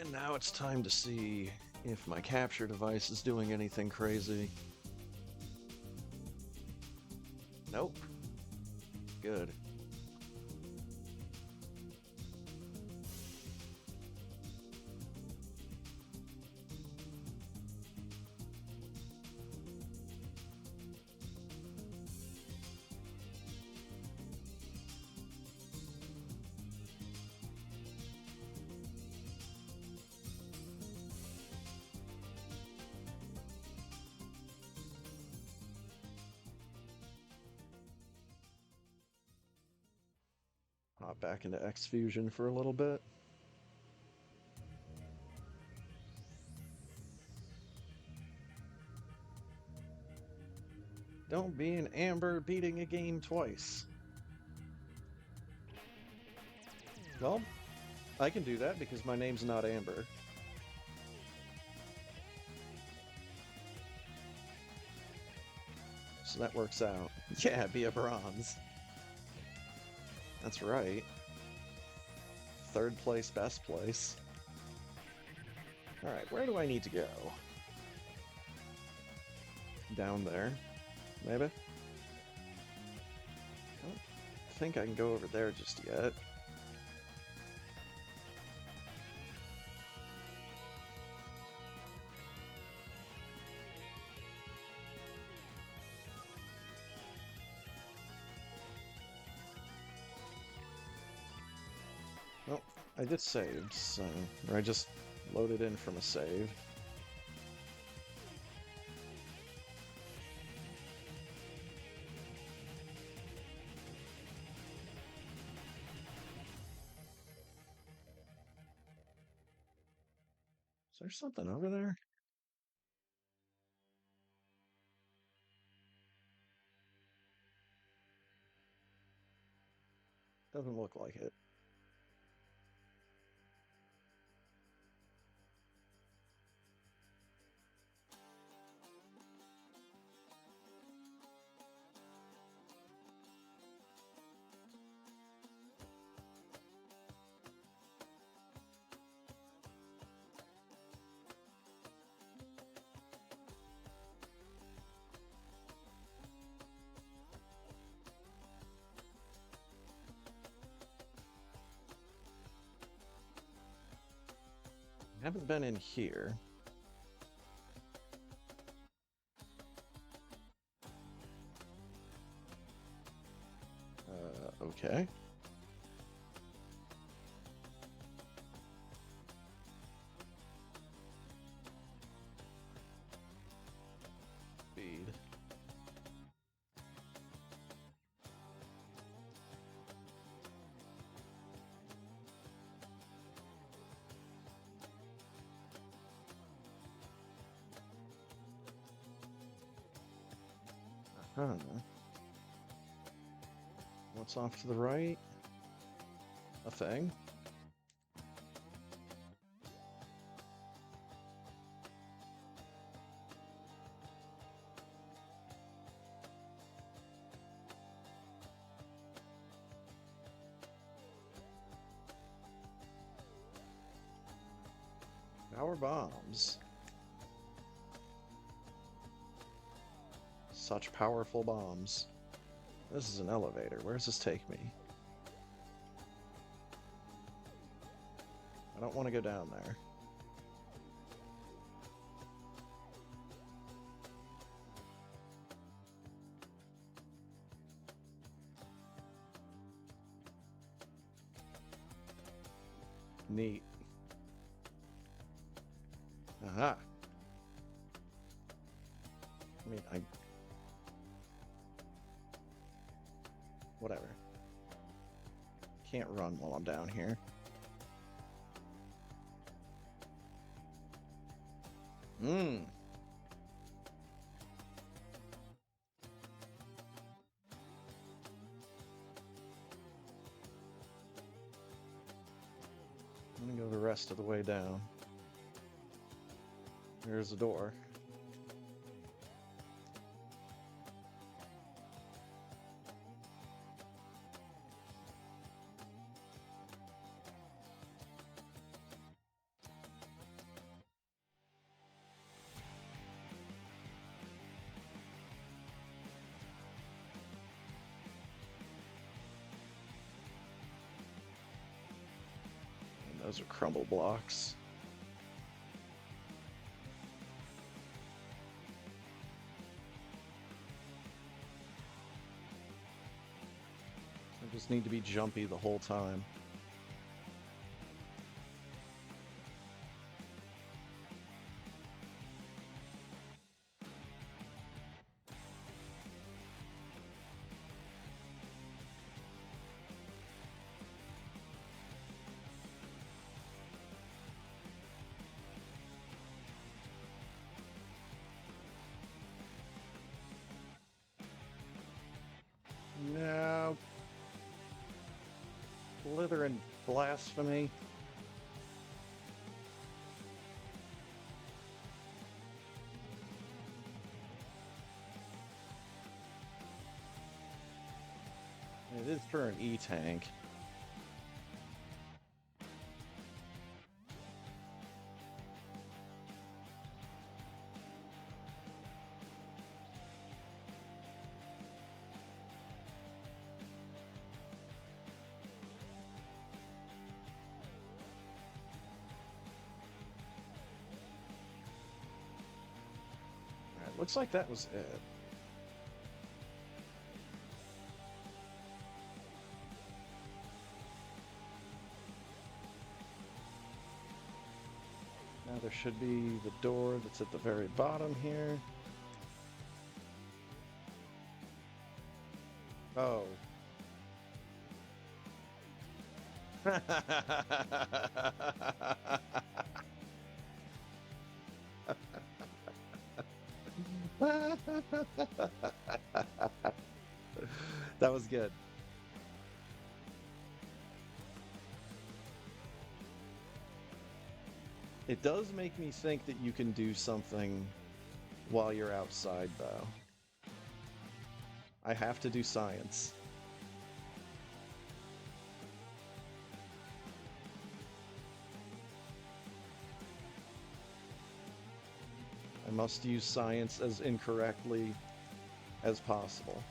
And now it's time to see if my capture device is doing anything crazy. Nope. Good. Hop back into X Fusion for a little bit. Don't be an Amber beating a game twice. Well, I can do that because my name's not Amber. So that works out. Yeah, be a bronze. That's right. Third place, best place. Alright, where do I need to go? Down there, maybe? I don't think I can go over there just yet. Oh, I just saved, so... or I just loaded in from a save. Is there something over there? Doesn't look like it. I haven't been in here. Okay. Speed. Huh. What's off to the right? A thing? Power bombs. Such powerful bombs. This is an elevator. Where does this take me? I don't want to go down there. Neat. Aha. I mean, whatever. Can't run while I'm down here. Mmm. I'm gonna go the rest of the way down. There's the door. Those are crumble blocks. I just need to be jumpy the whole time. No. Slytherin blasphemy. It is for an E-tank. Alright, looks like that was it. Now there should be the door that's at the very bottom here. Oh. That was good. It does make me think that you can do something while you're outside, though. I have to do science. I must use science as incorrectly as possible.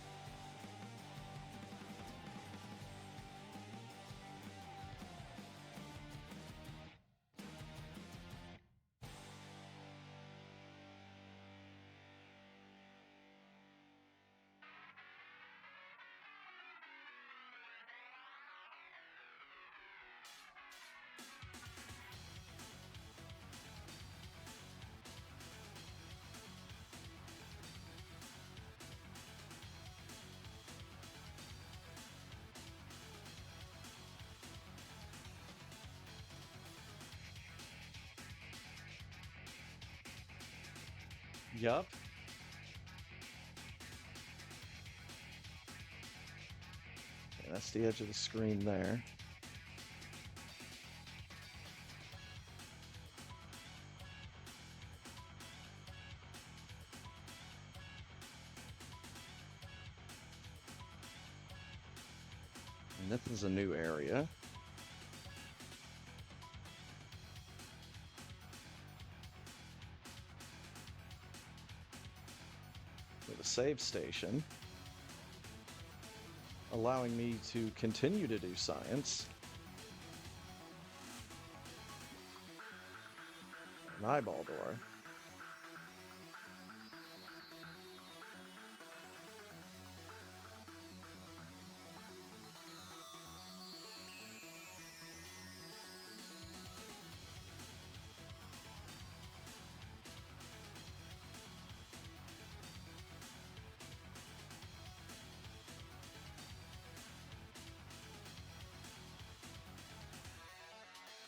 Yup. Okay, that's the edge of the screen there. And this is a new area. With a save station, allowing me to continue to do science. An eyeball door.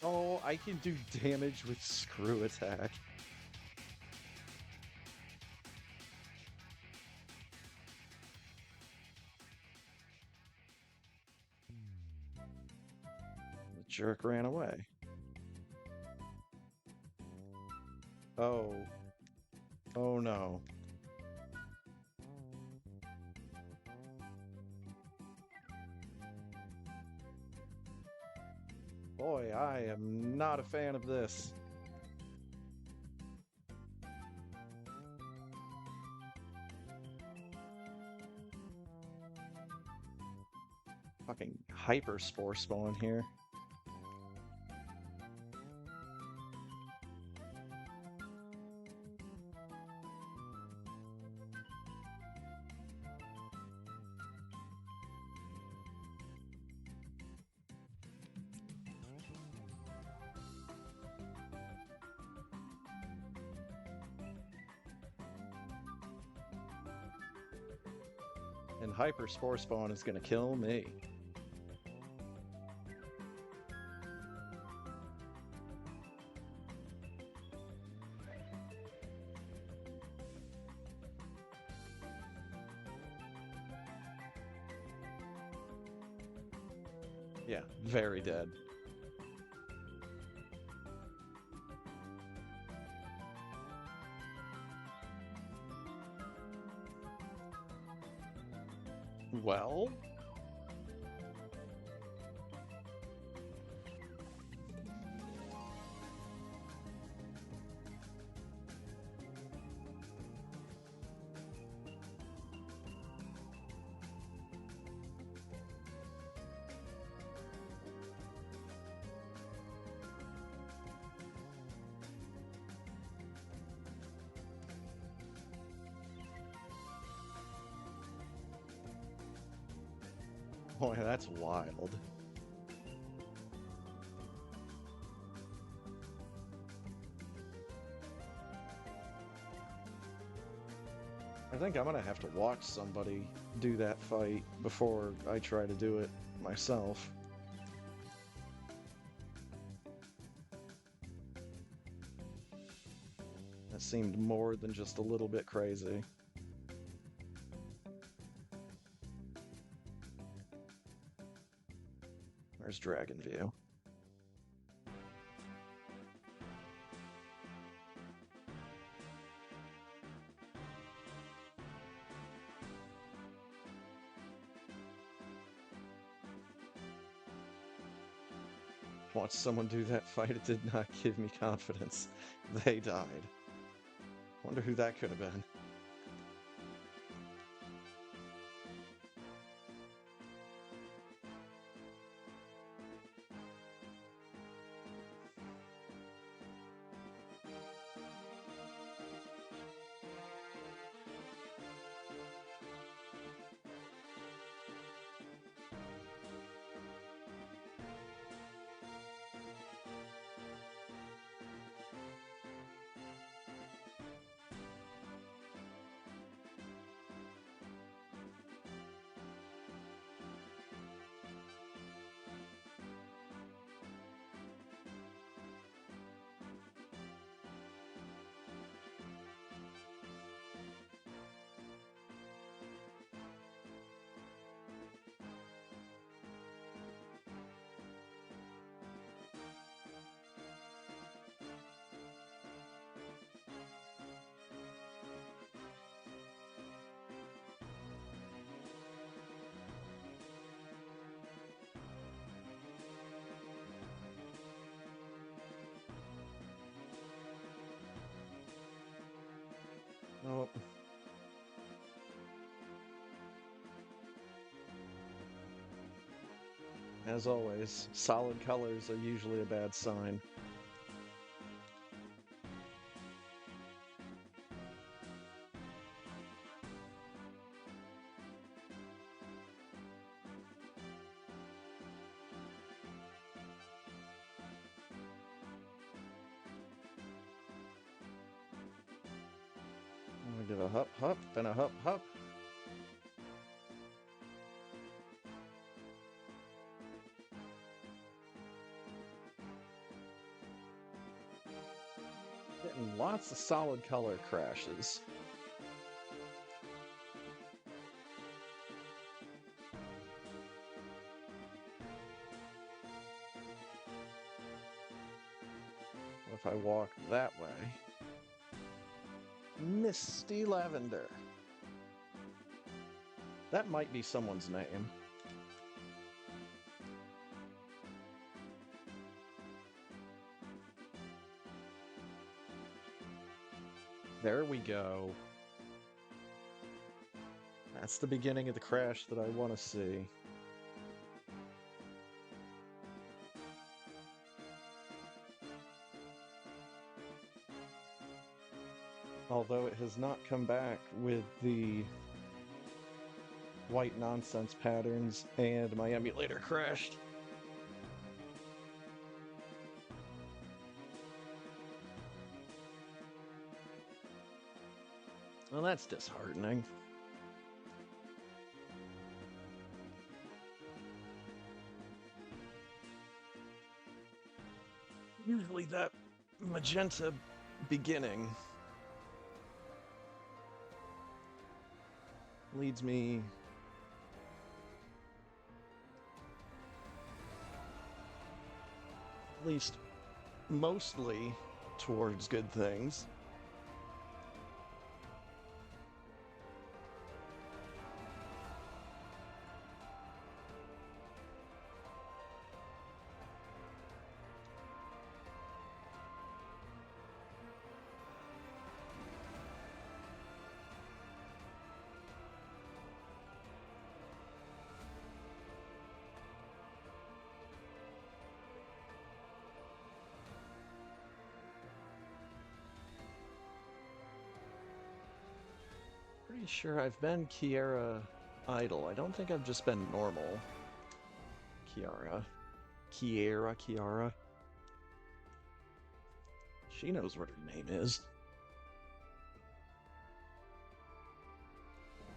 Oh, I can do damage with screw attack. The jerk ran away. Oh. Oh no. Boy, I am not a fan of this. Fucking hyper spore spawn here. Hyper Spore Spawn is gonna kill me. Yeah, very dead. Well? Boy, that's wild. I think I'm gonna have to watch somebody do that fight before I try to do it myself. That seemed more than just a little bit crazy. There's Dragon View. Watch someone do that fight, it did not give me confidence. They died. Wonder who that could have been. Oh. As always, solid colors are usually a bad sign. I'm gonna give a hup hup and a hup hup. Getting lots of solid color crashes. If I walk that way. Misty Lavender. That might be someone's name. There we go. That's the beginning of the crash that I want to see. Although it has not come back with the white nonsense patterns, and my emulator crashed. Well, that's disheartening. Usually that magenta beginning leads me at least mostly towards good things. Pretty sure I've been Kiara Idol. I don't think I've just been normal Kiara. Kiara. She knows what her name is.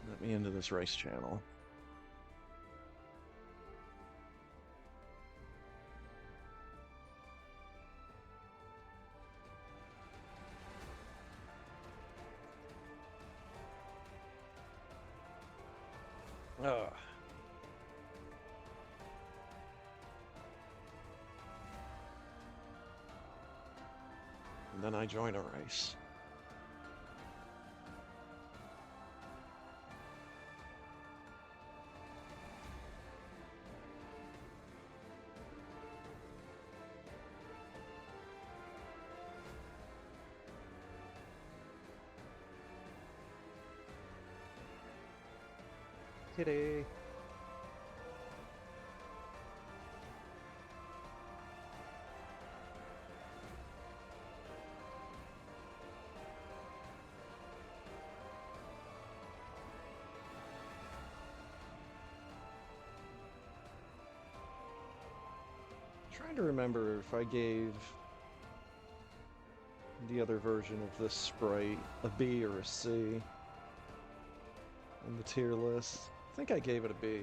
Let me into this race channel. Ugh. And then I join a race. Kitty. Trying to remember if I gave the other version of this sprite a B or a C on the tier list. I think I gave it a B.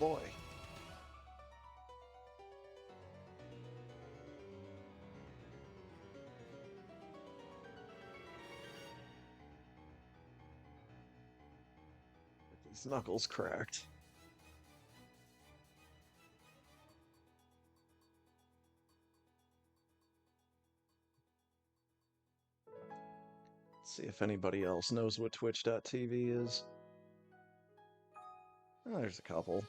boy. His knuckles cracked. Let's see if anybody else knows what Twitch.tv is. Oh, there's a couple.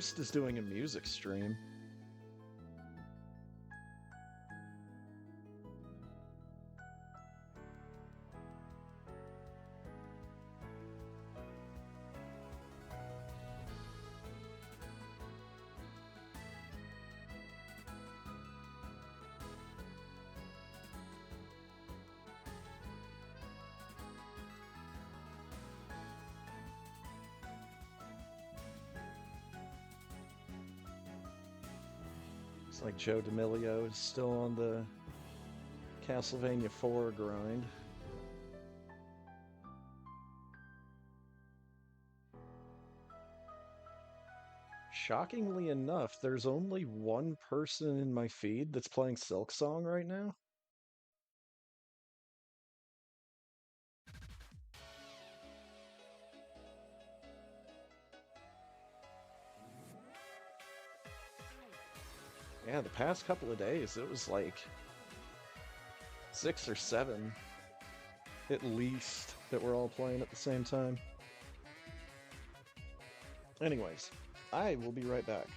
Ghost is doing a music stream. Looks like Joe D'Amelio is still on the Castlevania 4 grind. Shockingly enough, there's only one person in my feed that's playing Silksong right now. Yeah, the past couple of days, it was like 6 or 7 at least that we're all playing at the same time. Anyways, I will be right back.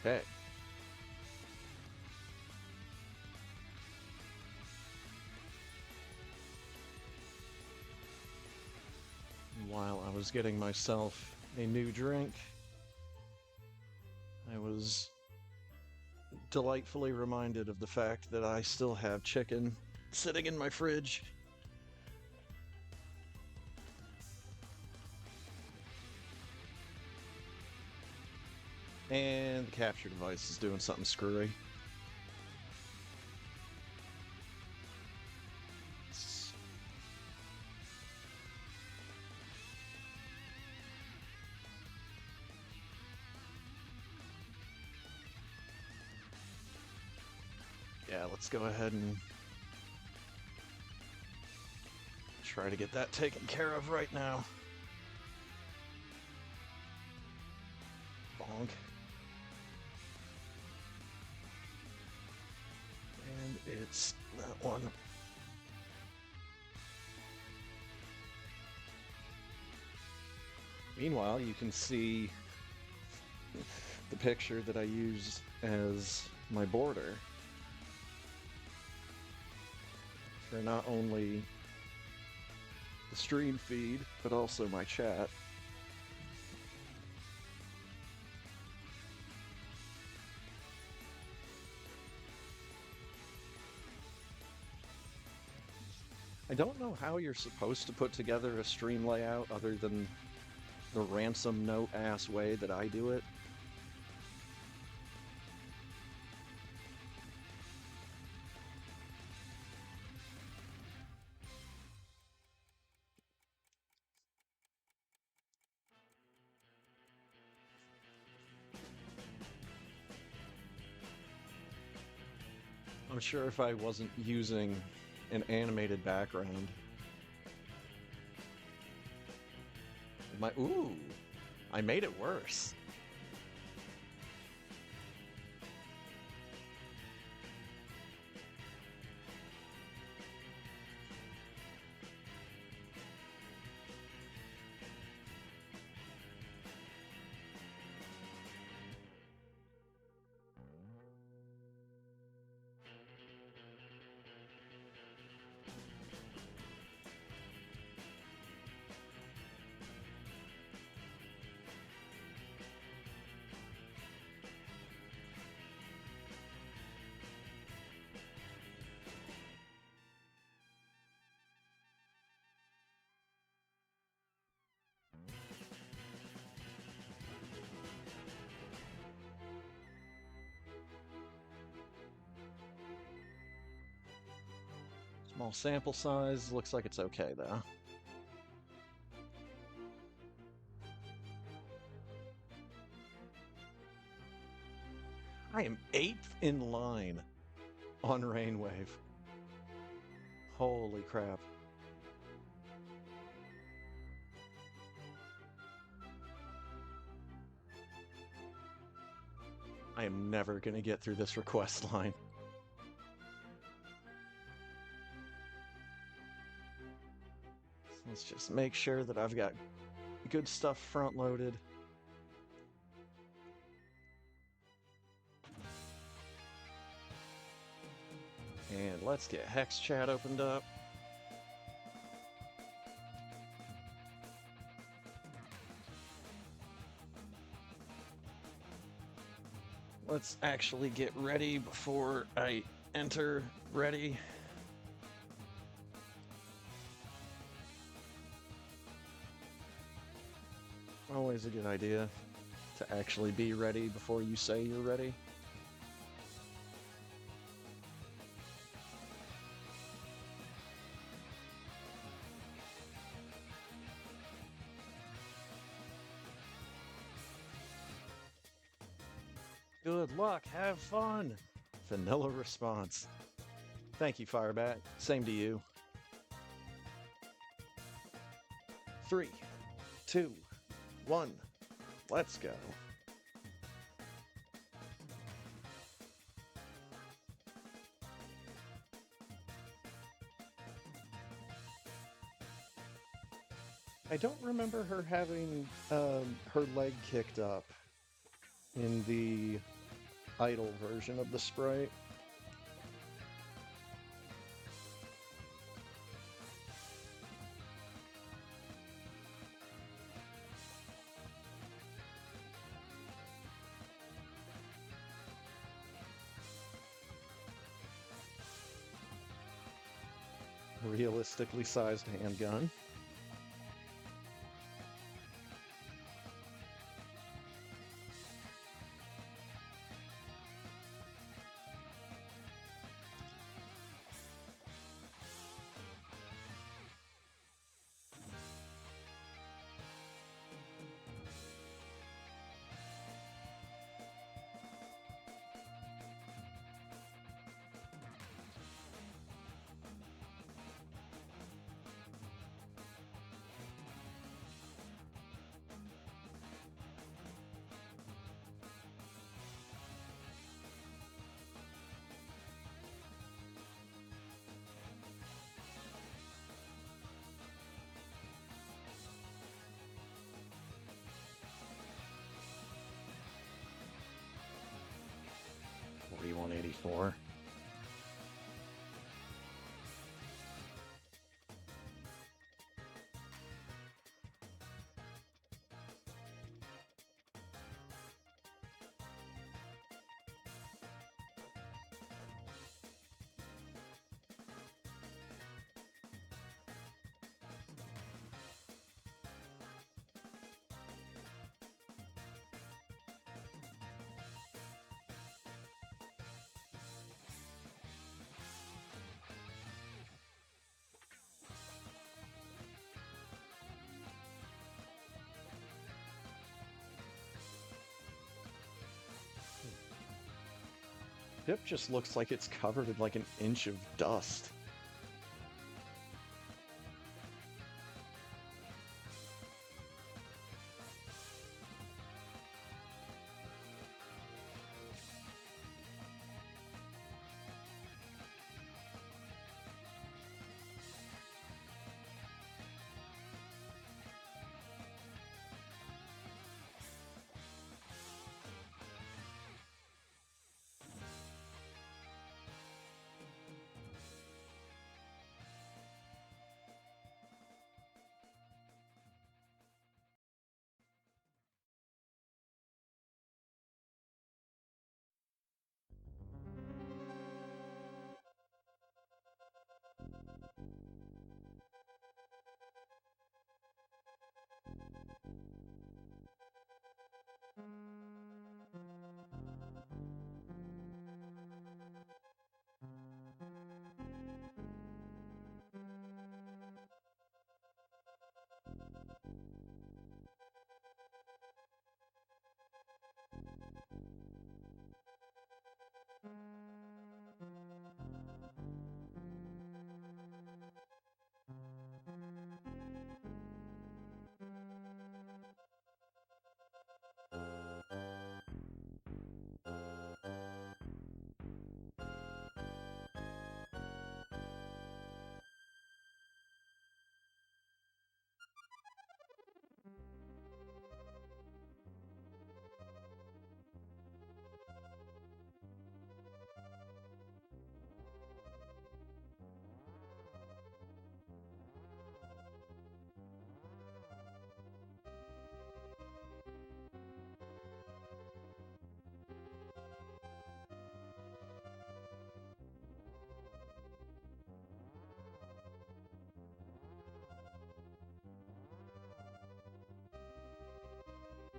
Okay. While I was getting myself a new drink, I was delightfully reminded of the fact that I still have chicken sitting in my fridge. And the capture device is doing something screwy. Yeah, let's go ahead and try to get that taken care of right now. Bonk. And it's that one. Meanwhile, you can see the picture that I use as my border for not only the stream feed, but also my chat. I don't know how you're supposed to put together a stream layout other than the ransom note ass way that I do it. I'm sure if I wasn't using an animated background, ooh, I made it worse. Small sample size, looks like it's okay though. I am 8th in line on Rainwave. Holy crap. I am never gonna get through this request line. So let's just make sure that I've got good stuff front loaded. And let's get Hex Chat opened up. Let's actually get ready before I enter ready. Always a good idea to actually be ready before you say you're ready. Good luck, have fun. Vanilla response. Thank you, Firebat. Same to you. 3, 2, 1, let's go. I don't remember her having her leg kicked up in the idle version of the sprite. Realistically sized handgun. $41.84. Pip just looks like it's covered in like an inch of dust.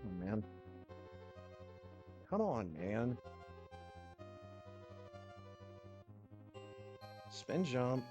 Oh, man. Come on, man. Spin jump.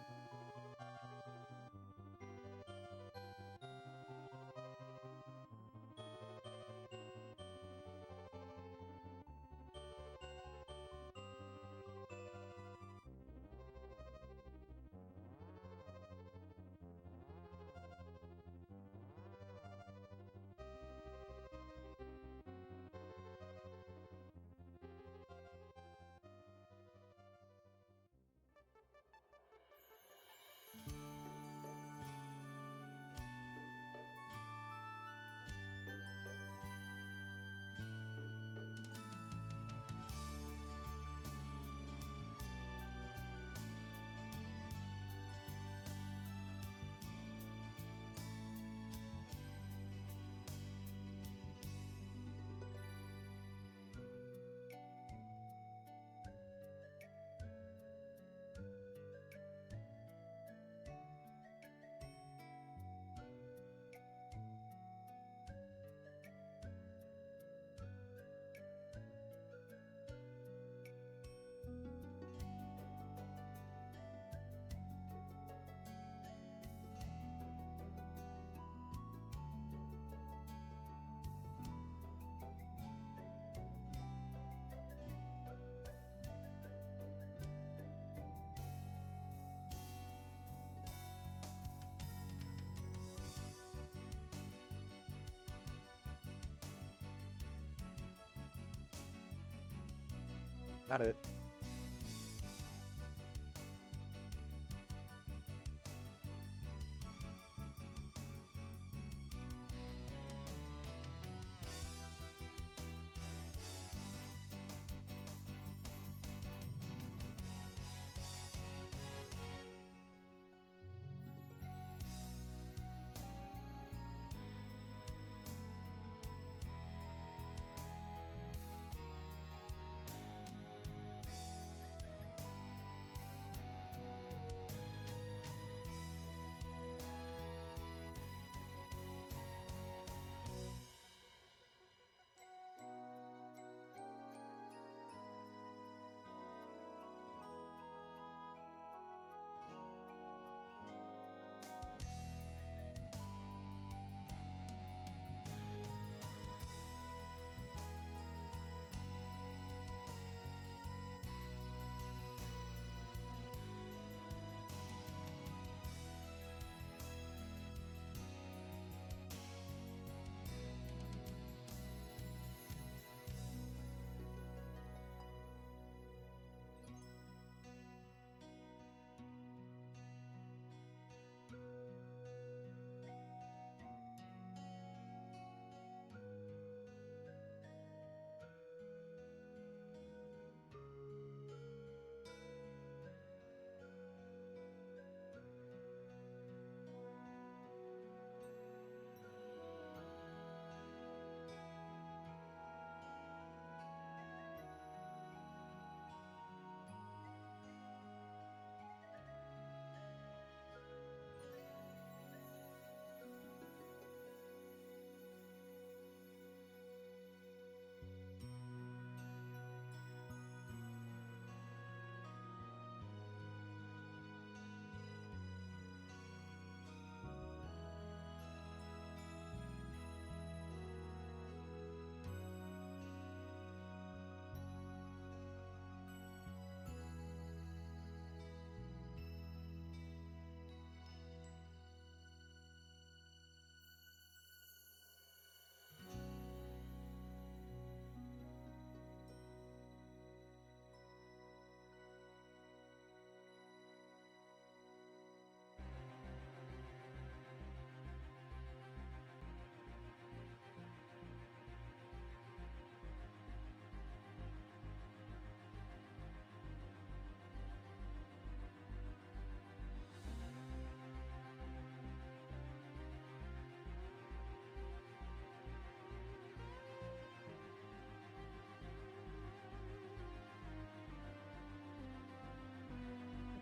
Got it.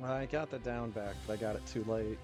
I got the down back, but I got it too late.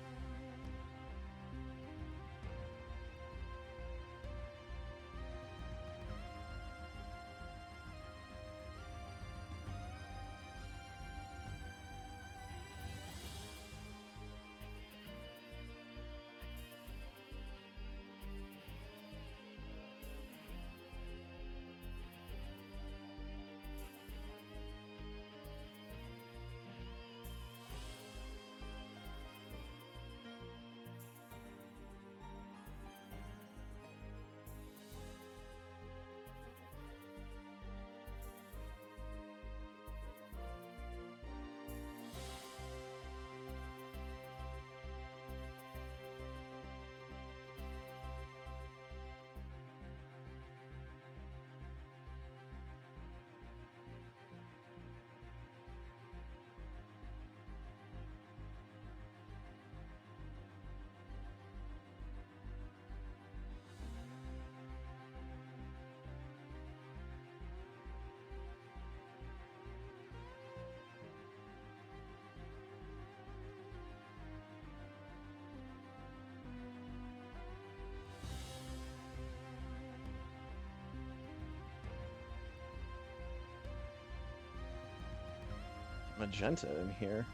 Magenta in here.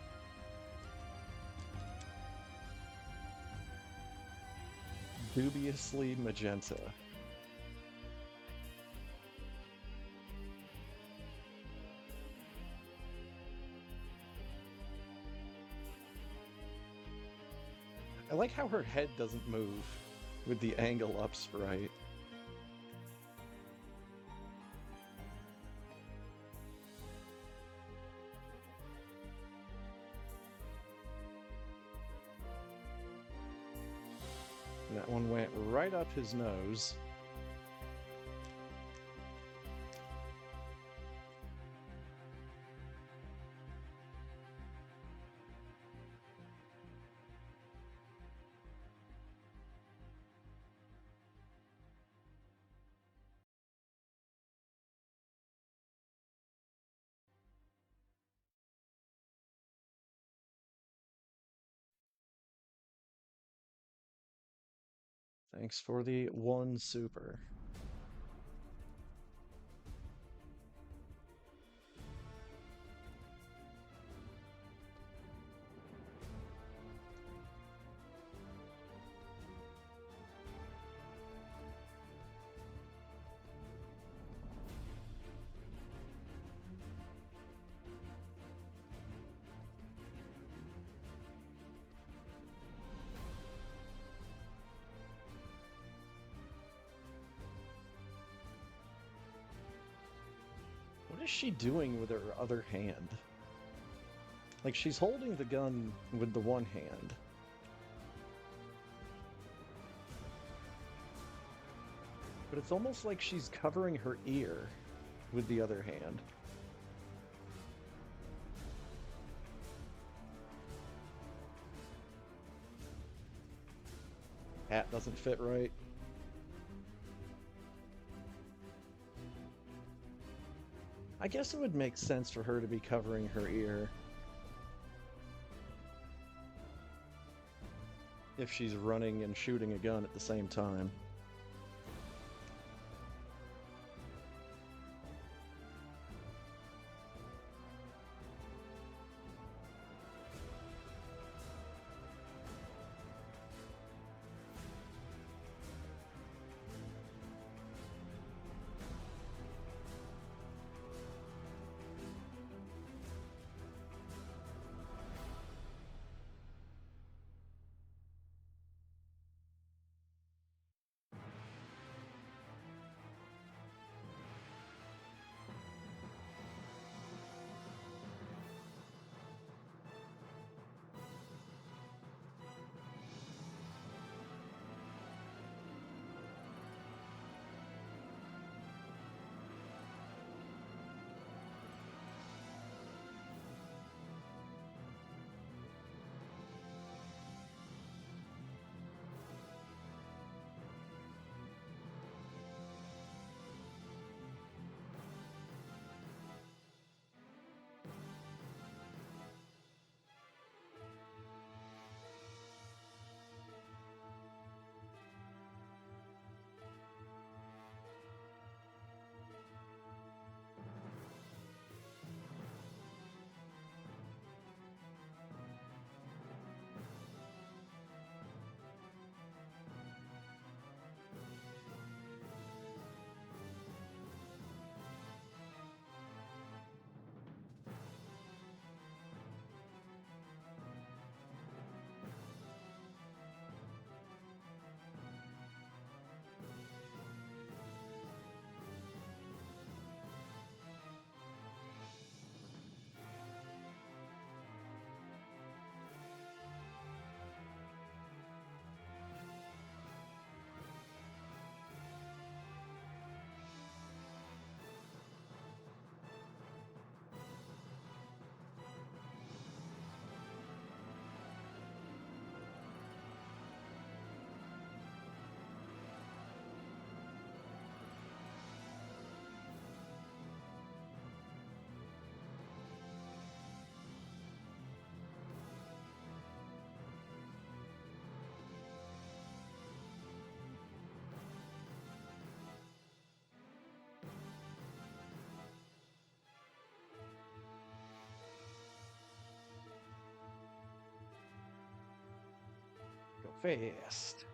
Dubiously magenta. I like how her head doesn't move with the angle up sprite. That one went right up his nose. Thanks for the one super. What is she doing with her other hand? Like, she's holding the gun with the one hand. But it's almost like she's covering her ear with the other hand. Hat doesn't fit right. I guess it would make sense for her to be covering her ear if she's running and shooting a gun at the same time. Go fast.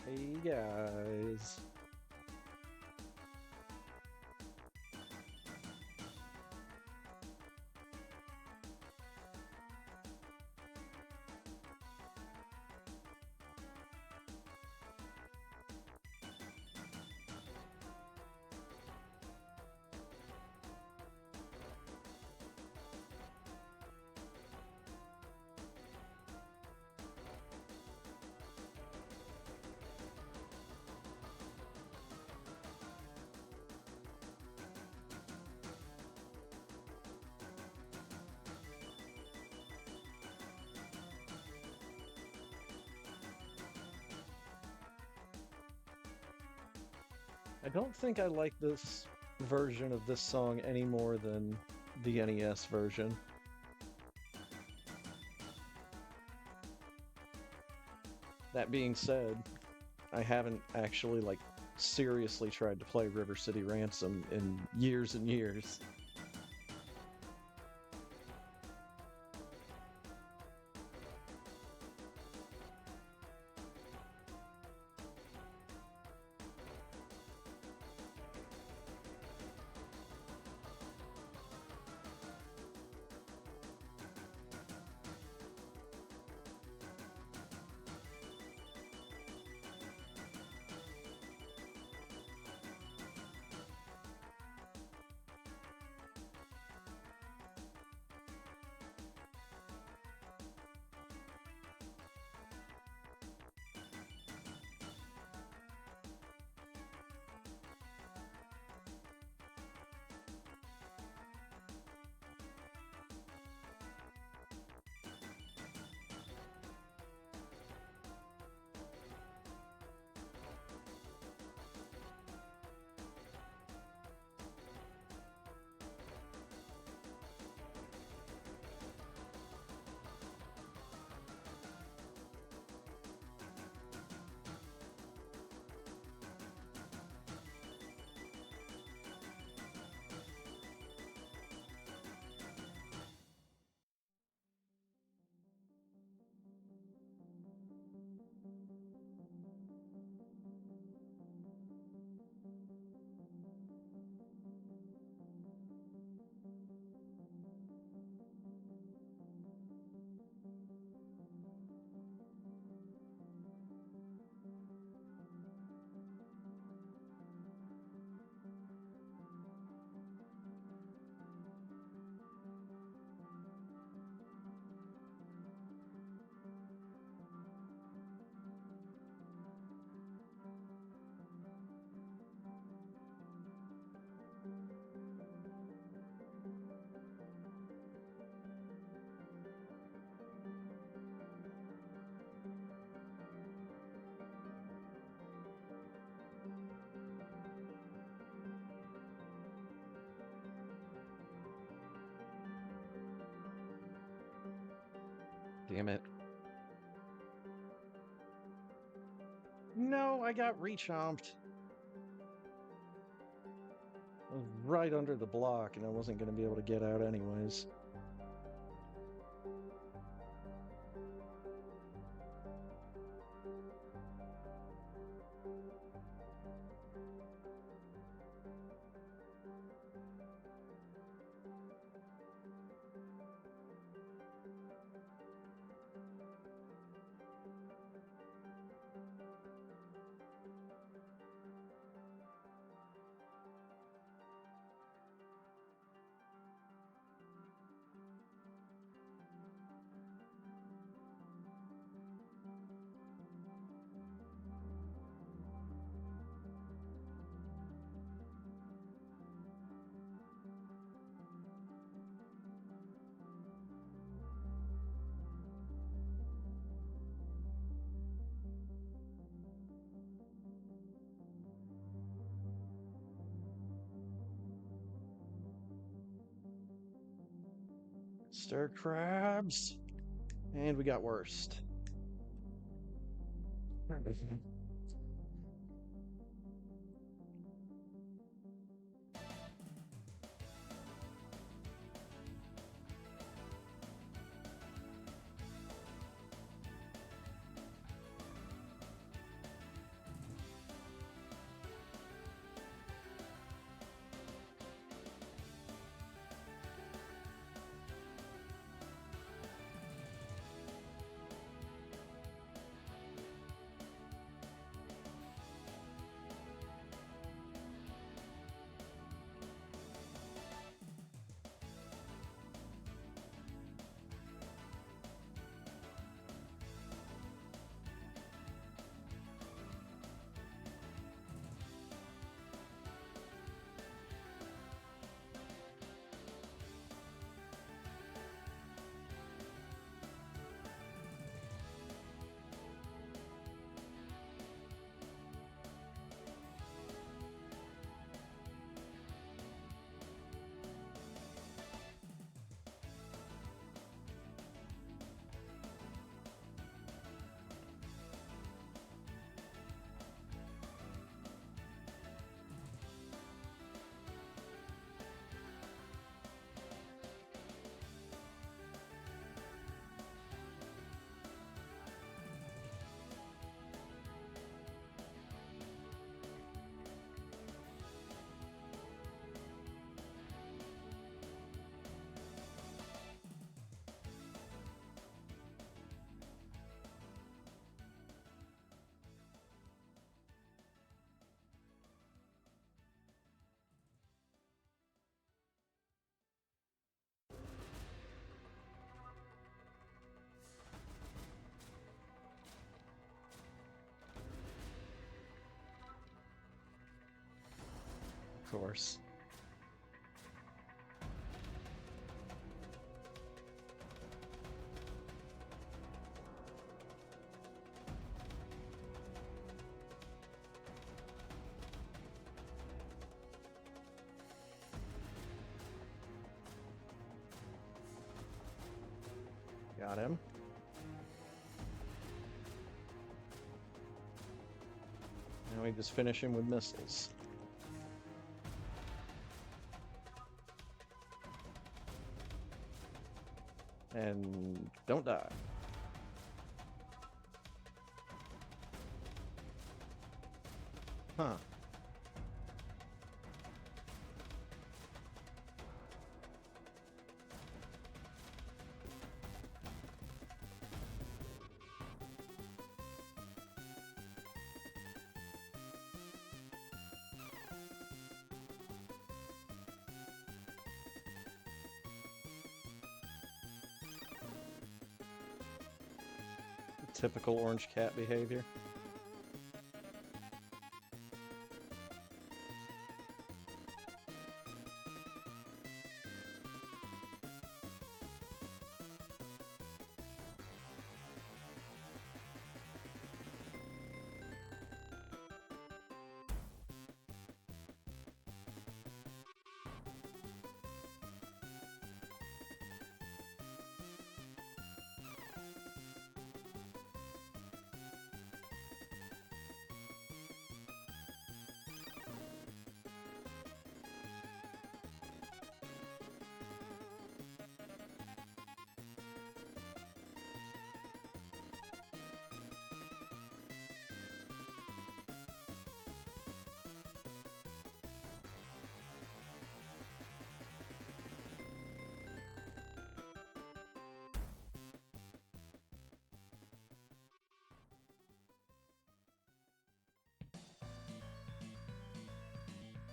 Hey guys. I don't think I like this version of this song any more than the NES version. That being said, I haven't actually like seriously tried to play River City Ransom in years and years. Damn it. No, I got rechomped. I was right under the block and I wasn't going to be able to get out anyways. Stir crabs. And we got worst. Of course. Got him. Now we just finish him with missiles. And don't die. Huh. Typical orange cat behavior.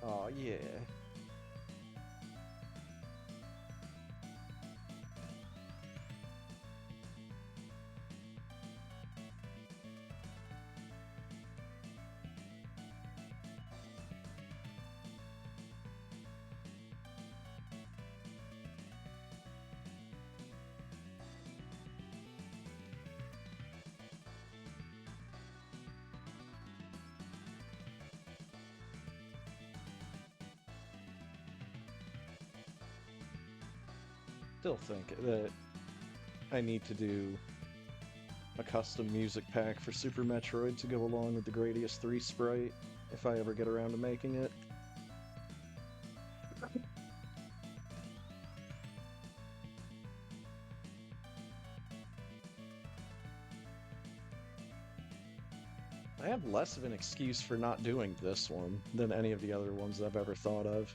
Oh yeah. Still think that I need to do a custom music pack for Super Metroid to go along with the Gradius 3 sprite if I ever get around to making it. I have less of an excuse for not doing this one than any of the other ones I've ever thought of.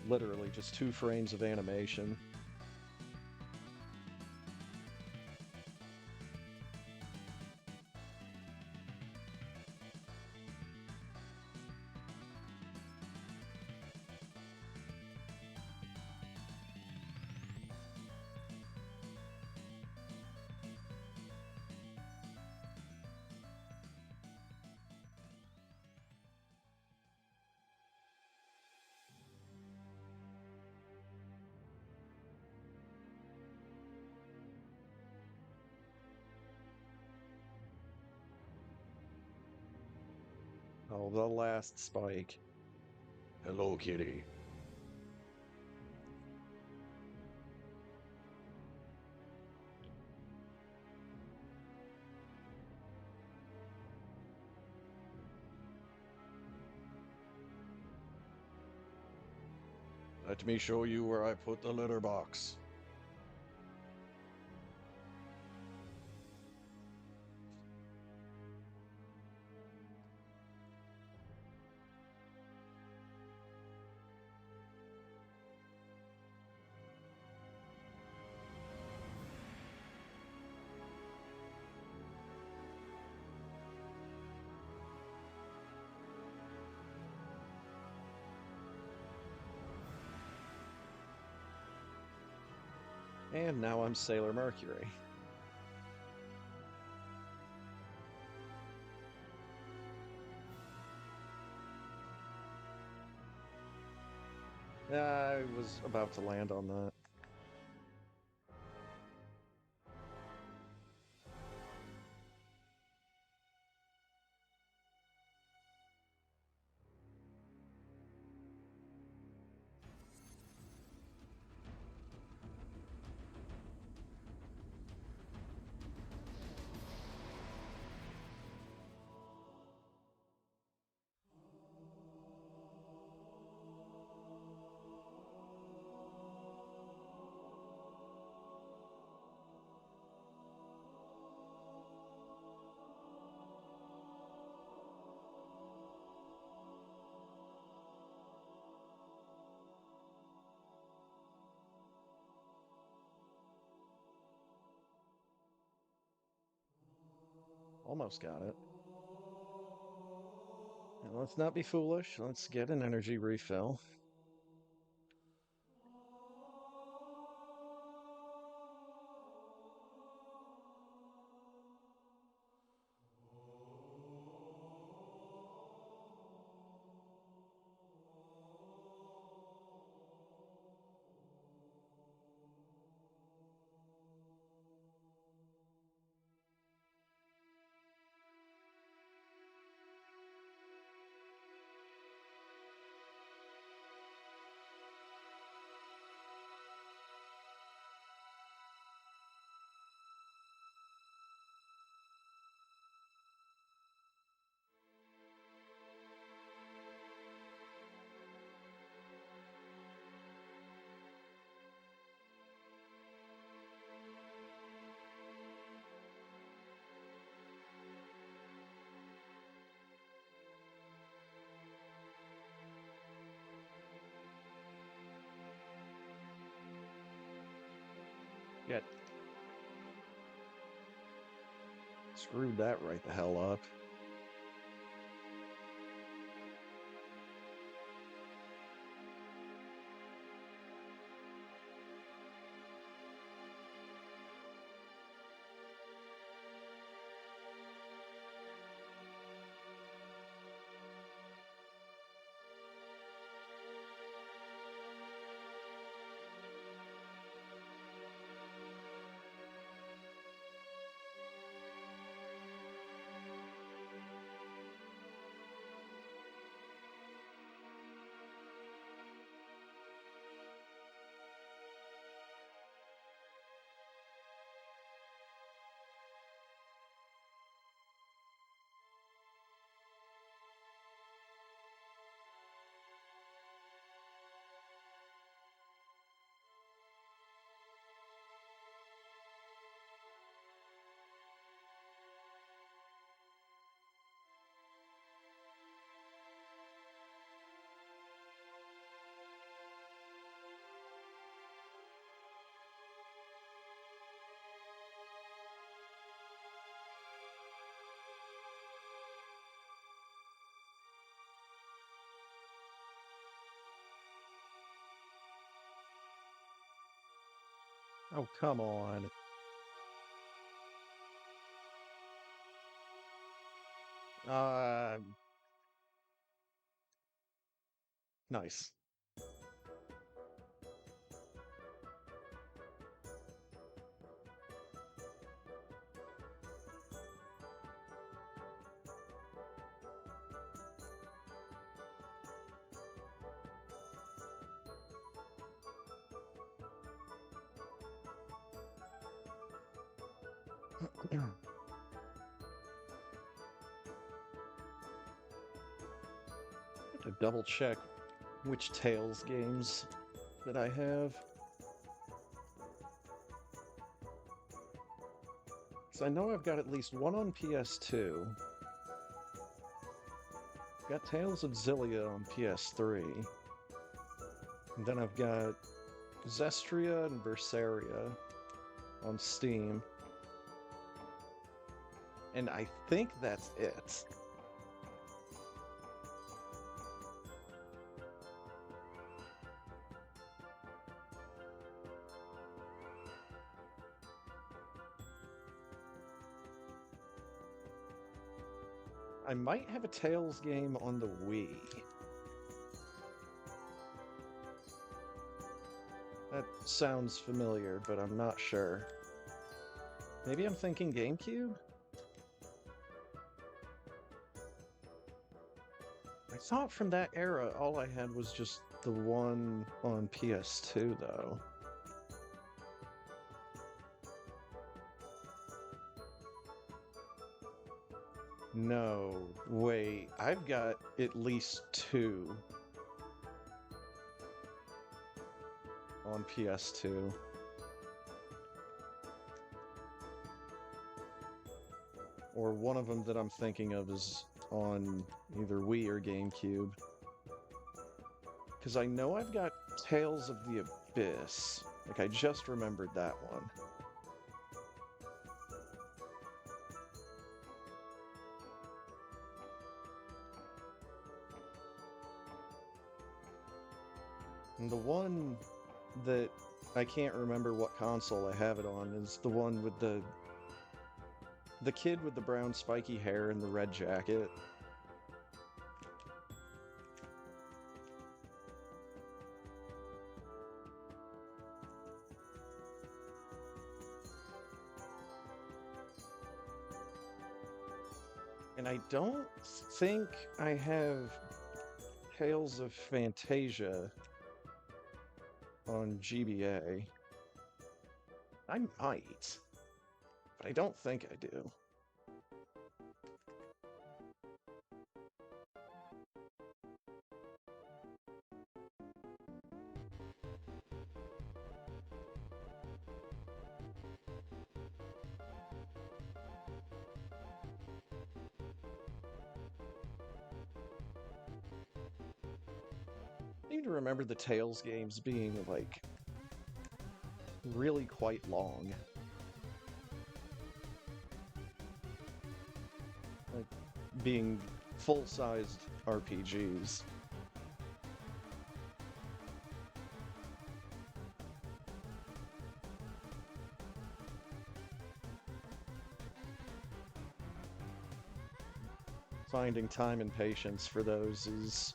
Literally just 2 frames of animation. Oh, the last spike. Hello, kitty. Let me show you where I put the litter box. And now I'm Sailor Mercury. I was about to land on that. Almost got it. Now, let's not be foolish. Let's get an energy refill. Yeah, screwed that right the hell up. Oh, come on. Uh, nice. To double check which Tails games that I have. Because I know I've got at least one on PS2. I've got Tales of Xillia on PS3. And then I've got Zestria and Berseria on Steam. And I think that's it. I might have a Tails game on the Wii. sounds familiar, but I'm not sure. Maybe I'm thinking GameCube? I thought from that era all I had was just the one on PS2, though. No, wait, I've got at least two on PS2. Or one of them that I'm thinking of is on either Wii or GameCube. Because I know I've got Tales of the Abyss. Like, I just remembered that one. And the one that I can't remember what console I have it on is the one with the kid with the brown spiky hair and the red jacket. And I don't think I have Tales of Fantasia on GBA. I might, but I don't think I do. I need to remember the Tales games being, like, really quite long. Like, being full-sized RPGs. Finding time and patience for those is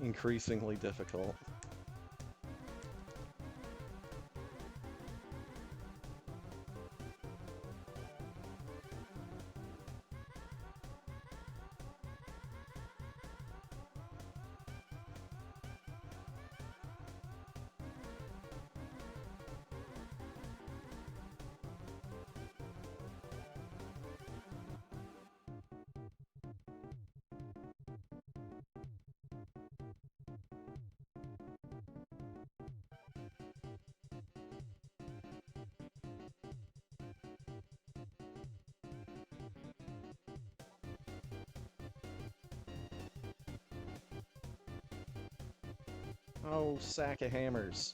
increasingly difficult. Oh, sack of hammers.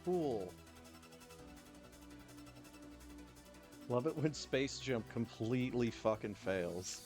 Cool. Love it when space jump completely fucking fails.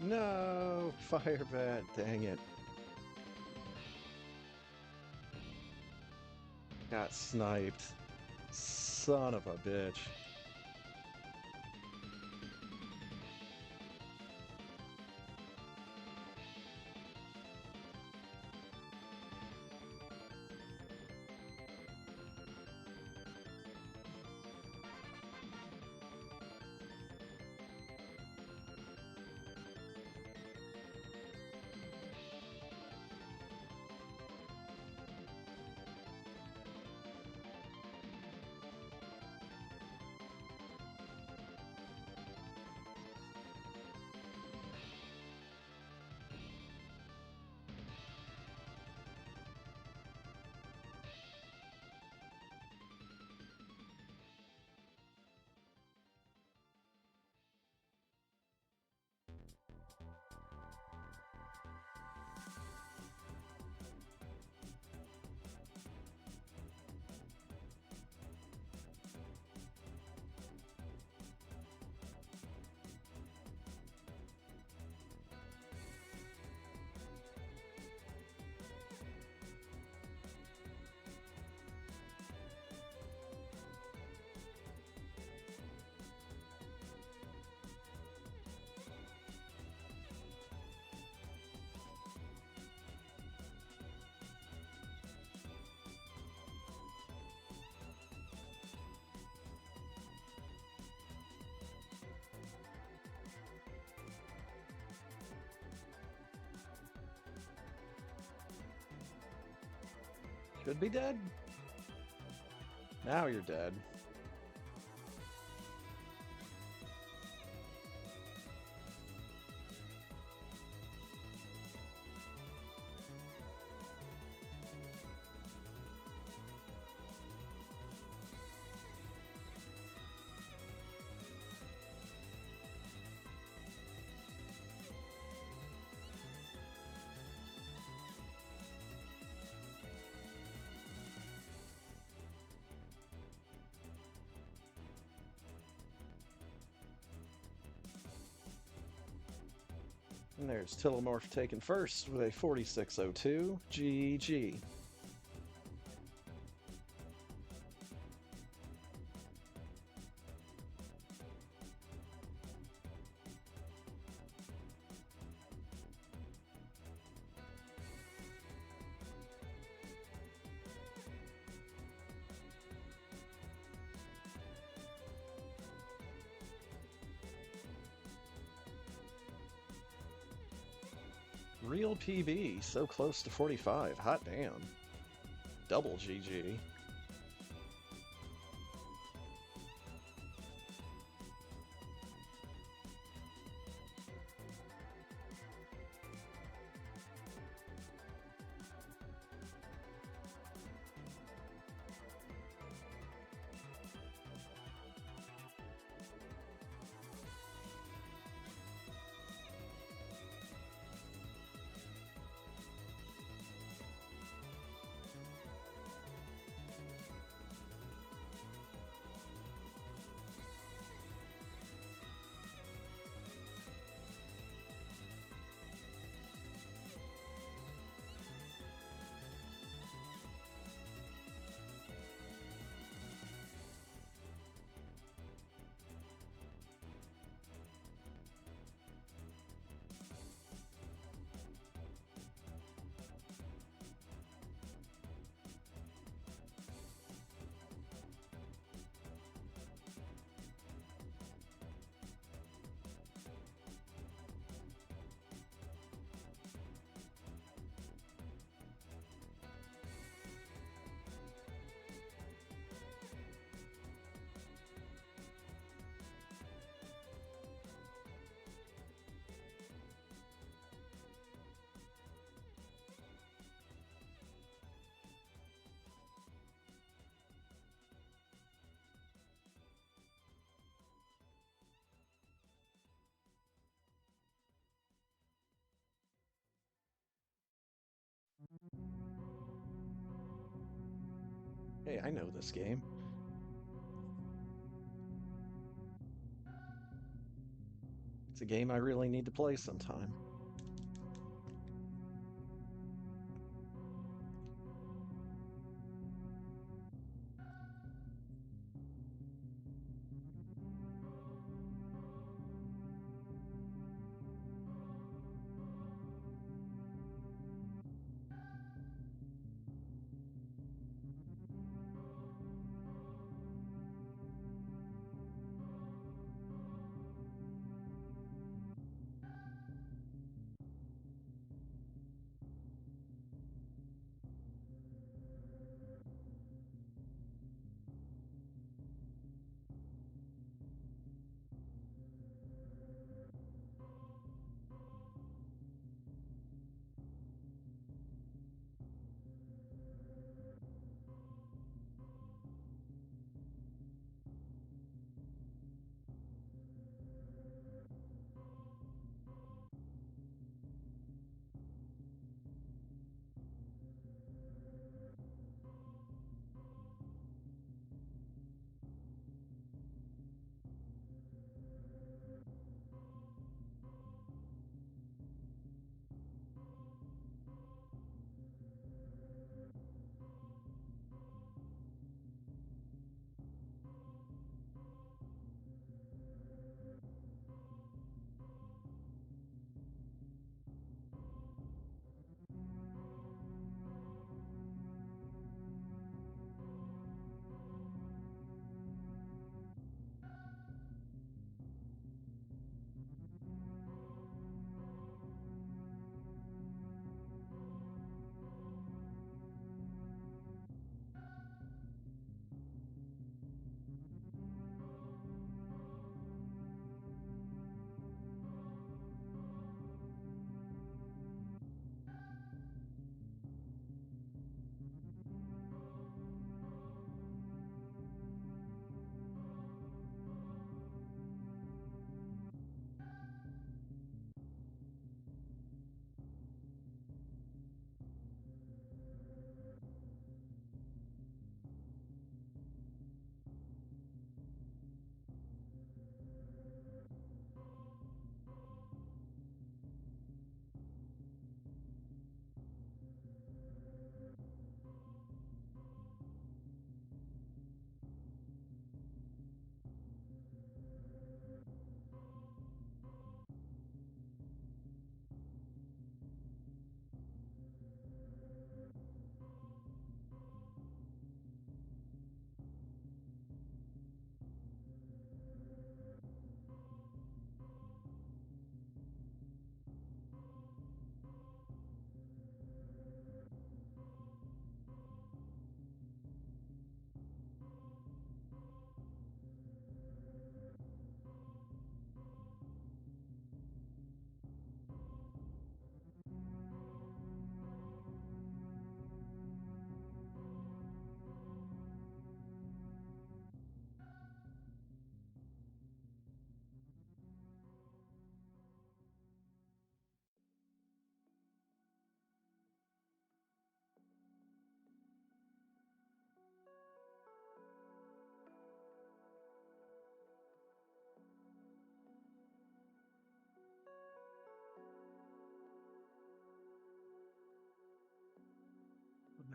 No! Fire bat, dang it. Got sniped. Son of a bitch. Should be dead? Now you're dead. And there's Telomorph taken first with a 46.02 GG. Real PB, so close to 45. Hot damn. Double GG. Hey, I know this game. It's a game I really need to play sometime.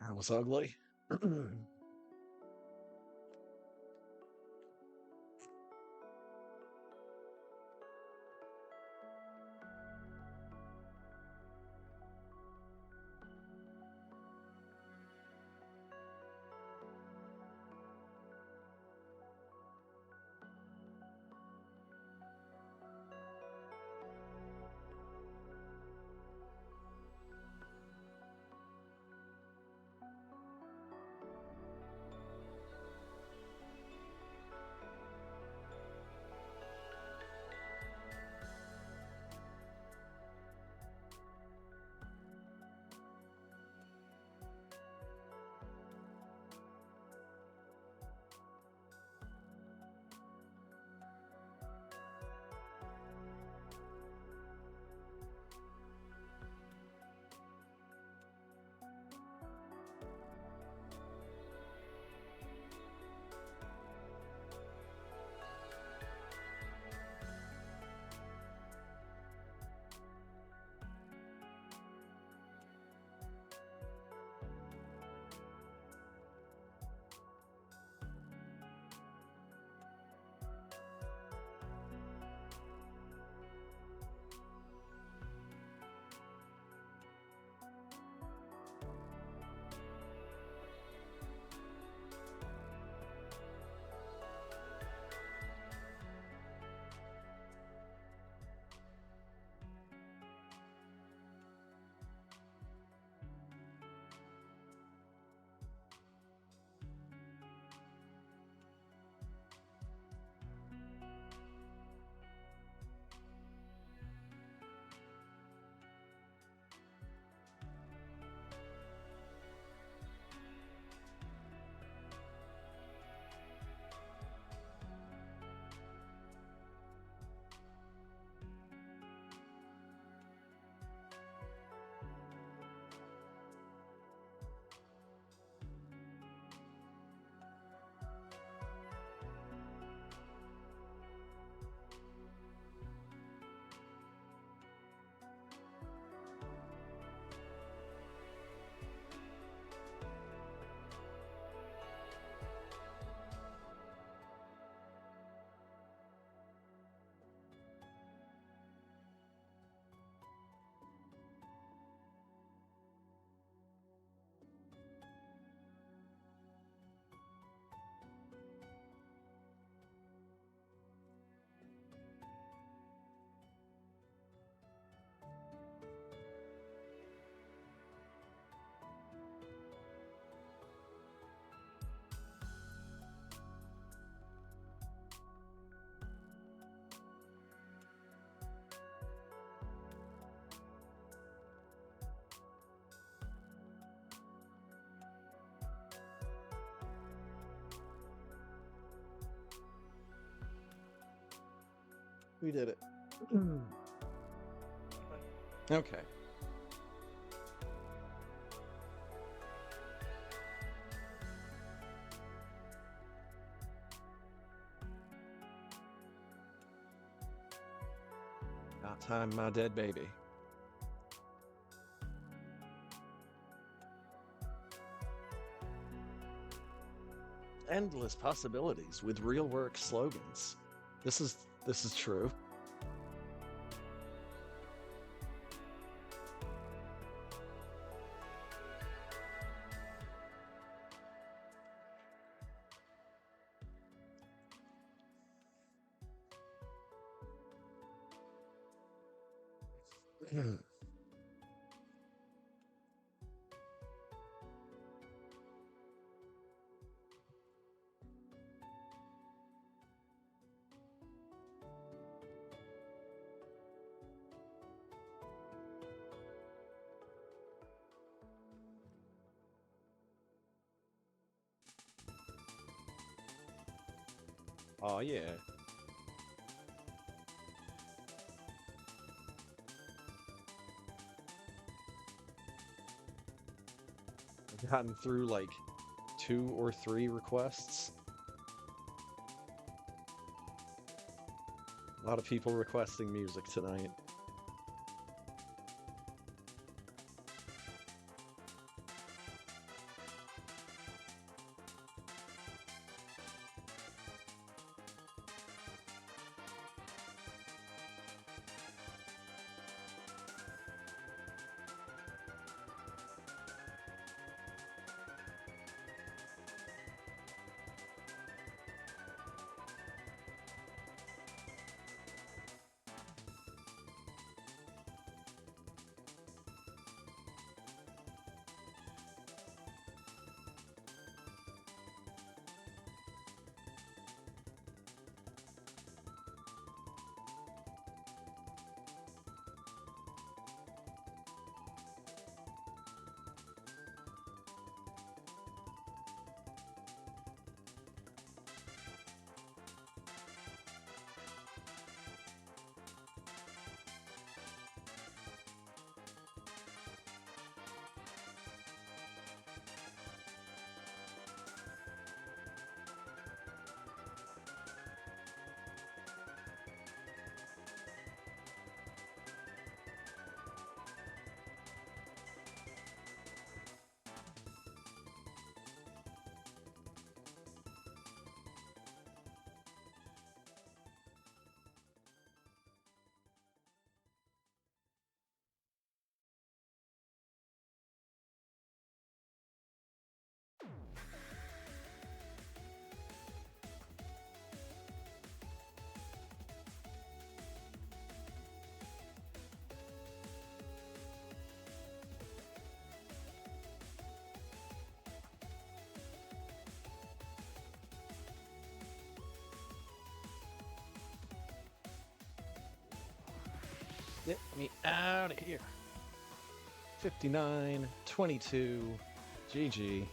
That was ugly. We did it. Okay. About time, my dead baby. Endless possibilities with real work slogans. This is true. Oh yeah. I've gotten through like 2 or 3 requests. A lot of people requesting music tonight. Get me out of here. 59-22. GG.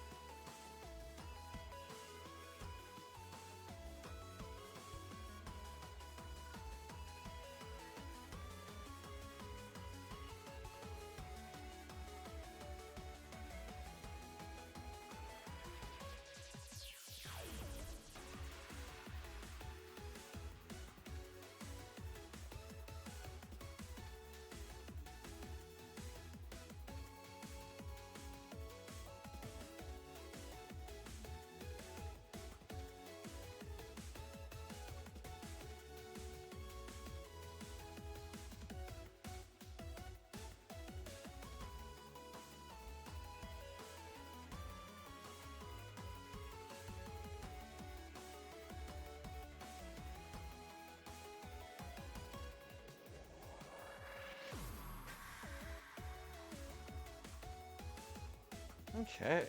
Okay.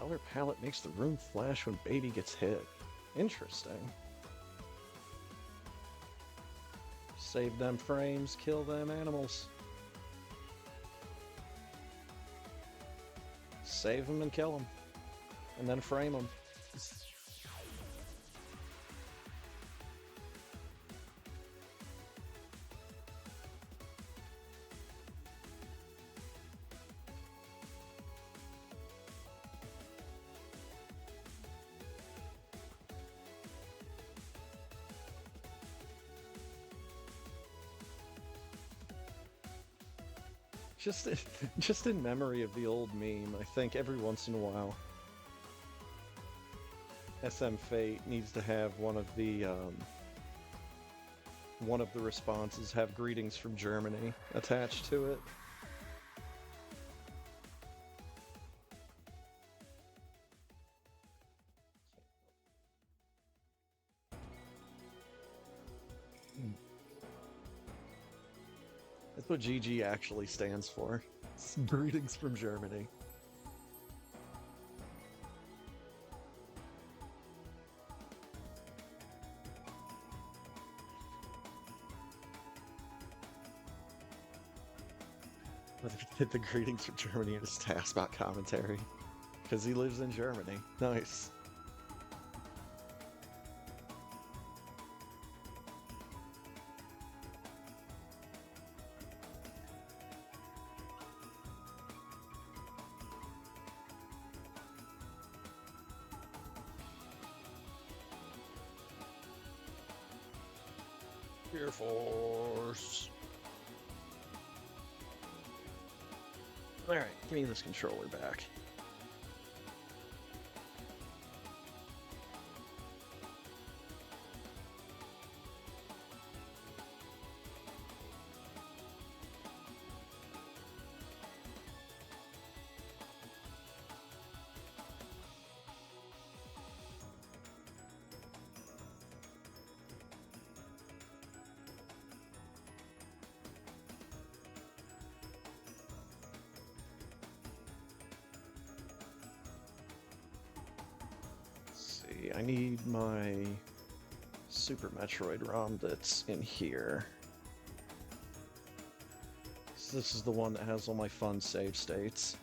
Color palette makes the room flash when baby gets hit. Interesting. Save them frames, kill them animals. Save them and kill them. And then frame them. Just, just in memory of the old meme, I think every once in a while, SM Fate needs to have one of the responses have greetings from Germany attached to it. That's what GG actually stands for. It's greetings from Germany. Hit the greetings from Germany in his taskbot commentary. Because he lives in Germany. Nice. Air Force. Alright, give me this controller back. I need my Super Metroid ROM that's in here. So this is the one that has all my fun save states.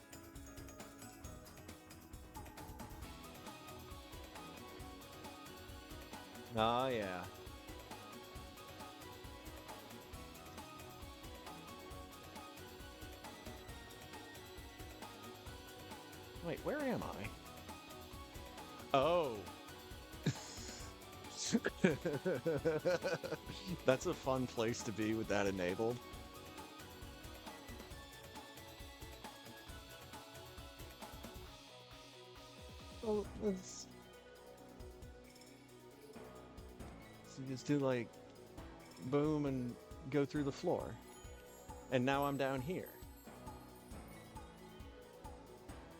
Ah, yeah. Wait, where am I? Oh. That's a fun place to be with that enabled. Oh, let's... So you just do like boom and go through the floor. And now I'm down here.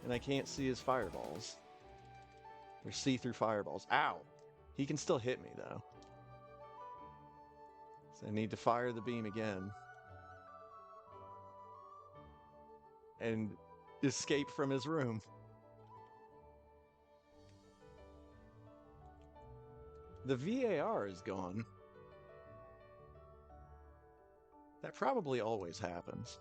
And I can't see his fireballs. They're see-through fireballs. Ow! He can still hit me, though. So I need to fire the beam again. And escape from his room. The VAR is gone. That probably always happens.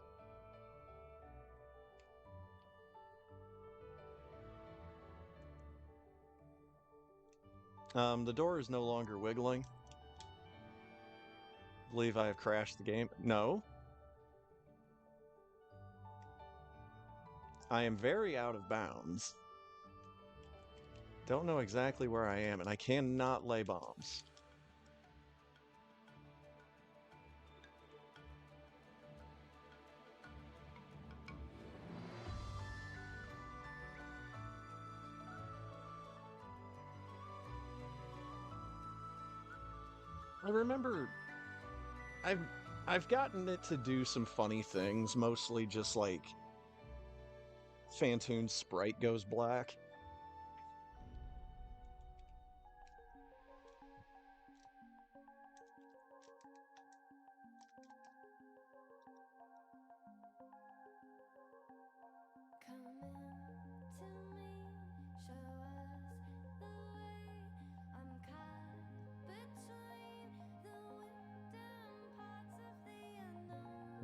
The door is no longer wiggling. I believe I have crashed the game. No. I am very out of bounds. Don't know exactly where I am, and I cannot lay bombs. I remember I've gotten it to do some funny things, mostly just like Phantoon's sprite goes black.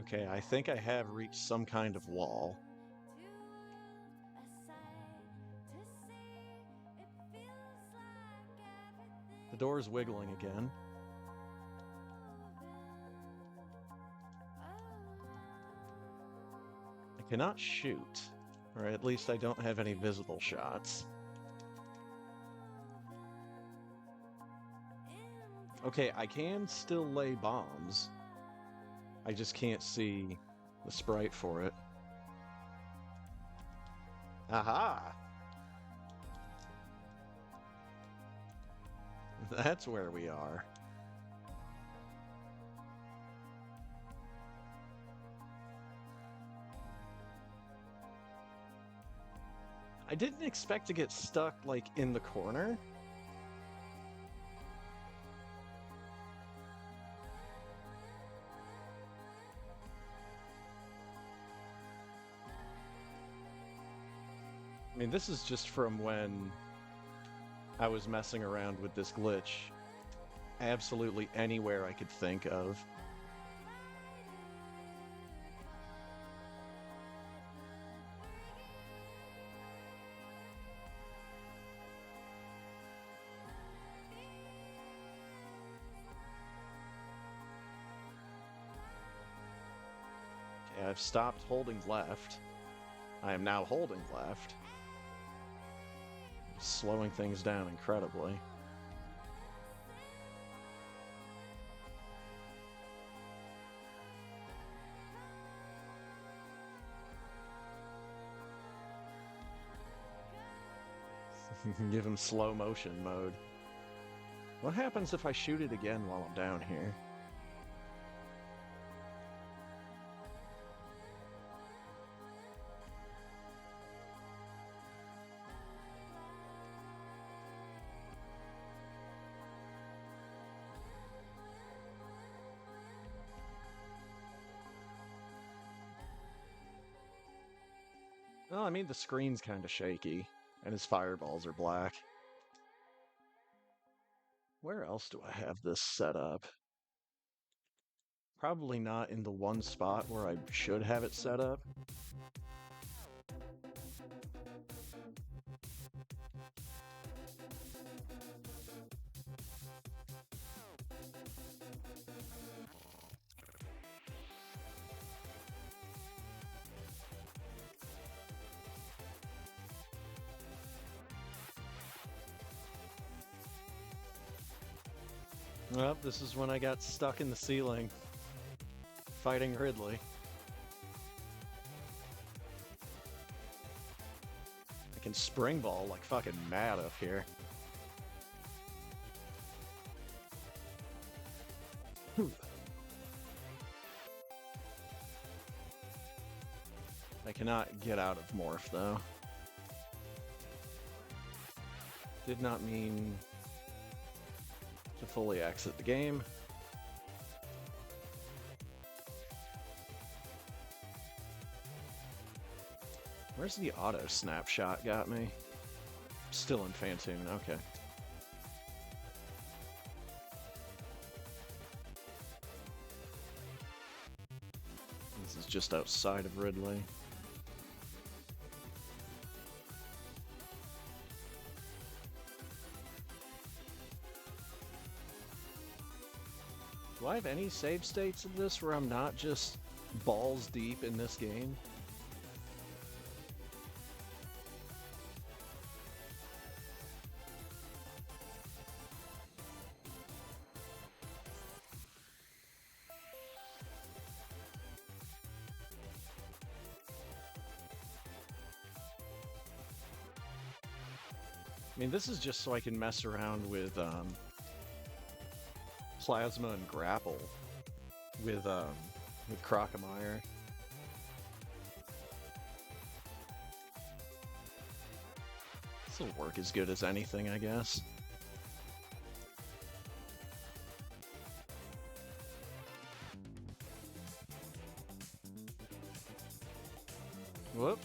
Okay, I think I have reached some kind of wall. The door's wiggling again. I cannot shoot, or at least I don't have any visible shots. Okay, I can still lay bombs. I just can't see the sprite for it. Aha! That's where we are. I didn't expect to get stuck, like, in the corner. I mean, this is just from when I was messing around with this glitch absolutely anywhere I could think of. Okay, I've stopped holding left. I am now holding left. Slowing things down incredibly. Give him slow motion mode. What happens if I shoot it again while I'm down here? Well, I mean, the screen's kind of shaky, and his fireballs are black. Where else do I have this set up? Probably not in the one spot where I should have it set up. Well, this is when I got stuck in the ceiling, fighting Ridley. I can spring ball like fucking mad up here. I cannot get out of morph, though. Did not mean to fully exit the game. Where's the auto snapshot got me? Still in Phantoon, okay. This is just outside of Ridley. Do I have any save states of this where I'm not just balls deep in this game? I mean, this is just so I can mess around with Plasma and Grapple with Crocomire. This will work as good as anything, I guess. Whoop.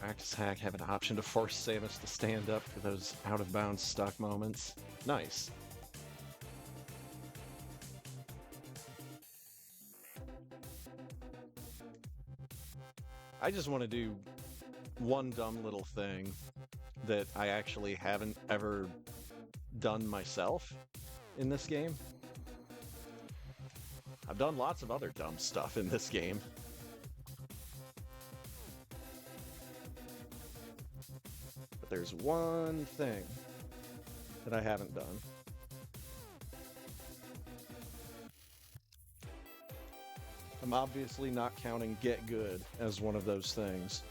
Practice hack have an option to force Samus to stand up for those out-of-bounds stuck moments. Nice. I just want to do one dumb little thing that I actually haven't ever done myself in this game. I've done lots of other dumb stuff in this game. But there's one thing that I haven't done. I'm obviously not counting Get Good as one of those things.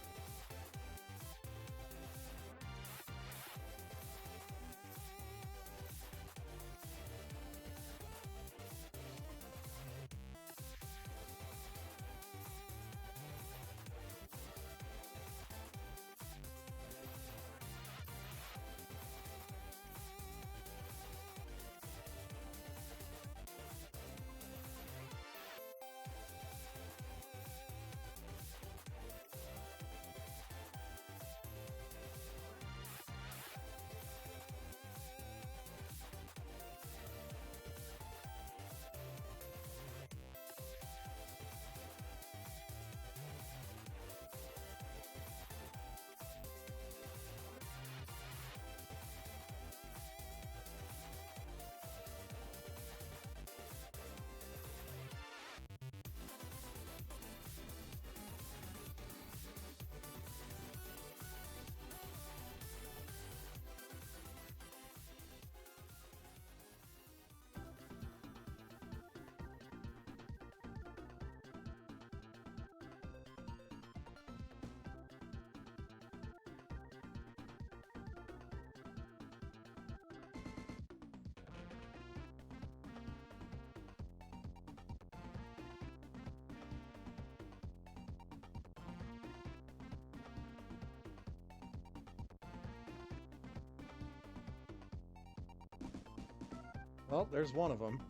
Well, there's one of them.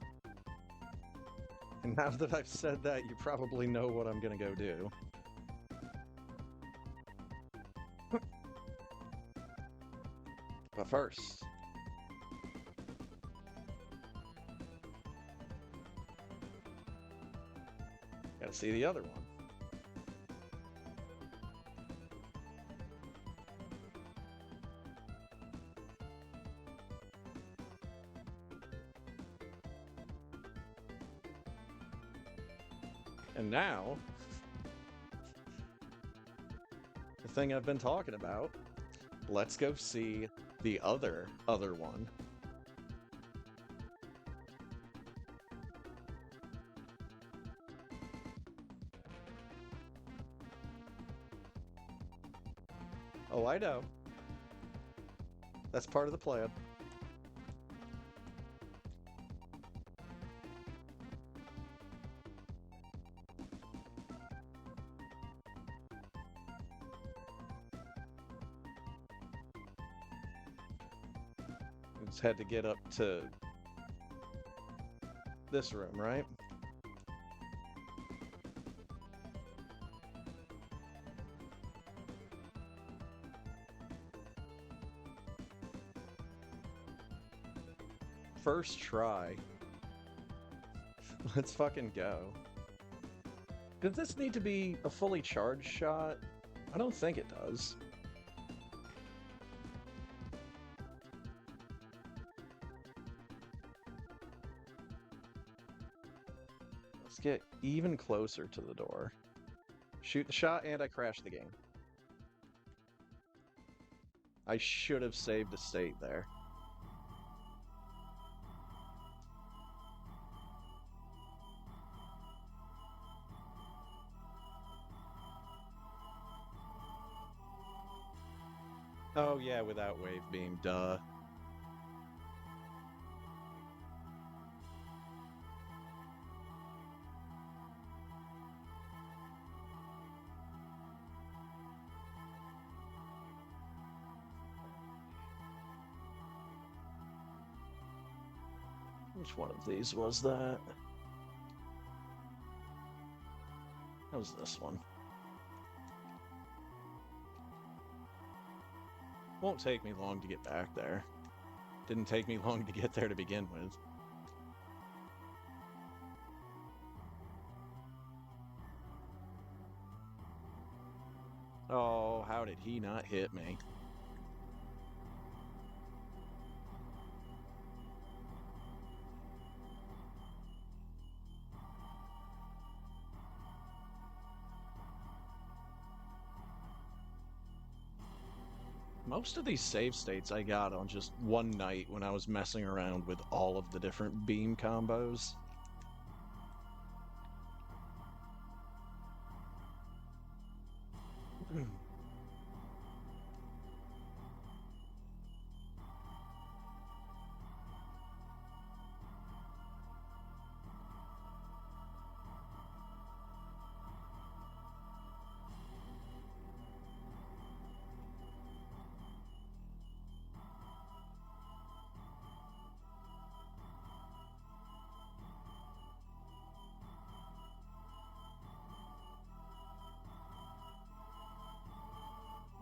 And now that I've said that, you probably know what I'm gonna go do. But first... gotta see the other one. And now, the thing I've been talking about, let's go see the other one. Oh, I know. That's part of the plan. Just had to get up to this room, right? First try. Let's fucking go. Does this need to be a fully charged shot? I don't think it does. Let's get even closer to the door. Shoot the shot, and I crashed the game. I should have saved a state there. Oh yeah, without wave beam, duh. Which one of these was that? That was this one. Won't take me long to get back there. Didn't take me long to get there to begin with. Oh, how did he not hit me? Most of these save states I got on just one night when I was messing around with all of the different beam combos.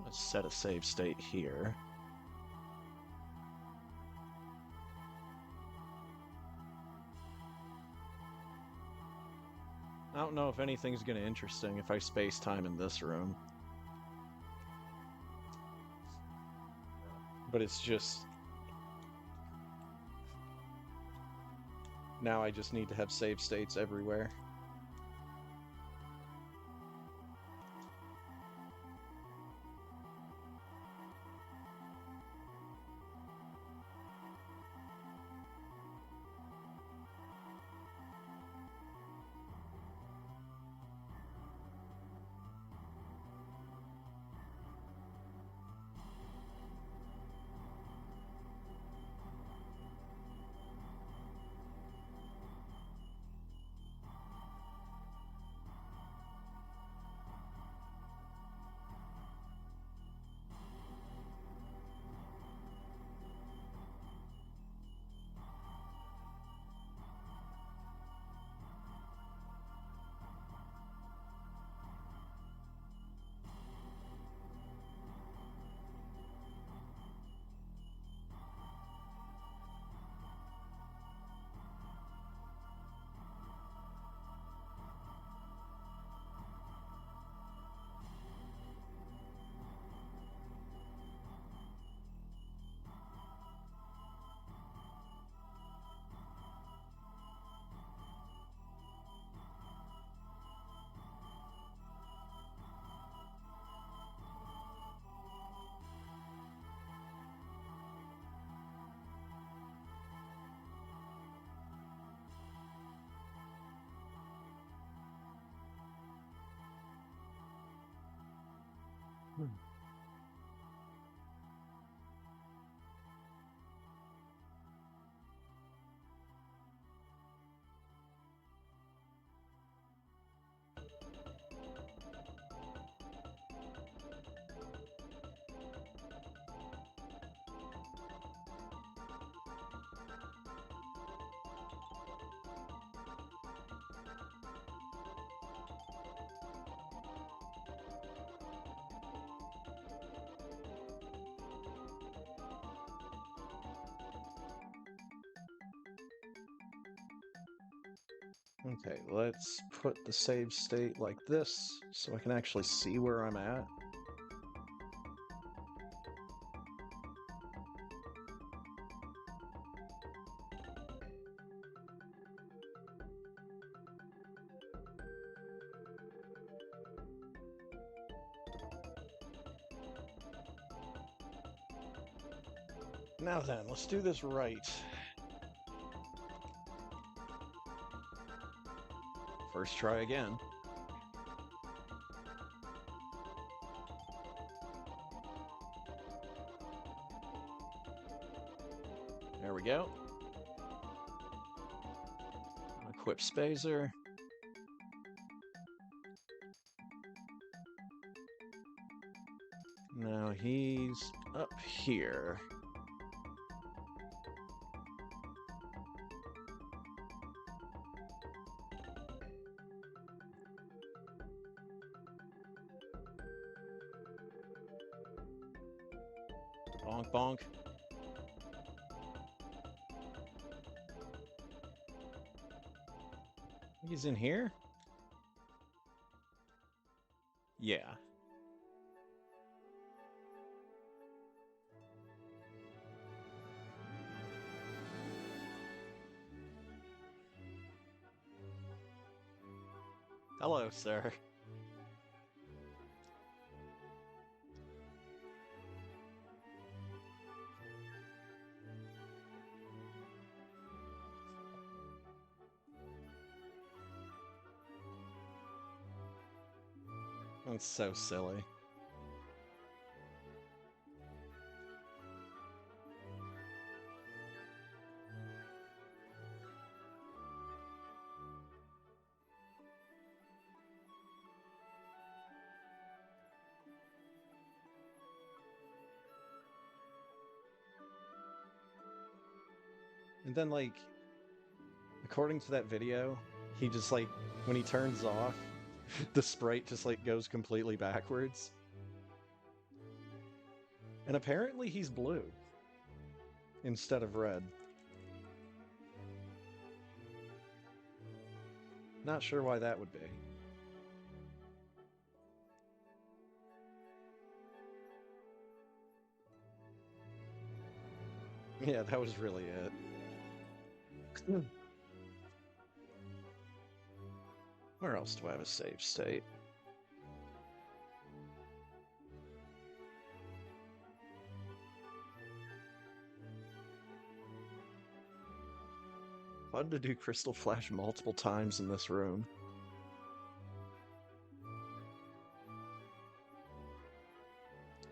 Let's set a save state here. I don't know if anything's gonna interesting if I space time in this room. But it's just... now I just need to have save states everywhere. Okay, let's put the save state like this so I can actually see where I'm at. Now then, let's do this right. First try again. There we go. Equip Spazer. Now he's up here. Bonk, bonk. He's in here? Yeah. Hello, sir. That's so silly. And then, like, according to that video, he just, like, when he turns off, the sprite just, like, goes completely backwards. And apparently he's blue instead of red. Not sure why that would be. Yeah, that was really it. Where else do I have a save state? Fun to do Crystal Flash multiple times in this room.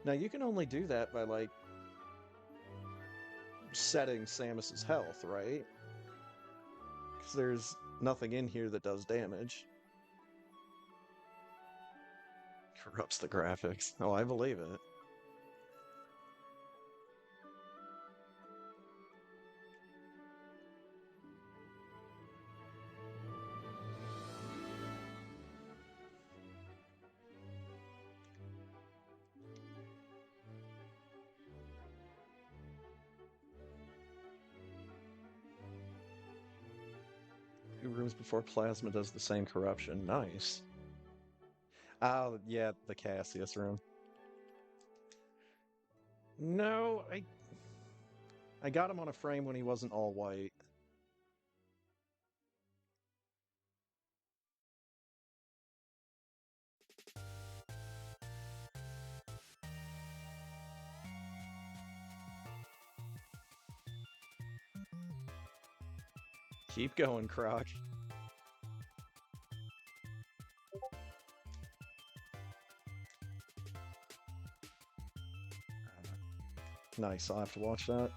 Now you can only do that by, like, setting Samus's health, right? Because there's nothing in here that does damage. Corrupts the graphics. Oh, I believe it. Two rooms before Plasma does the same corruption. Nice. Oh, yeah, the Cassius room. No, I got him on a frame when he wasn't all white. Keep going, Croc. Nice, I'll have to watch that.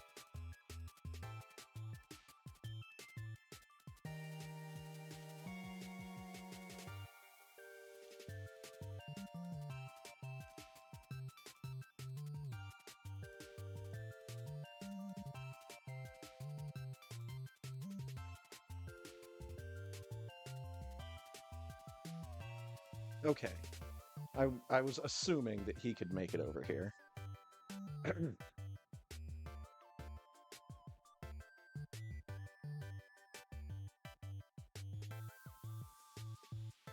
Okay. I was assuming that he could make it over here.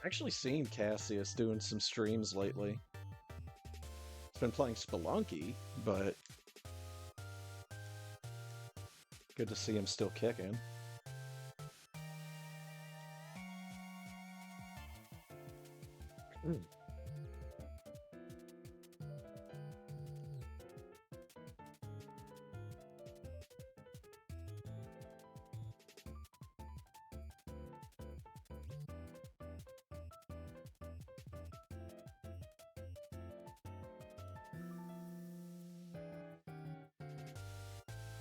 Actually seen Cassius doing some streams lately. He's been playing Spelunky, but good to see him still kicking.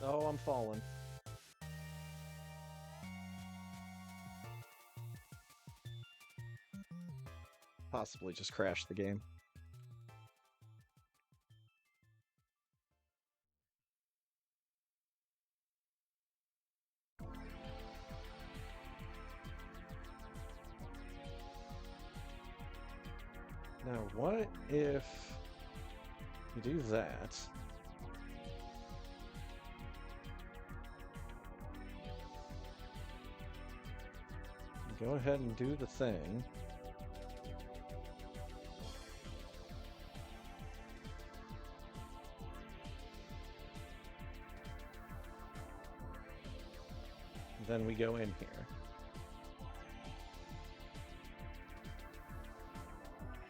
Oh, I'm falling. Possibly just crashed the game. Now, what if you do that? Go ahead and do the thing. Then we go in here.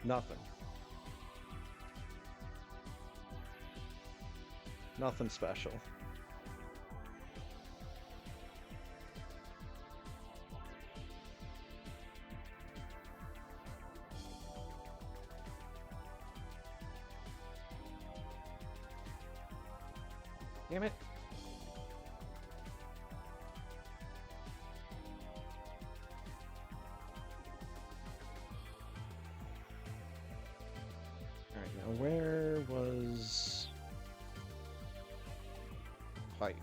Nothing. Nothing special. Damn it. Alright, now where was pipe?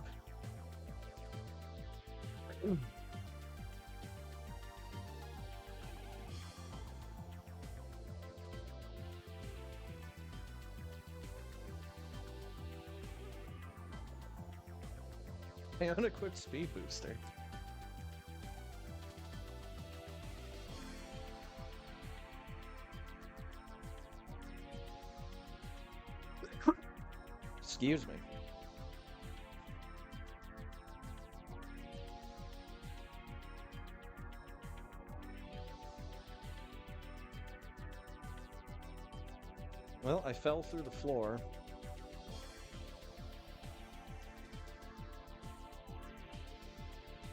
Hey, unequipped speed booster. Excuse me. Well, I fell through the floor.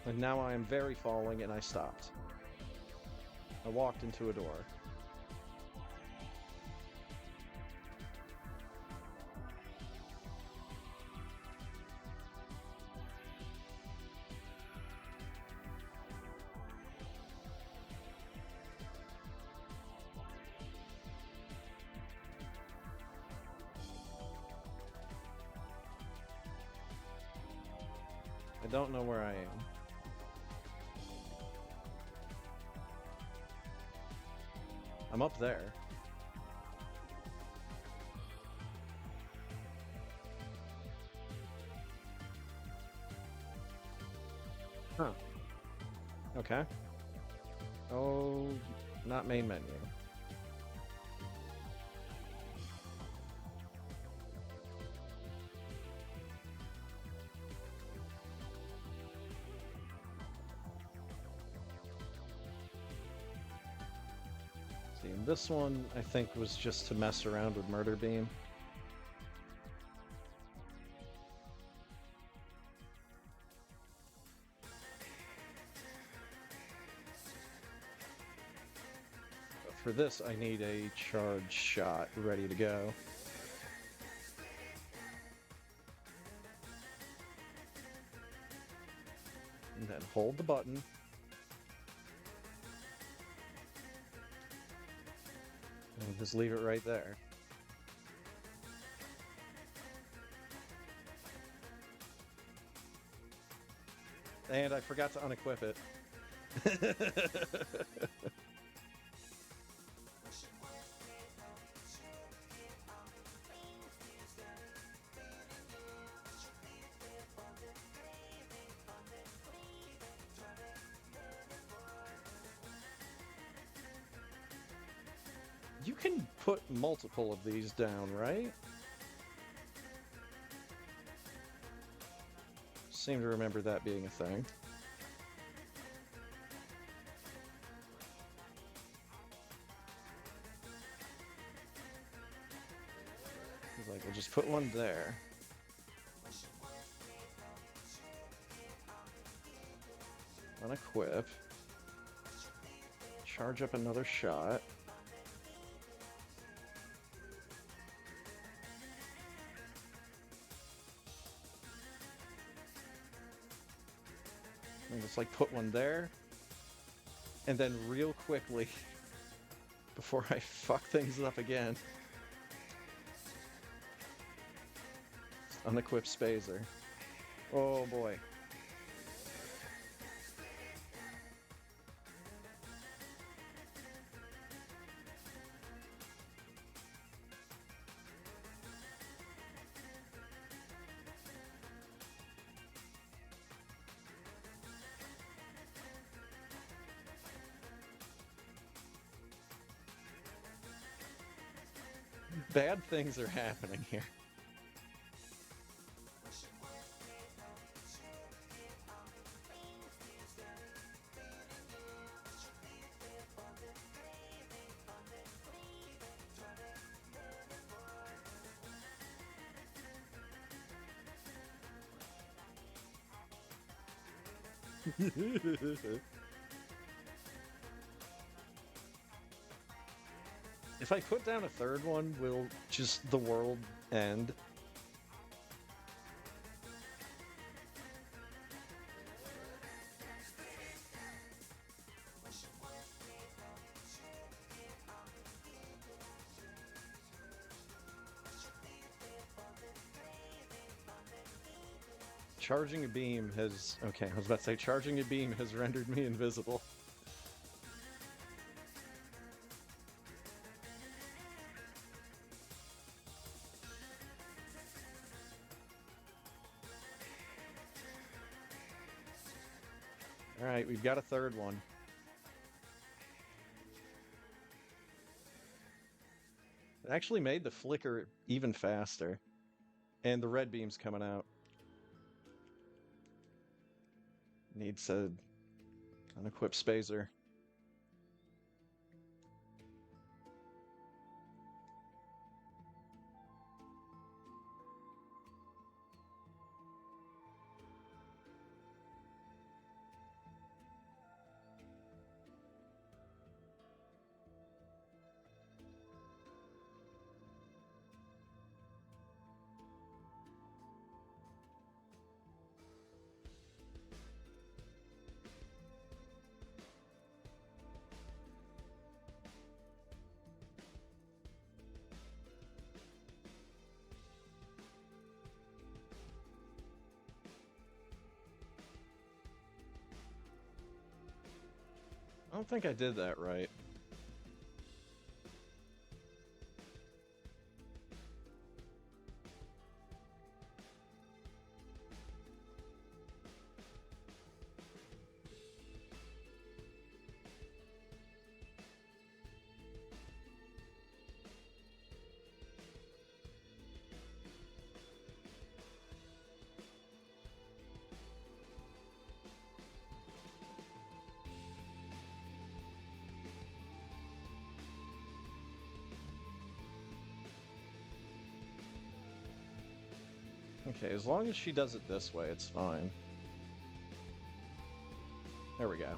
And now I am very falling, and I stopped. I walked into a door. I don't know where I am. I'm up there. Huh. Okay. Oh, not main menu. This one, I think, was just to mess around with Murder Beam. But for this, I need a charge shot ready to go. And then hold the button. And just leave it right there. And I forgot to unequip it. You can put multiple of these down, right? Seem to remember that being a thing. Like, we'll just put one there. Unequip. Charge up another shot. And just like put one there. And then real quickly, before I fuck things up again, unequip Spazer. Oh boy. Bad things are happening here. If I put down a third one, will just the world end? Charging a beam has... Okay, I was about to say, charging a beam has rendered me invisible. Alright, we've got a third one. It actually made the flicker even faster. And the red beam's coming out. Needs to unequip Spazer. I don't think I did that right. Okay, as long as she does it this way, it's fine. There we go.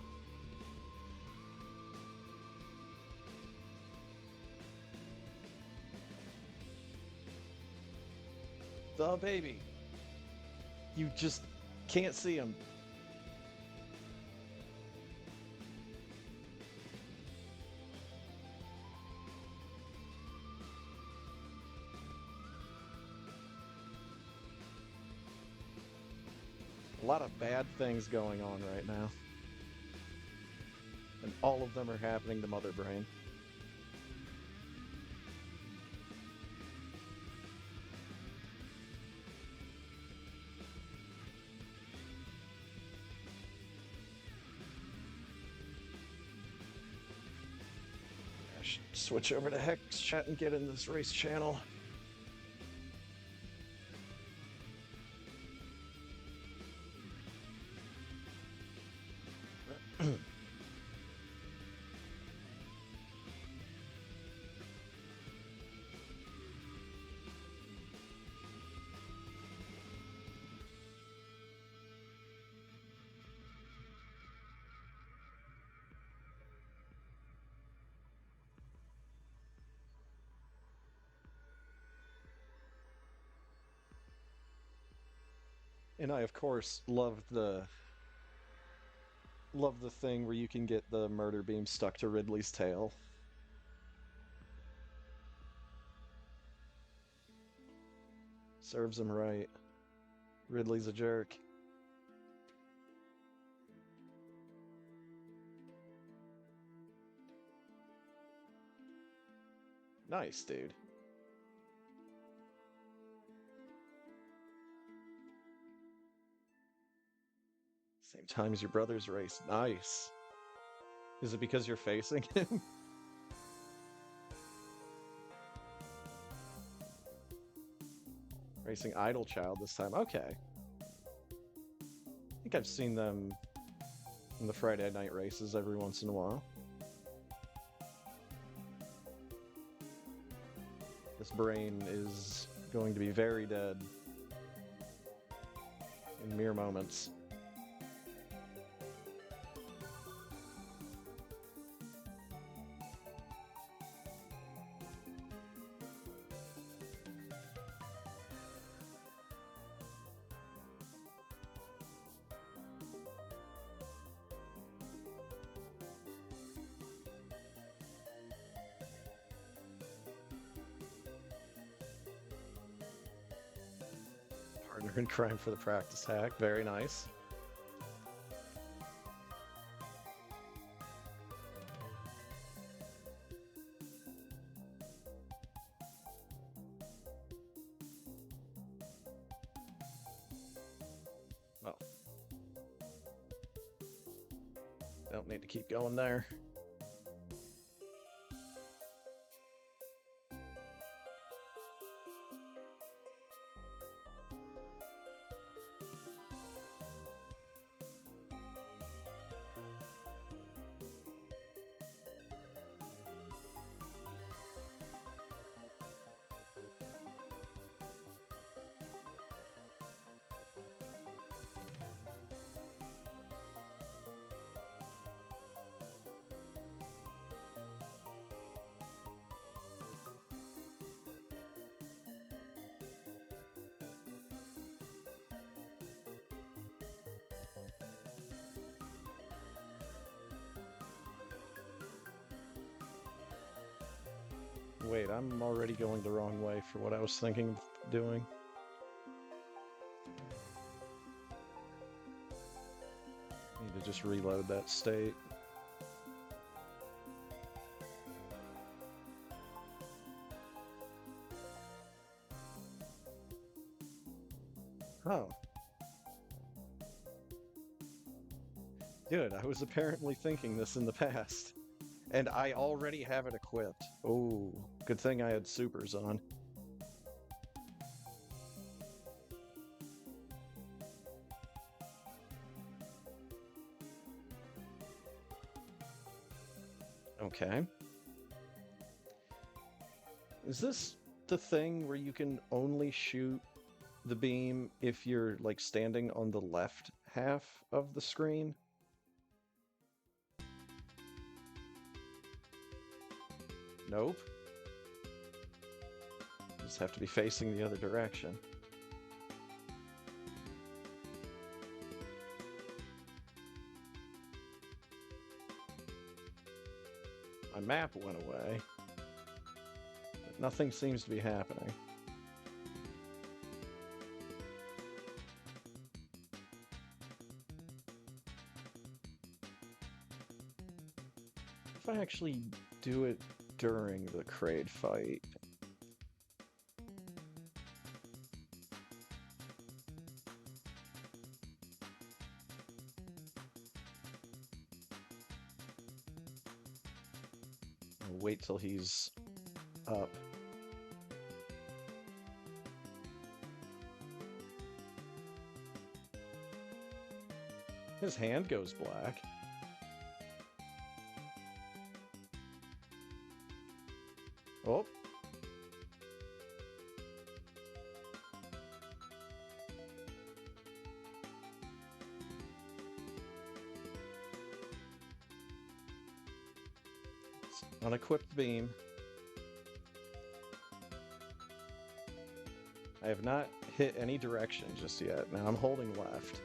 The baby! You just can't see him. A lot of bad things going on right now. And all of them are happening to Mother Brain. I should switch over to Hex Chat and get in this race channel. And I, of course, love the thing where you can get the murder beam stuck to Ridley's tail. Serves him right. Ridley's a jerk. Nice, dude. Same time as your brother's race. Nice. Is it because you're facing him? Racing Idle Child this time. Okay. I think I've seen them in the Friday night races every once in a while. This brain is going to be very dead in mere moments. Partner in crime for the practice hack. Very nice. Oh. Don't need to keep going there. Wait, I'm already going the wrong way for what I was thinking of doing. Need to just reload that state. Oh. Good, I was apparently thinking this in the past. And I already have it equipped. Oh, good thing I had supers on. Okay. Is this the thing where you can only shoot the beam if you're, like, standing on the left half of the screen? Nope. Just have to be facing the other direction. My map went away, but nothing seems to be happening. If I actually do it during the Kraid fight. I'll wait till he's up. His hand goes black. Oh. Unequipped beam. I have not hit any direction just yet. Now I'm holding left.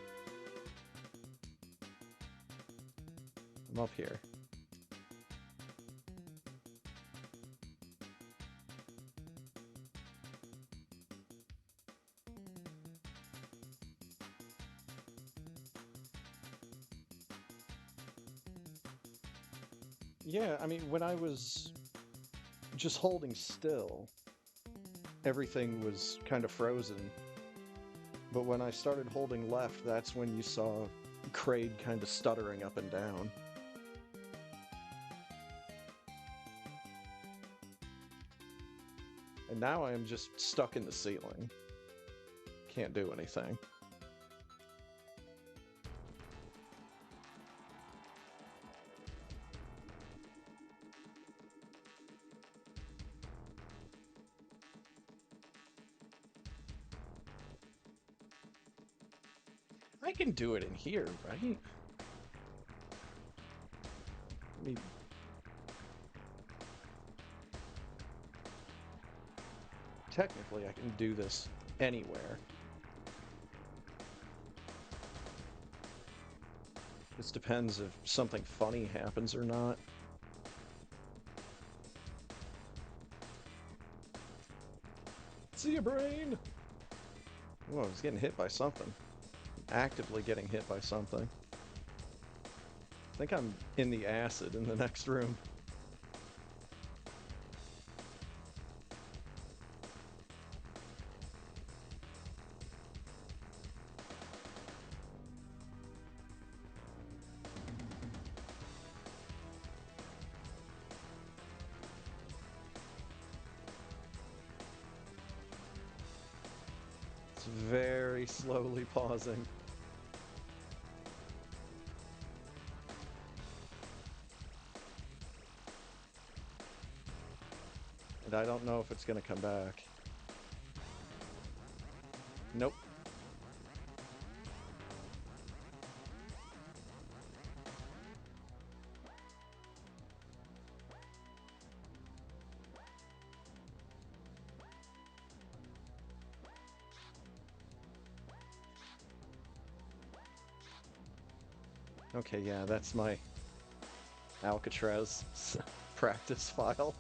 I'm up here. Yeah, I mean, when I was just holding still, everything was kind of frozen. But when I started holding left, that's when you saw Kraid kind of stuttering up and down. And now I am just stuck in the ceiling. can't do anything. I can do it in here, right? I mean, technically, I can do this anywhere. This depends if something funny happens or not. See ya, brain! Whoa, I was getting hit by something. Actively getting hit by something. I think I'm in the acid in the next room. It's very slowly pausing. And I don't know if it's gonna come back. Nope. Okay, yeah, that's my Alcatraz practice file.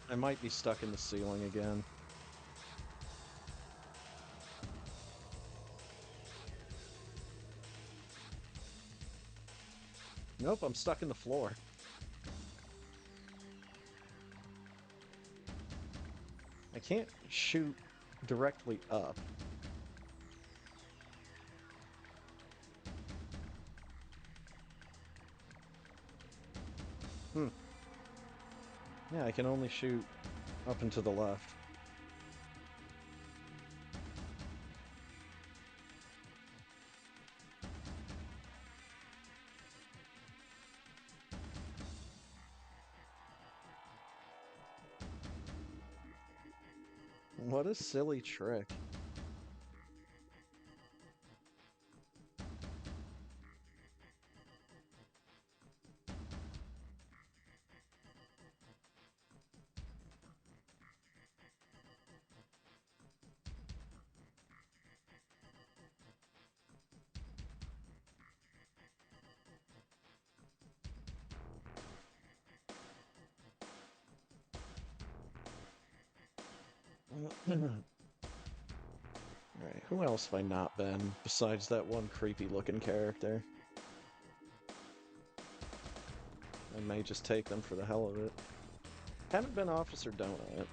I might be stuck in the ceiling again. Nope, I'm stuck in the floor. I can't shoot directly up. Hmm. Yeah, I can only shoot up and to the left. What a silly trick. Alright, who else have I not been besides that one creepy looking character? I may just take them for the hell of it. Haven't been Officer Donut.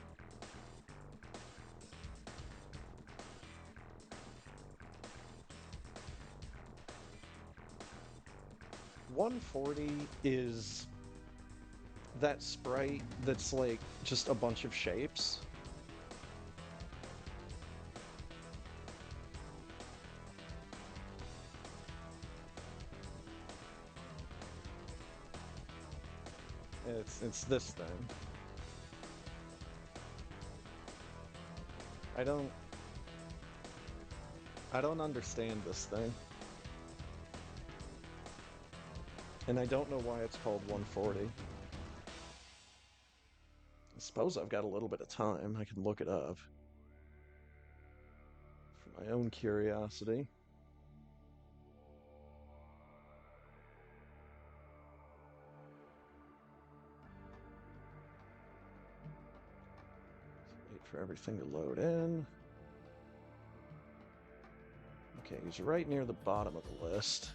$140 is that sprite that's like just a bunch of shapes. It's this thing. I don't understand this thing. And I don't know why it's called 140. I suppose I've got a little bit of time. I can look it up. For my own curiosity. Wait for everything to load in. Okay, he's right near the bottom of the list.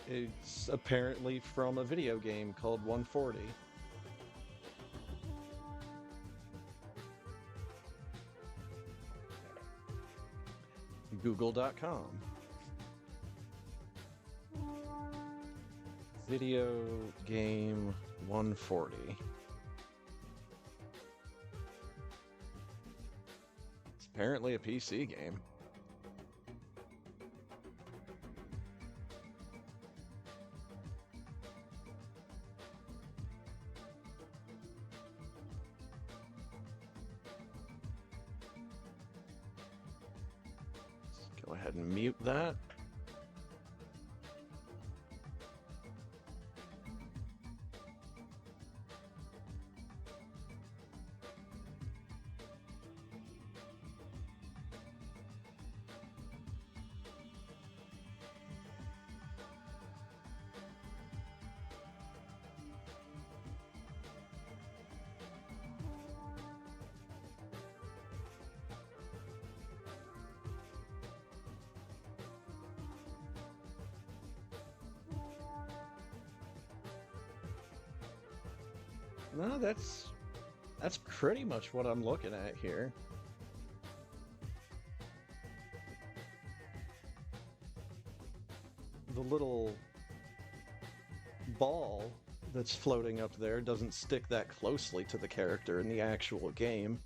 It's apparently from a video game called 140. Google.com. Video game 140. It's apparently a PC game. Let's go ahead and mute that. No, that's pretty much what I'm looking at here. The little ball that's floating up there doesn't stick that closely to the character in the actual game.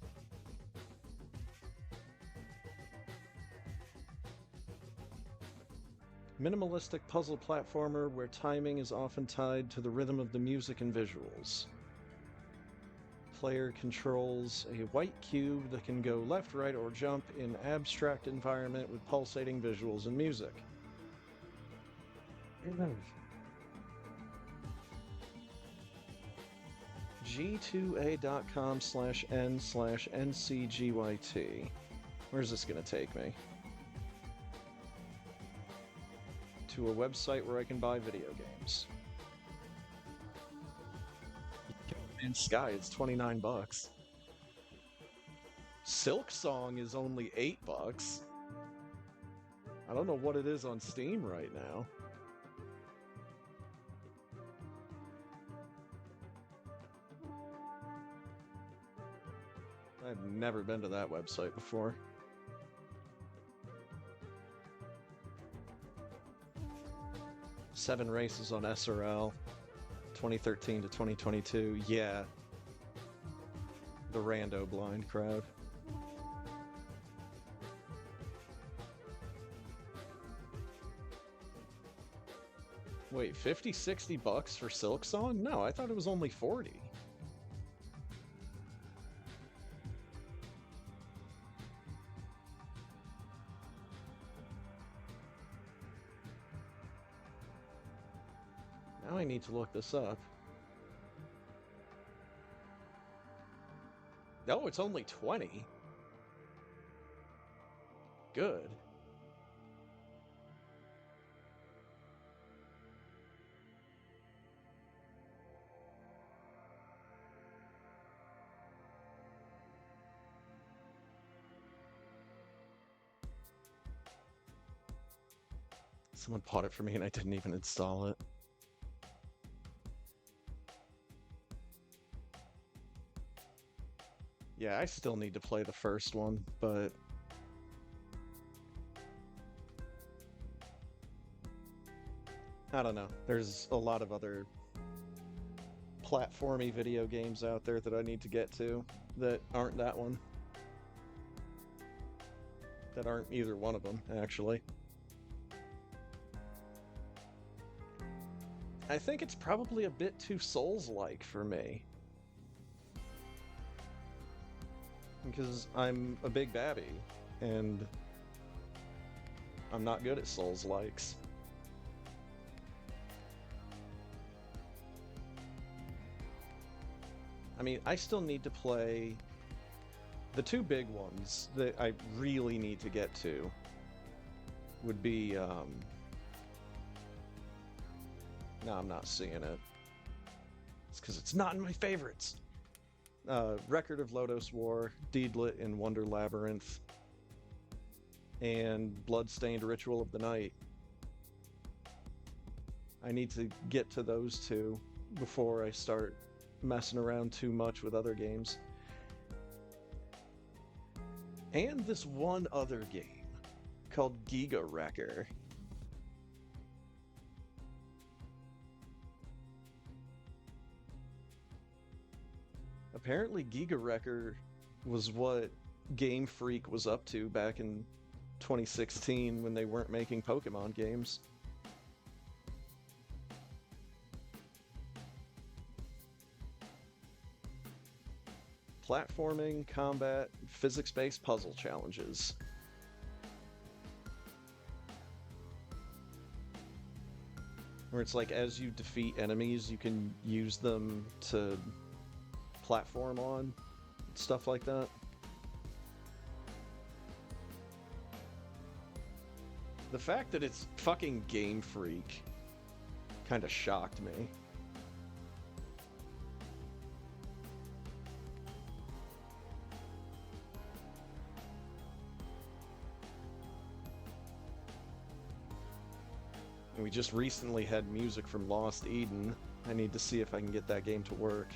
Minimalistic puzzle platformer where timing is often tied to the rhythm of the music and visuals. Player controls a white cube that can go left, right, or jump in abstract environment with pulsating visuals and music. g2a.com/n/ncgyt. Where's this gonna take me? To a website where I can buy video games. And Sky, it's $29. Silk Song is only $8. I don't know what it is on Steam right now. I've never been to that website before. Seven races on SRL. 2013 to 2022, yeah. The rando blind crowd. Wait, $50-$60 for Silk Song? No, I thought it was only 40. Now I need to look this up. No, it's only 20. Good. Someone bought it for me and I didn't even install it. Yeah, I still need to play the first one, but I don't know. There's a lot of other platformy video games out there that I need to get to that aren't that one. That aren't either one of them, actually. I think it's probably a bit too Souls-like for me. Because I'm a big babby, and I'm not good at Souls-likes. I mean, I still need to play the two big ones that I really need to get to would be No, I'm not seeing it. It's because it's not in my favorites. Record of Lodos War, Deedlit in Wonder Labyrinth, and Bloodstained Ritual of the Night. I need to get to those two before I start messing around too much with other games. And this one other game called Giga Wrecker. Apparently Giga Wrecker was what Game Freak was up to back in 2016 when they weren't making Pokemon games. Platforming, combat, physics-based puzzle challenges. Where it's like as you defeat enemies, you can use them to platform on, stuff like that. The fact that it's fucking Game Freak kind of shocked me. And we just recently had music from Lost Eden. I need to see if I can get that game to work.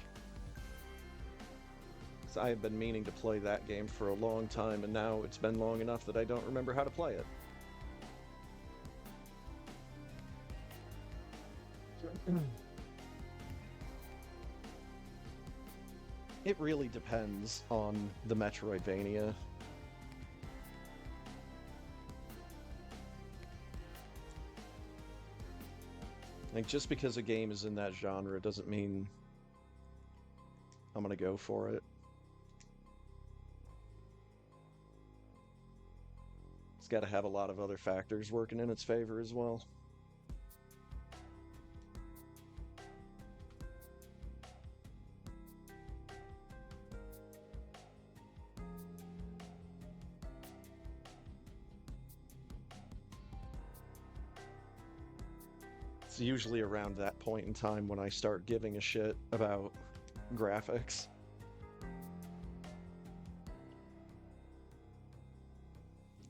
So I have been meaning to play that game for a long time, and now it's been long enough that I don't remember how to play it. It really depends on the Metroidvania. Like, just because a game is in that genre doesn't mean I'm gonna go for it. It's gotta have a lot of other factors working in its favor as well. It's usually around that point in time when I start giving a shit about graphics.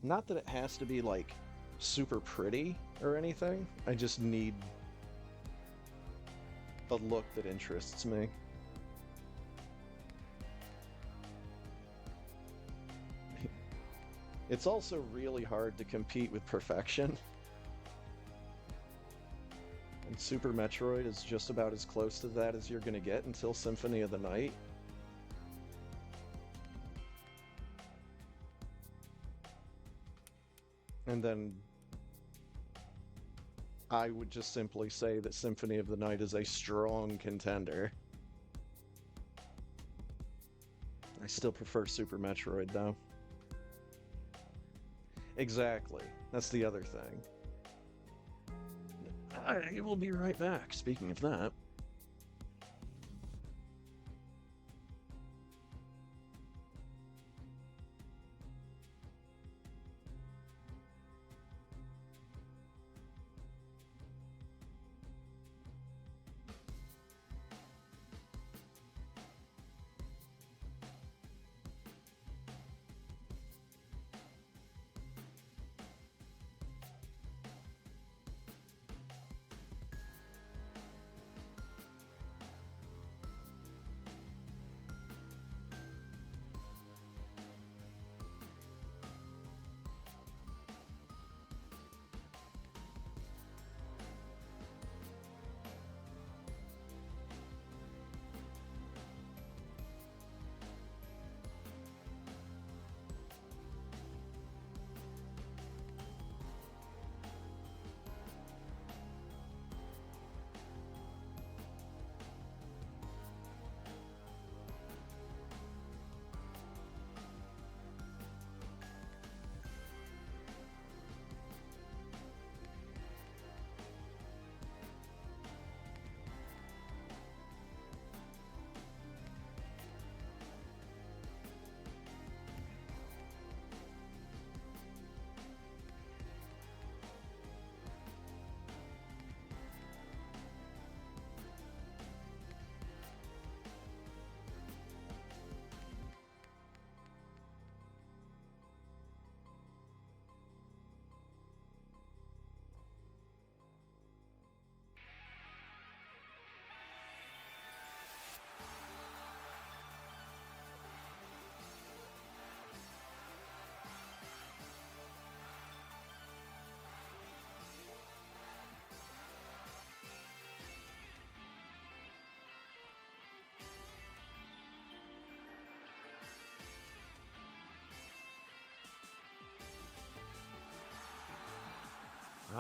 Not that it has to be, like, super pretty or anything. I just need a look that interests me. It's also really hard to compete with perfection. And Super Metroid is just about as close to that as you're gonna get until Symphony of the Night. And then I would just simply say that Symphony of the Night is a strong contender. I still prefer Super Metroid, though. Exactly. That's the other thing. I will be right back, speaking of that.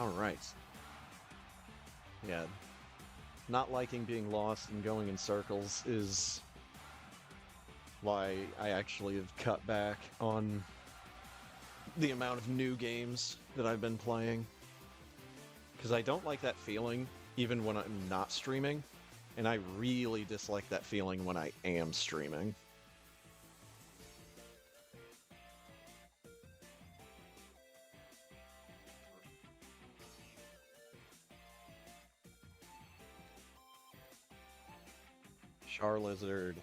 Alright. Yeah. Not liking being lost and going in circles is why I actually have cut back on the amount of new games that I've been playing. Because I don't like that feeling even when I'm not streaming, and I really dislike that feeling when I am streaming. Charlizard.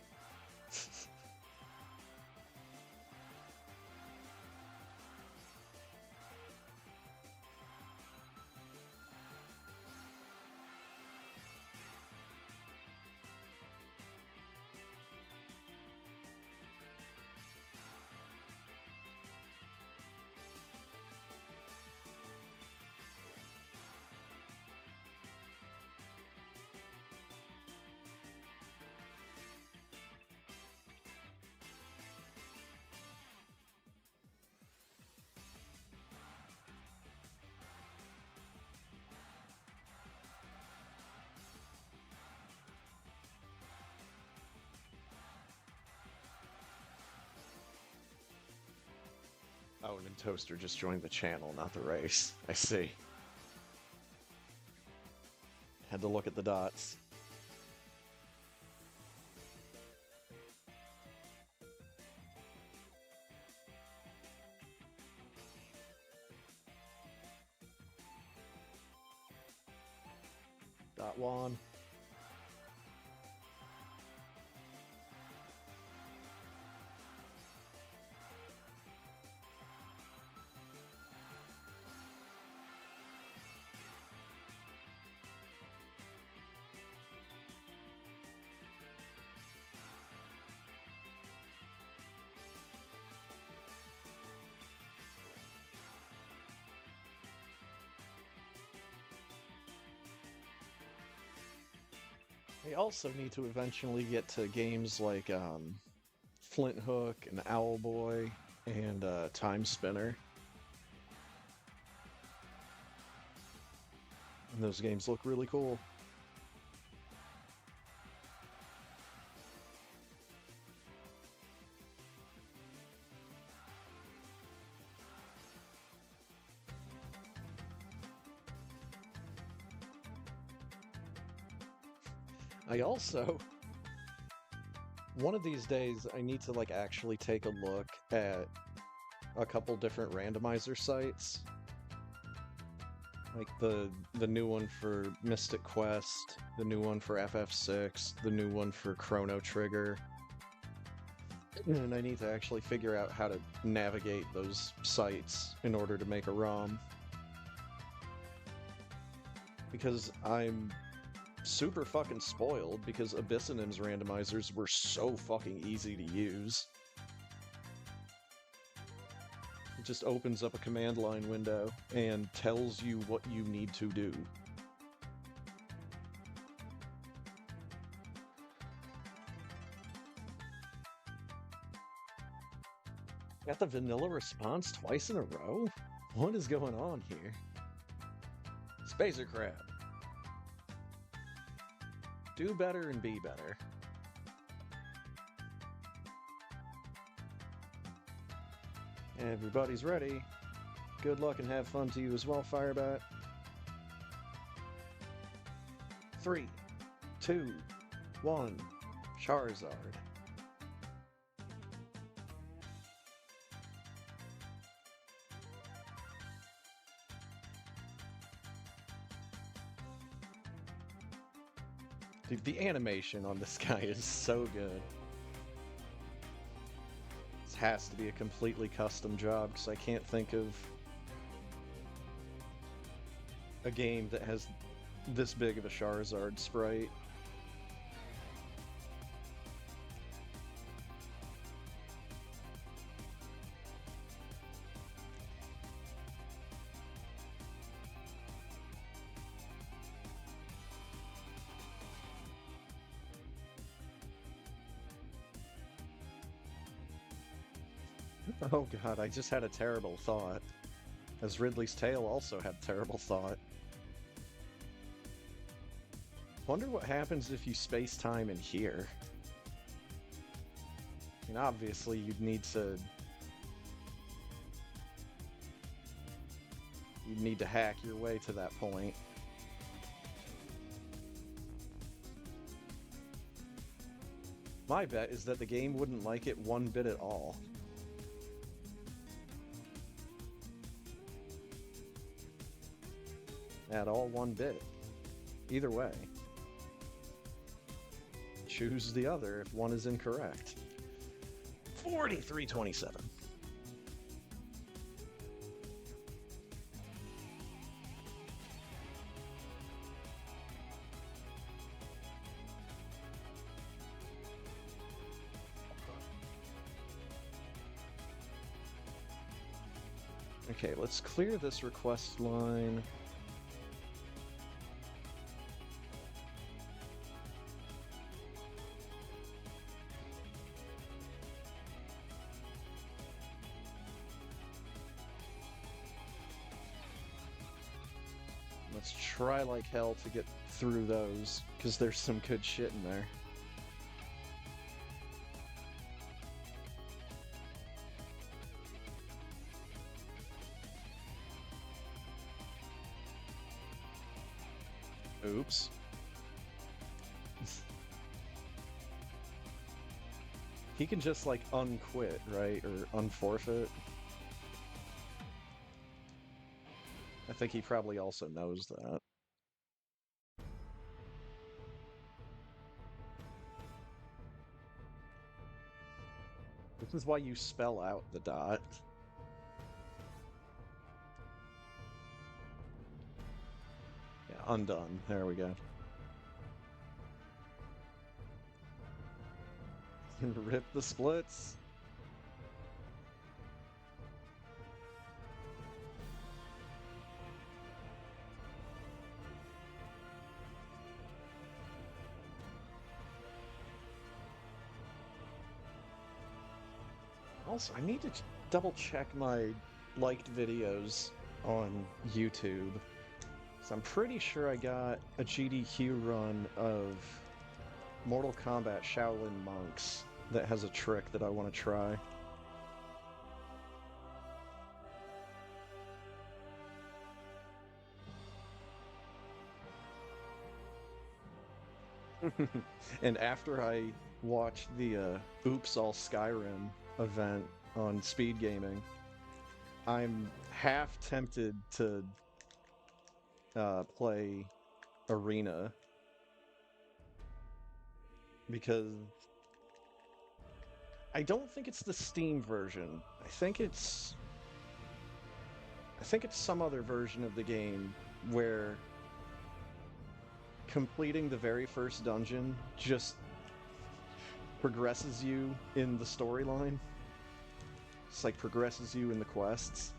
Oh, and then Toaster just joined the channel, not the race. I see. Had to look at the dots. Dot one. I also need to eventually get to games like Flint Hook and Owlboy and Time Spinner. And those games look really cool. I also, one of these days, I need to like actually take a look at a couple different randomizer sites. Like the new one for Mystic Quest, the new one for FF6, the new one for Chrono Trigger. And I need to actually figure out how to navigate those sites in order to make a ROM. Because I'm super fucking spoiled because Abyssinim's randomizers were so fucking easy to use. It just opens up a command line window and tells you what you need to do. Got the vanilla response twice in a row? What is going on here? Spacer Crab. Do better and be better. Everybody's ready. Good luck and have fun to you as well, Firebat. 3, 2, 1, Charizard. Dude, the animation on this guy is so good. This has to be a completely custom job, because I can't think of a game that has this big of a Charizard sprite. Oh god, I just had a terrible thought. As Ridley's Tale also had terrible thought. Wonder what happens if you space-time in here. I mean, obviously you'd need to hack your way to that point. My bet is that the game wouldn't like it one bit at all. At all one bit. Either way. Choose the other if one is incorrect. 4327. Okay, let's clear this request line. Let's try like hell to get through those, because there's some good shit in there. Oops. He can just like unquit, right? Or unforfeit. I think he probably also knows that. This is why you spell out the dot. Yeah, undone. There we go. Rip the splits. Also, I need to double check my liked videos on YouTube. So I'm pretty sure I got a GDQ run of Mortal Kombat Shaolin Monks that has a trick that I want to try. And after I watched the Oops All Skyrim event on Speed Gaming, I'm half tempted to play Arena, because I don't think it's the Steam version. I think it's some other version of the game where completing the very first dungeon just progresses you in the storyline. It's like progresses you in the quests.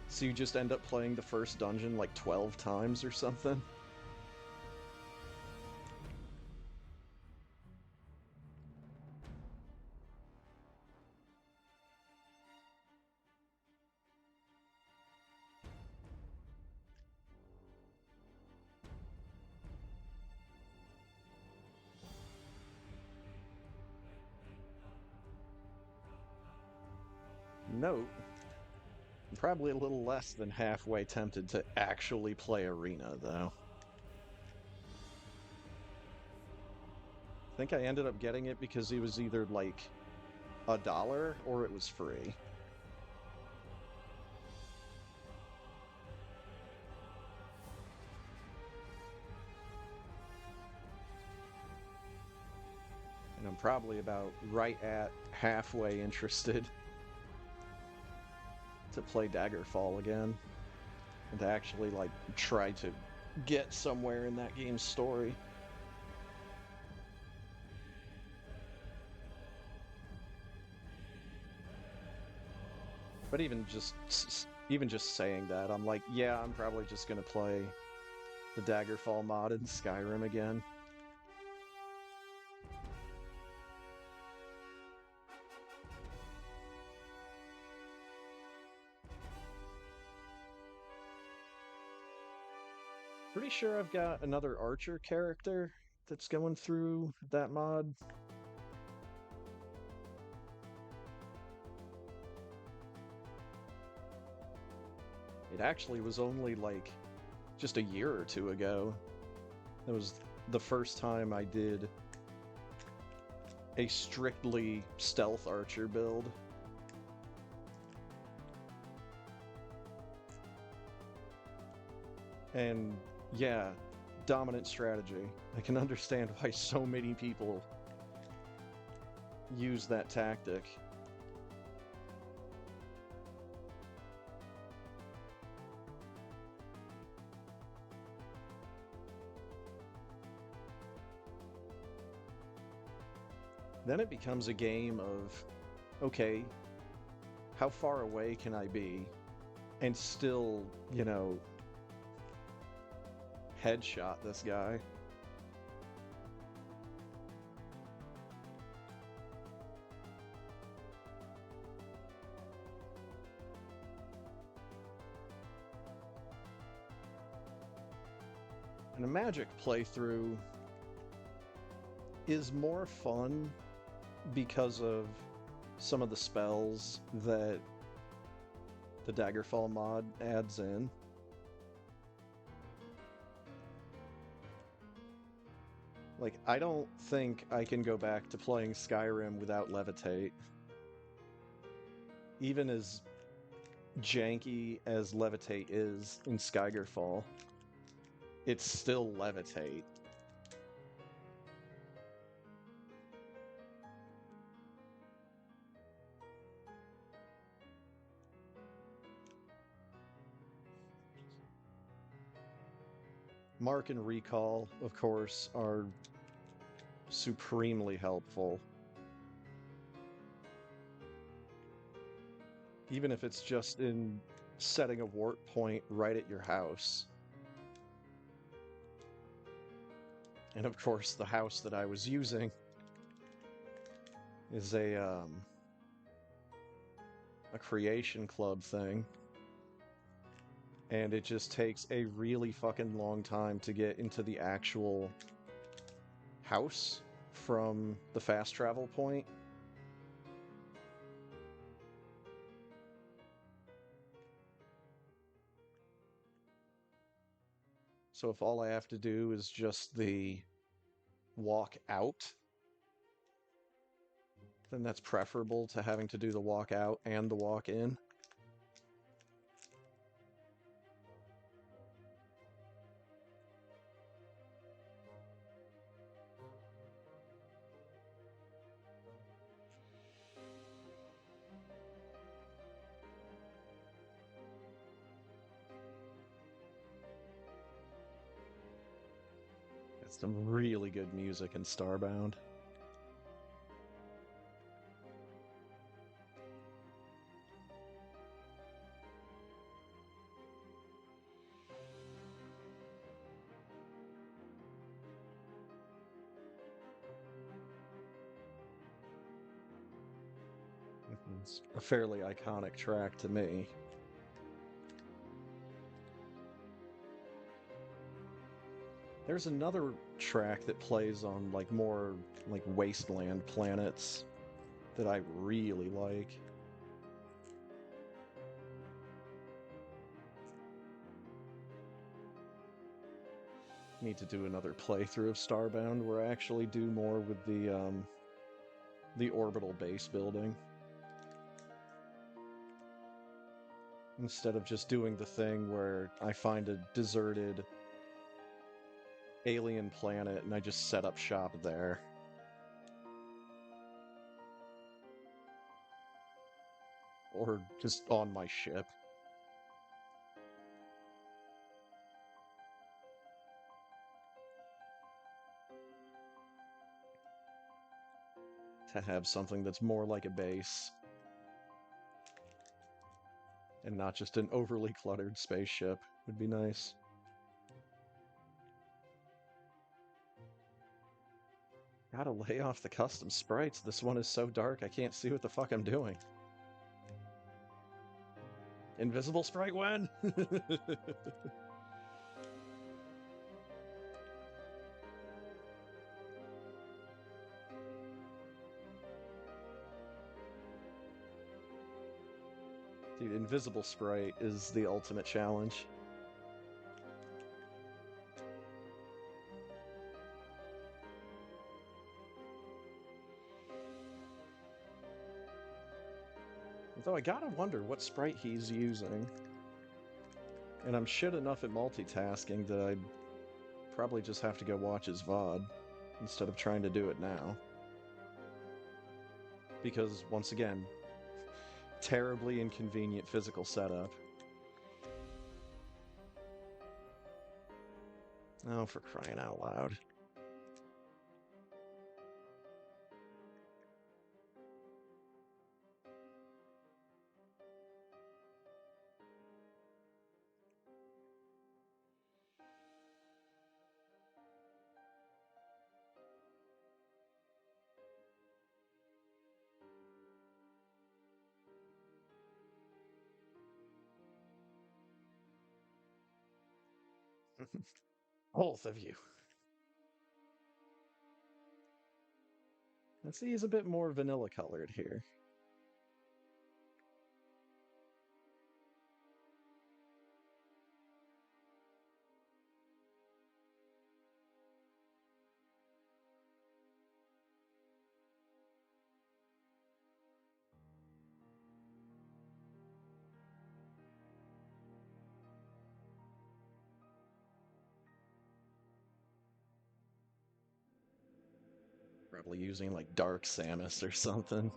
So you just end up playing the first dungeon like 12 times or something. Note, I'm probably a little less than halfway tempted to actually play Arena, though. I think I ended up getting it because it was either like $1 or it was free. And I'm probably about right at halfway interested to play Daggerfall again and to actually like try to get somewhere in that game's story. But even just saying that, I'm like, yeah, I'm probably just gonna play the Daggerfall mod in Skyrim again. sure I've got another archer character that's going through that mod. It actually was only like just a year or two ago. It was the first time I did a strictly stealth archer build. And yeah, dominant strategy. I can understand why so many people use that tactic. Then it becomes a game of, okay, how far away can I be and still, you know, headshot this guy? And a magic playthrough is more fun because of some of the spells that the Daggerfall mod adds in. Like, I don't think I can go back to playing Skyrim without Levitate. Even as janky as Levitate is in Skygerfall, it's still Levitate. Mark and Recall, of course, are supremely helpful. Even if it's just in setting a warp point right at your house. And of course, the house that I was using is a creation club thing. And it just takes a really fucking long time to get into the actual house from the fast travel point. So if all I have to do is just the walk out, then that's preferable to having to do the walk out and the walk in. It's some really good music in Starbound. It's a fairly iconic track to me. There's another track that plays on like more like wasteland planets that I really like. Need to do another playthrough of Starbound where I actually do more with the orbital base building. Instead of just doing the thing where I find a deserted alien planet and I just set up shop there. Or just on my ship. To have something that's more like a base. And not just an overly cluttered spaceship would be nice. Gotta lay off the custom sprites. This one is so dark I can't see what the fuck I'm doing. Invisible sprite when? Dude, invisible sprite is the ultimate challenge. Though I gotta wonder what sprite he's using. And I'm shit enough at multitasking that I'd probably just have to go watch his VOD instead of trying to do it now. Because, once again, terribly inconvenient physical setup. Oh, for crying out loud. Both of you. Let's see, he's a bit more vanilla colored here. Probably using like dark Samus or something.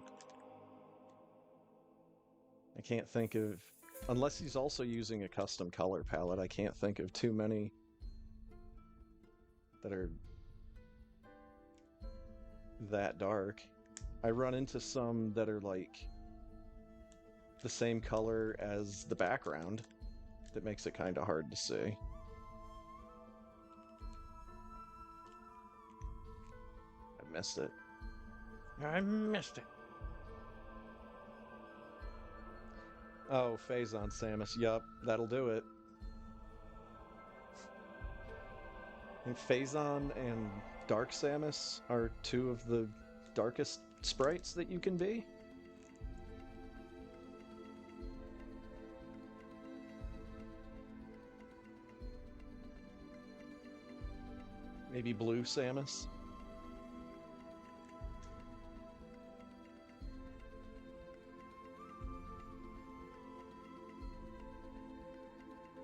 I can't think of, unless he's also using a custom color palette, I can't think of too many that are that dark. I run into some that are like the same color as the background that makes it kind of hard to see. I missed it. I missed it. Oh, Phazon Samus. Yup, that'll do it. I think Phazon and Dark Samus are two of the darkest sprites that you can be. Maybe Blue Samus.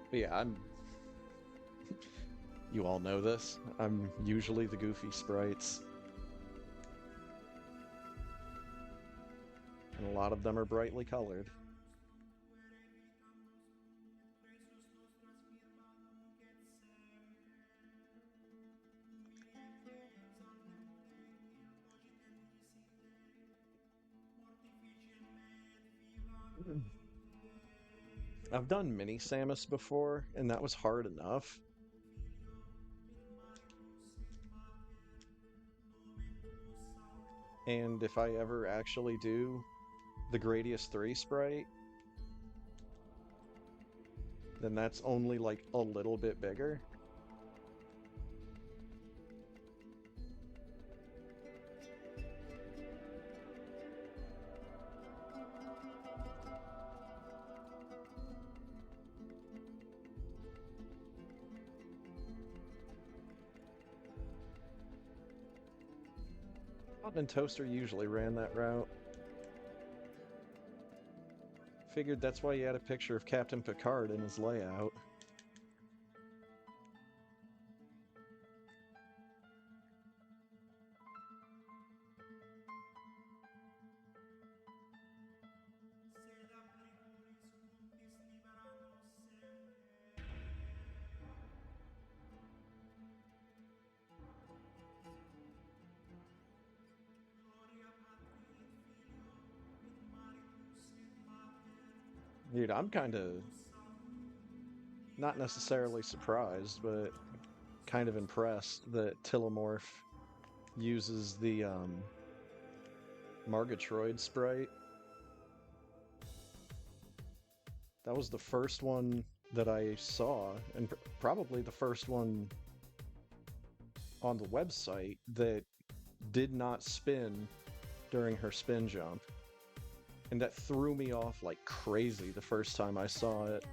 But yeah, you all know this. I'm usually the goofy sprites. And a lot of them are brightly colored. I've done mini Samus before, and that was hard enough. And if I ever actually do the Gradius 3 sprite, then that's only like a little bit bigger. And Toaster usually ran that route. Figured that's why he had a picture of Captain Picard in his layout. Dude, I'm kind of not necessarily surprised, but kind of impressed that Tillamorph uses the Margatroyd sprite. That was the first one that I saw, and probably the first one on the website that did not spin during her spin jump. And that threw me off like crazy the first time I saw it.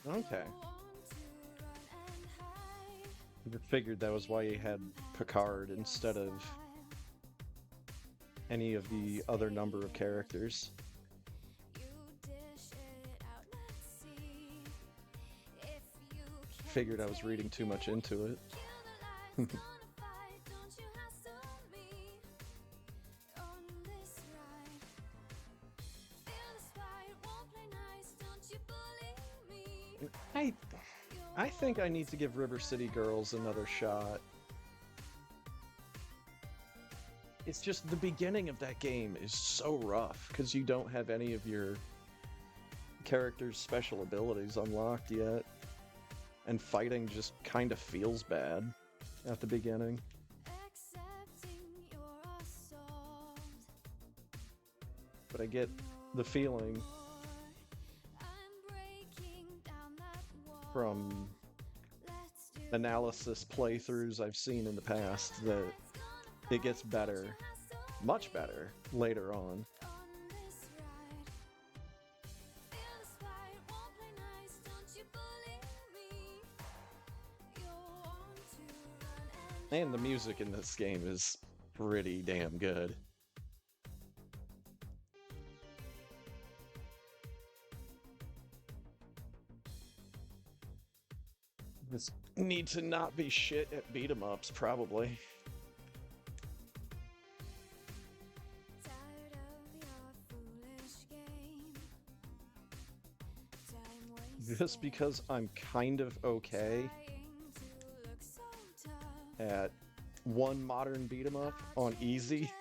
Okay. I figured that was why he had Picard instead of any of the other number of characters. Figured I was reading too much into it. I think I need to give River City Girls another shot. It's just the beginning of that game is so rough because you don't have any of your character's special abilities unlocked yet. And fighting just kind of feels bad at the beginning. But I get the feeling from analysis playthroughs I've seen in the past that it gets better, much better, later on. And the music in this game is pretty damn good. This need to not be shit at beat 'em ups, probably. Just because I'm kind of okay at one modern beat 'em up on easy.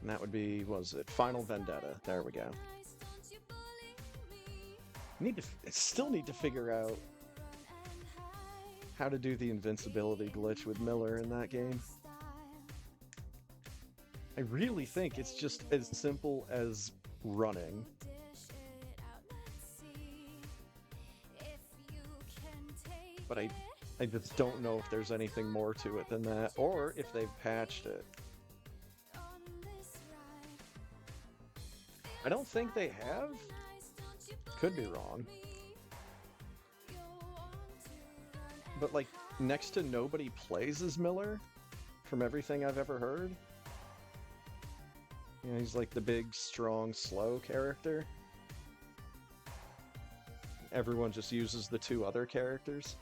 And that would be, what was it? Final Vendetta. There we go. Still need to figure out how to do the invincibility glitch with Miller in that game. I really think it's just as simple as running. But I just don't know if there's anything more to it than that, or if they've patched it. I don't think they have. Could be wrong. But like, next to nobody plays as Miller, from everything I've ever heard. You know, he's like the big, strong, slow character. Everyone just uses the two other characters.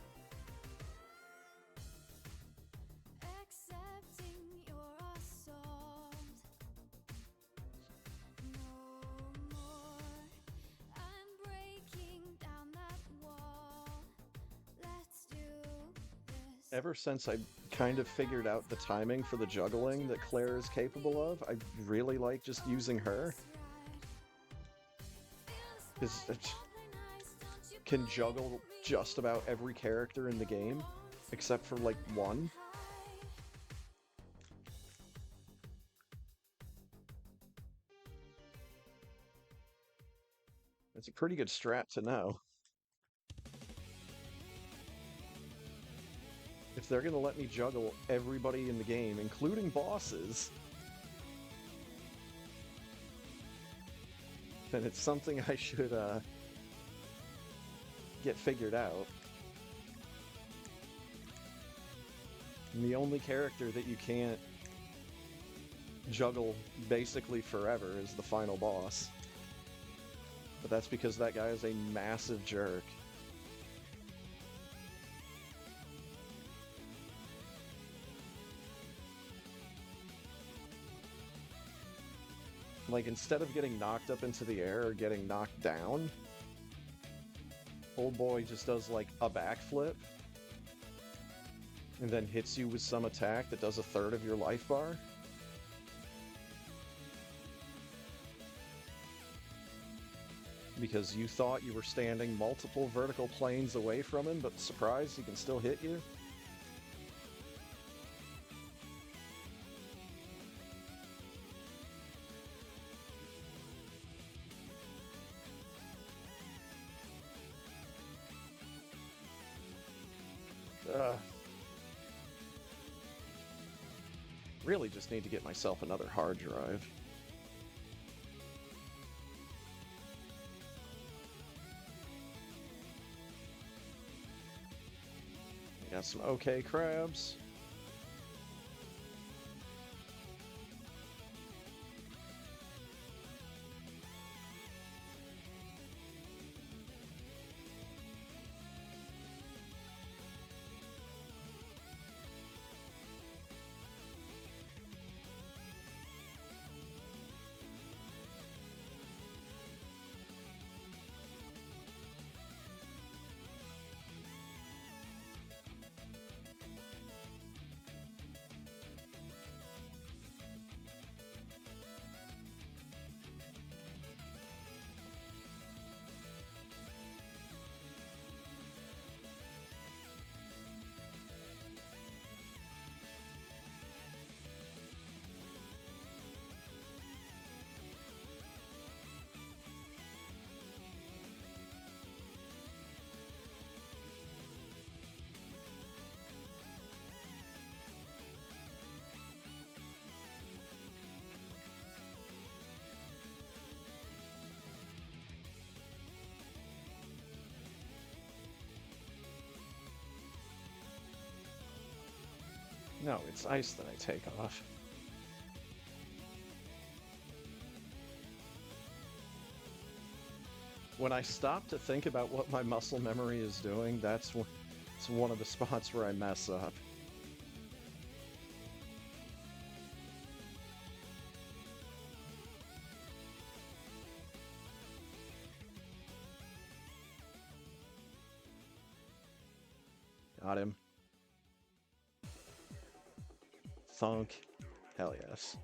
Ever since I kind of figured out the timing for the juggling that Claire is capable of, I really like just using her. Because it can juggle just about every character in the game, except for like one. It's a pretty good strat to know. If they're gonna let me juggle everybody in the game, including bosses, then it's something I should get figured out. And the only character that you can't juggle basically forever is the final boss. But that's because that guy is a massive jerk. Like, instead of getting knocked up into the air or getting knocked down, old boy just does like a backflip and then hits you with some attack that does a third of your life bar. because you thought you were standing multiple vertical planes away from him, but surprise, he can still hit you? Really just need to get myself another hard drive. I got some okay crabs. No, it's ice that I take off. When I stop to think about what my muscle memory is doing, it's one of the spots where I mess up. Got him. Thunk. Hell yes.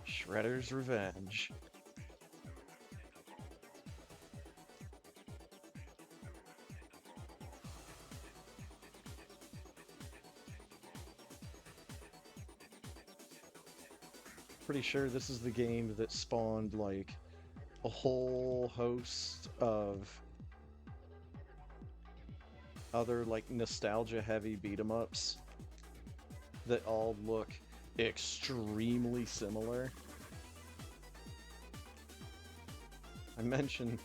Shredder's Revenge. Pretty sure this is the game that spawned, like, a whole host of other, like, nostalgia-heavy beat-em-ups that all look extremely similar. I mention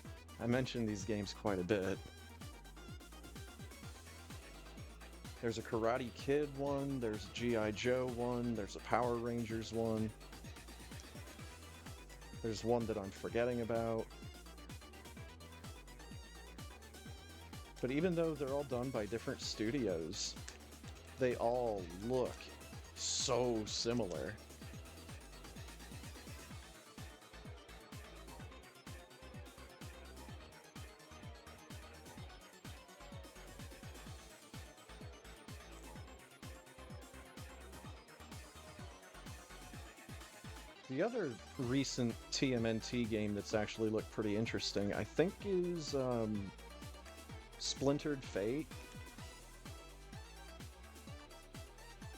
these games quite a bit. There's a Karate Kid one, there's a G.I. Joe one, there's a Power Rangers one. There's one that I'm forgetting about. But even though they're all done by different studios, they all look so similar. The other recent TMNT game that's actually looked pretty interesting, I think, is Splintered Fate.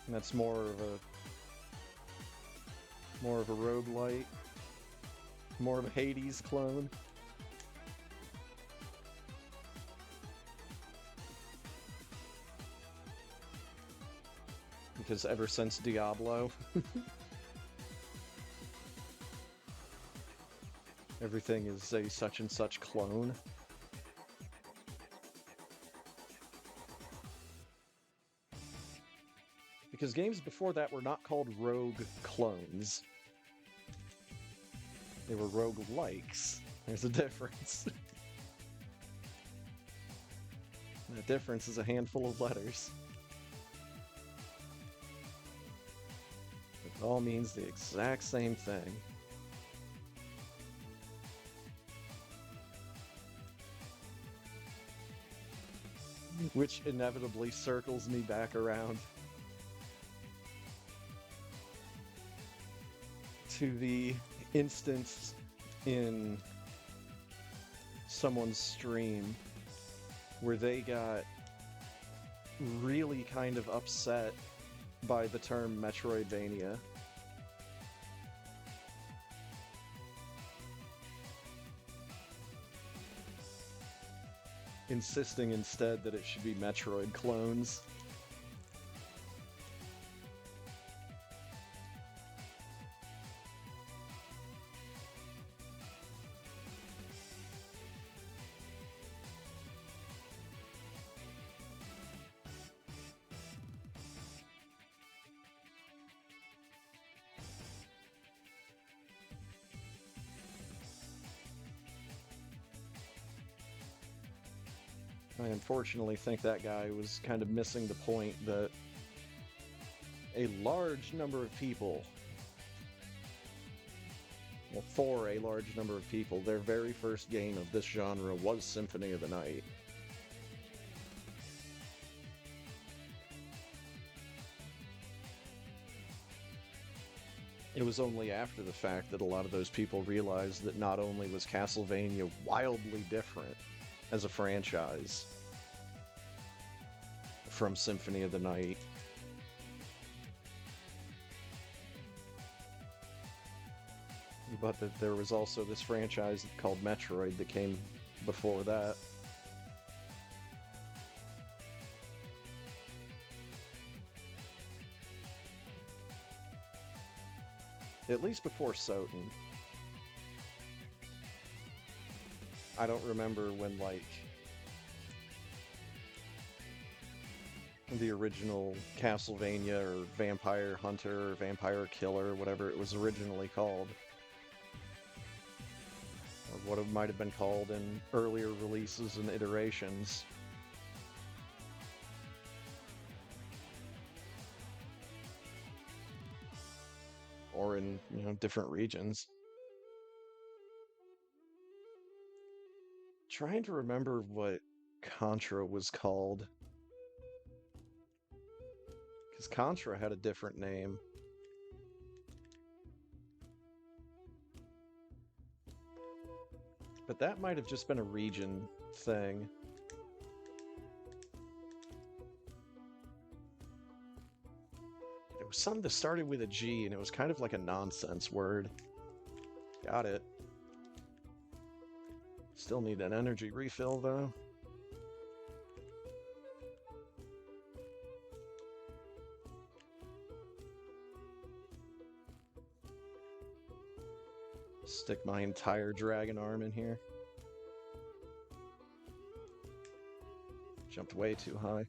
And that's more of a roguelite, more of a Hades clone. Because ever since Diablo, everything is a such and such clone. Because games before that were not called rogue clones. They were roguelikes. There's a difference. The difference is a handful of letters. It all means the exact same thing. Which inevitably circles me back around to the instance in someone's stream where they got really kind of upset by the term Metroidvania. Insisting instead that it should be Metroid clones. I unfortunately think that guy was kind of missing the point that a large number of people, well, for a large number of people, their very first game of this genre was Symphony of the Night. It was only after the fact that a lot of those people realized that not only was Castlevania wildly different as a franchise from Symphony of the Night, but that there was also this franchise called Metroid that came before that. At least before Soten. I don't remember when, like, the original Castlevania or Vampire Hunter or Vampire Killer, whatever it was originally called, or what it might have been called in earlier releases and iterations. Or in, you know, different regions. Trying to remember what Contra was called. Because Contra had a different name. But that might have just been a region thing. It was something that started with a G, and it was kind of like a nonsense word. Got it. Still need an energy refill, though. Stick my entire dragon arm in here. Jumped way too high.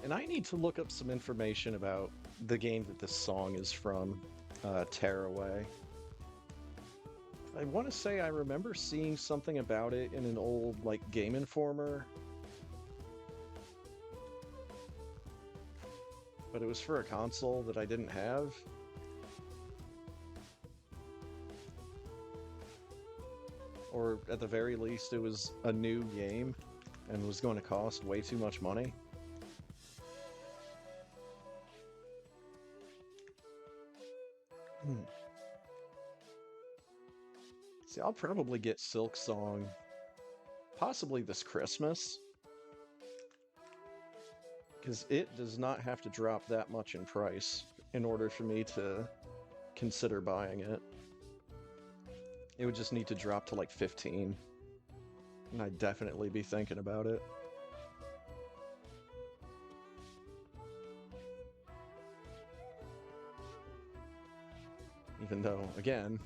And I need to look up some information about the game that this song is from, Tearaway. I want to say I remember seeing something about it in an old, like, Game Informer. But it was for a console that I didn't have. Or at the very least, it was a new game and was going to cost way too much money. See, I'll probably get Silk Song possibly this Christmas, because it does not have to drop that much in price in order for me to consider buying it. It would just need to drop to like 15, and I'd definitely be thinking about it. Even though, again,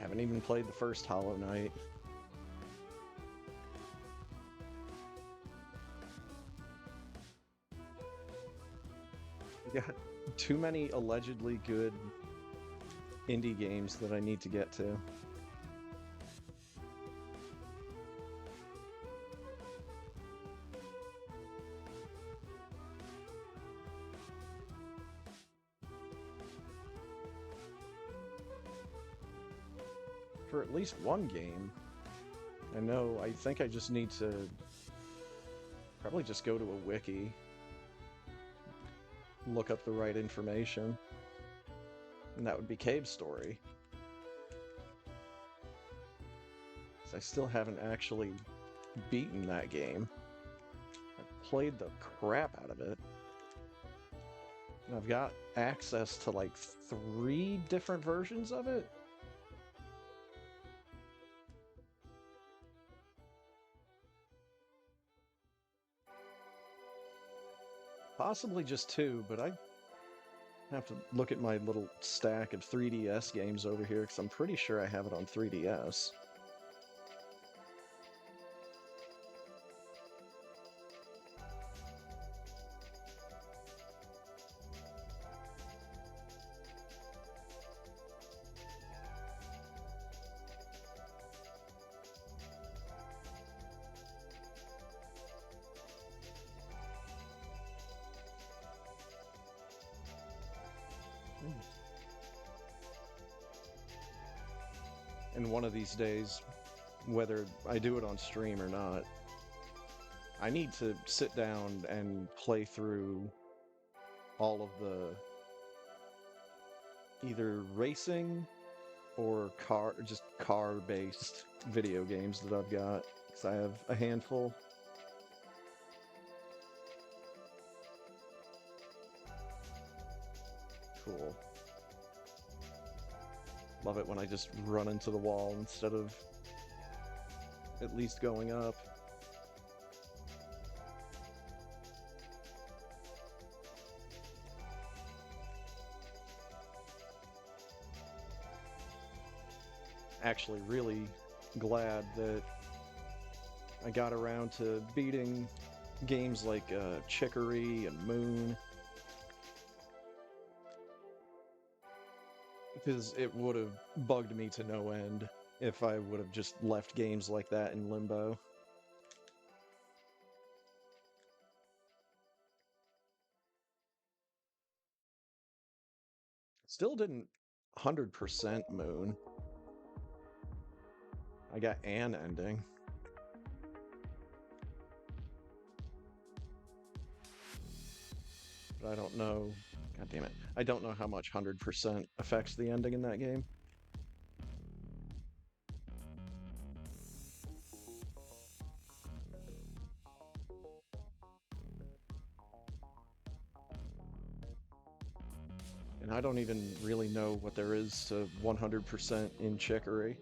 haven't even played the first Hollow Knight. We got too many allegedly good indie games that I need to get to. For at least one game, I think I just need to probably just go to a wiki, look up the right information. And that would be Cave Story. I still haven't actually beaten that game. I've played the crap out of it. And I've got access to like 3 different versions of it. Possibly just 2, but I have to look at my little stack of 3DS games over here because I'm pretty sure I have it on 3DS. And one of these days, whether I do it on stream or not, I need to sit down and play through all of the either racing or just car-based video games that I've got, because I have a handful. Cool. Love it when I just run into the wall instead of at least going up. Actually really glad that I got around to beating games like Chicory and Moon, because it would have bugged me to no end if I would have just left games like that in limbo. Still didn't 100% Moon. I got an ending. But I don't know. God damn it. I don't know how much 100% affects the ending in that game. And I don't even really know what there is to 100% in Chicory,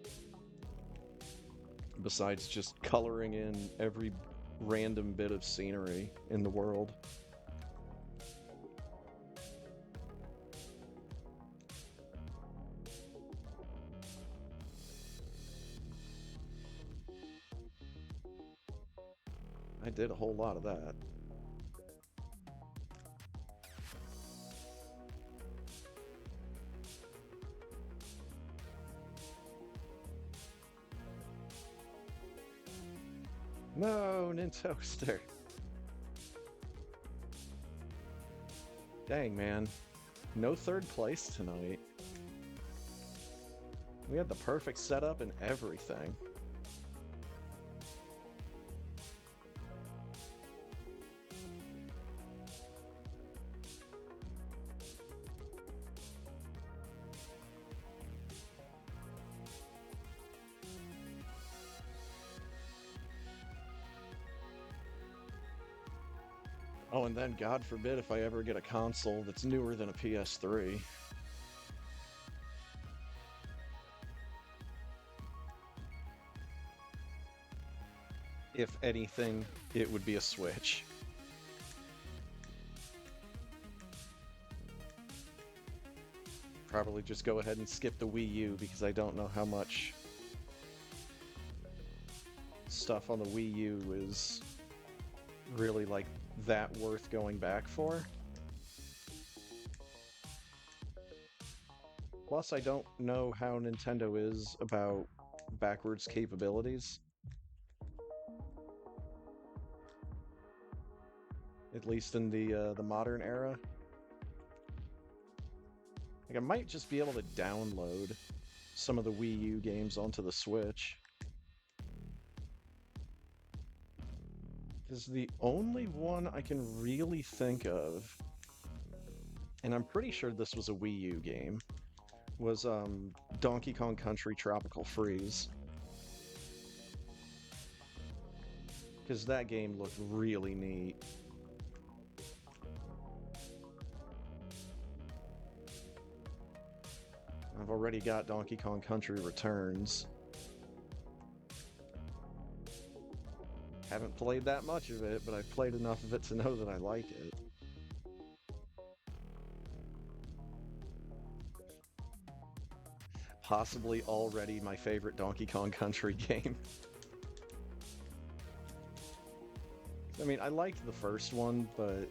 besides just coloring in every random bit of scenery in the world. I did a whole lot of that. No, Nintoaster. Dang, man. No 3rd place tonight. We had the perfect setup and everything. Oh, and then, God forbid, if I ever get a console that's newer than a PS3. If anything, it would be a Switch. Probably just go ahead and skip the Wii U because I don't know how much stuff on the Wii U is really like that worth going back for. Plus, I don't know how Nintendo is about backwards capabilities. At least in the modern era. Like, I might just be able to download some of the Wii U games onto the Switch. Because the only one I can really think of and I'm pretty sure this was a Wii U game, was Donkey Kong Country Tropical Freeze. Because that game looked really neat. I've already got Donkey Kong Country Returns. Haven't played that much of it, but I've played enough of it to know that I like it. Possibly already my favorite Donkey Kong Country game. I mean, I liked the first one, but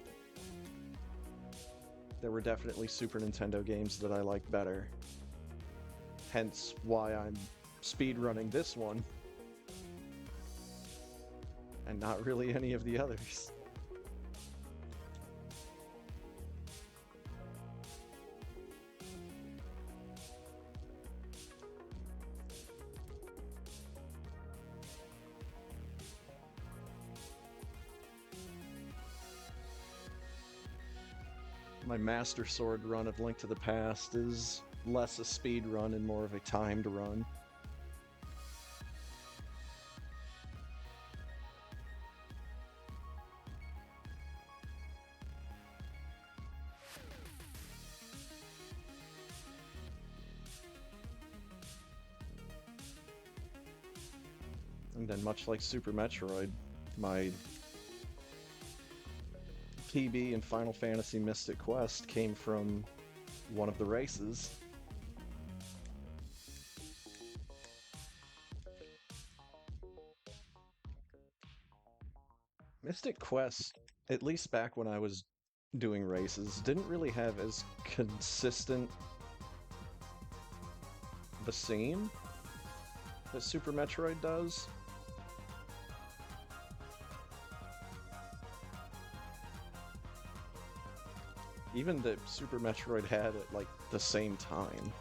there were definitely Super Nintendo games that I liked better. Hence why I'm speedrunning this one, and not really any of the others. My Master Sword run of Link to the Past is less a speed run and more of a timed run. And then much like Super Metroid, my PB in Final Fantasy Mystic Quest came from one of the races. Mystic Quest, at least back when I was doing races, didn't really have as consistent of a scene that Super Metroid does. Even that Super Metroid had at like the same time.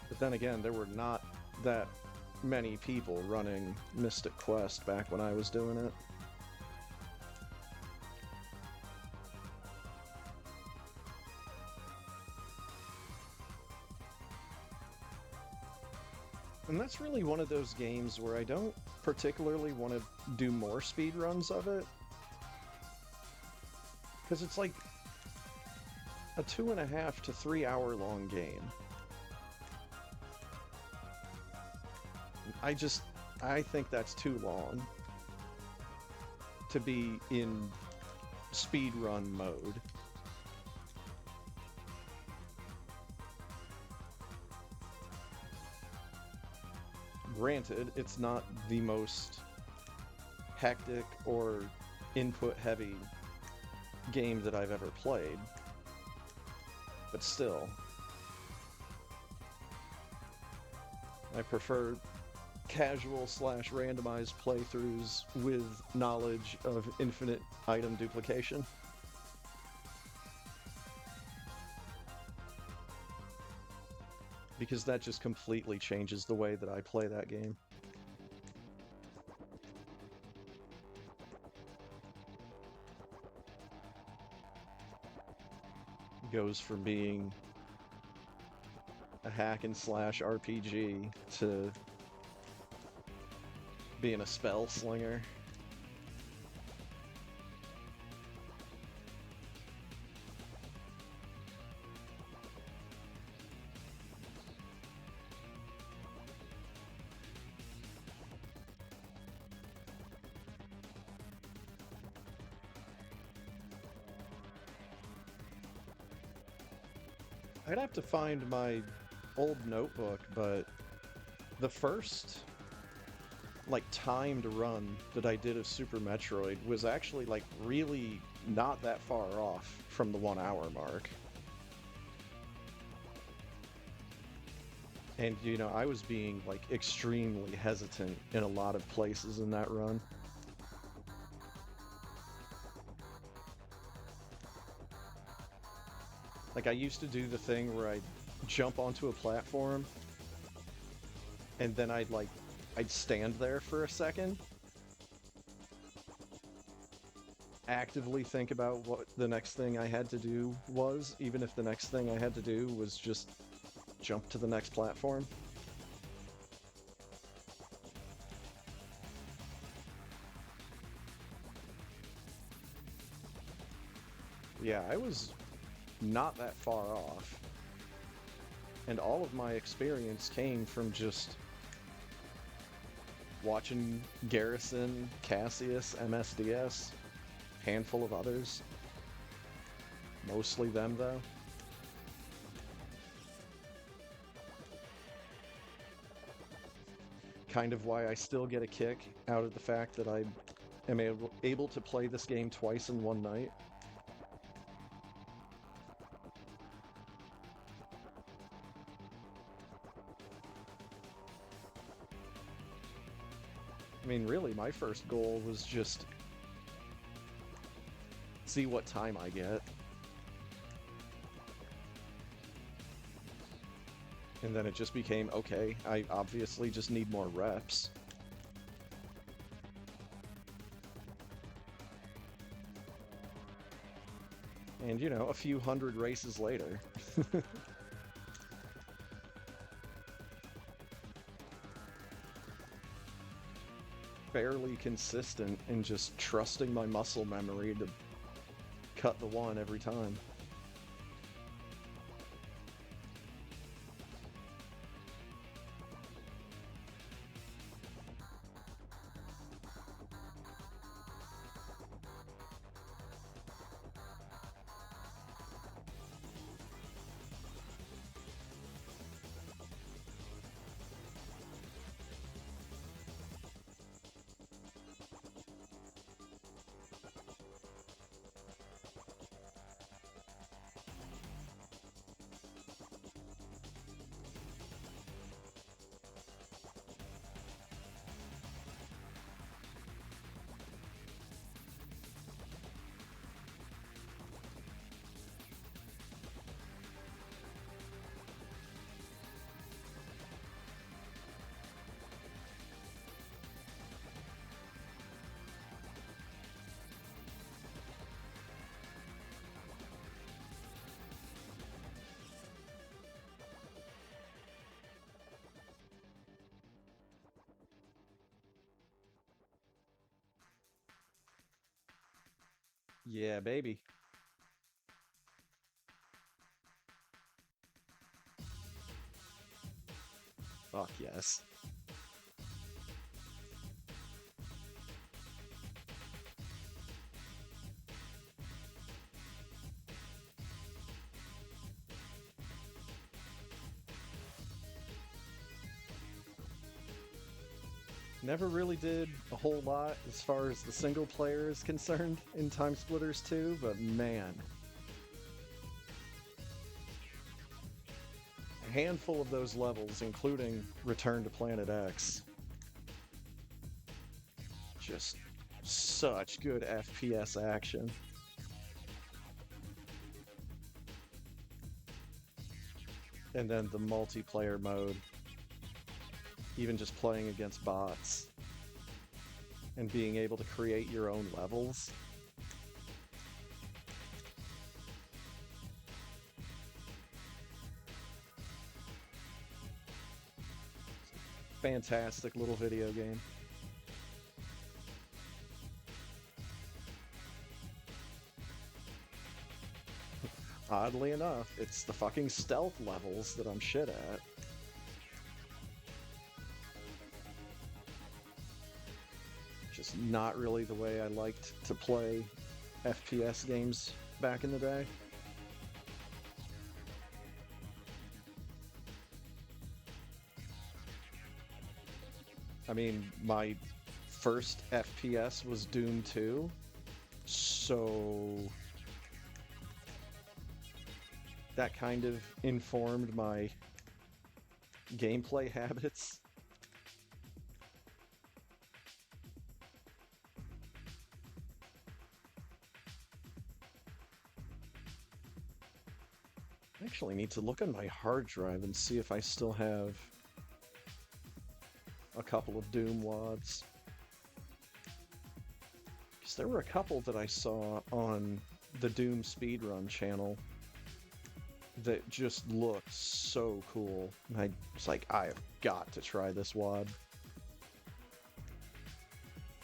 But then again, there were not that many people running Mystic Quest back when I was doing it. And that's really one of those games where I don't particularly want to do more speedruns of it. Because it's like a 2.5 to 3 hour long game. I think that's too long to be in speedrun mode. Granted, it's not the most hectic or input-heavy game that I've ever played, but still. I prefer casual/randomized playthroughs with knowledge of infinite item duplication. Because that just completely changes the way that I play that game. It goes from being a hack and slash RPG to being a spell slinger. I'd have to find my old notebook, but the first like timed run that I did of Super Metroid was actually like really not that far off from the 1 hour mark. And you know, I was being like extremely hesitant in a lot of places in that run. Like I used to do the thing where I'd jump onto a platform and then I'd stand there for a second actively think about what the next thing I had to do was, even if the next thing I had to do was just jump to the next platform. Yeah, I was not that far off. And all of my experience came from just watching Garrison, Cassius, MSDS, handful of others. Mostly them, though. Kind of why I still get a kick out of the fact that I am able to play this game twice in one night. I mean, really, my first goal was just see what time I get. And then it just became, okay, I obviously just need more reps. And, you know, a few hundred races later. Fairly consistent in just trusting my muscle memory to cut the one every time. Yeah, baby. Fuck yes. Never really did a whole lot as far as the single player is concerned in Time Splitters 2, but man. A handful of those levels, including Return to Planet X. Just such good FPS action. And then the multiplayer mode. Even just playing against bots. And being able to create your own levels. Fantastic little video game. Oddly enough, it's the fucking stealth levels that I'm shit at. Just not really the way I liked to play FPS games back in the day. I mean, my first FPS was Doom 2, so that kind of informed my gameplay habits. I actually need to look on my hard drive and see if I still have a couple of Doom wads. Because there were a couple that I saw on the Doom speedrun channel that just looked so cool. And I was like, I have got to try this WAD.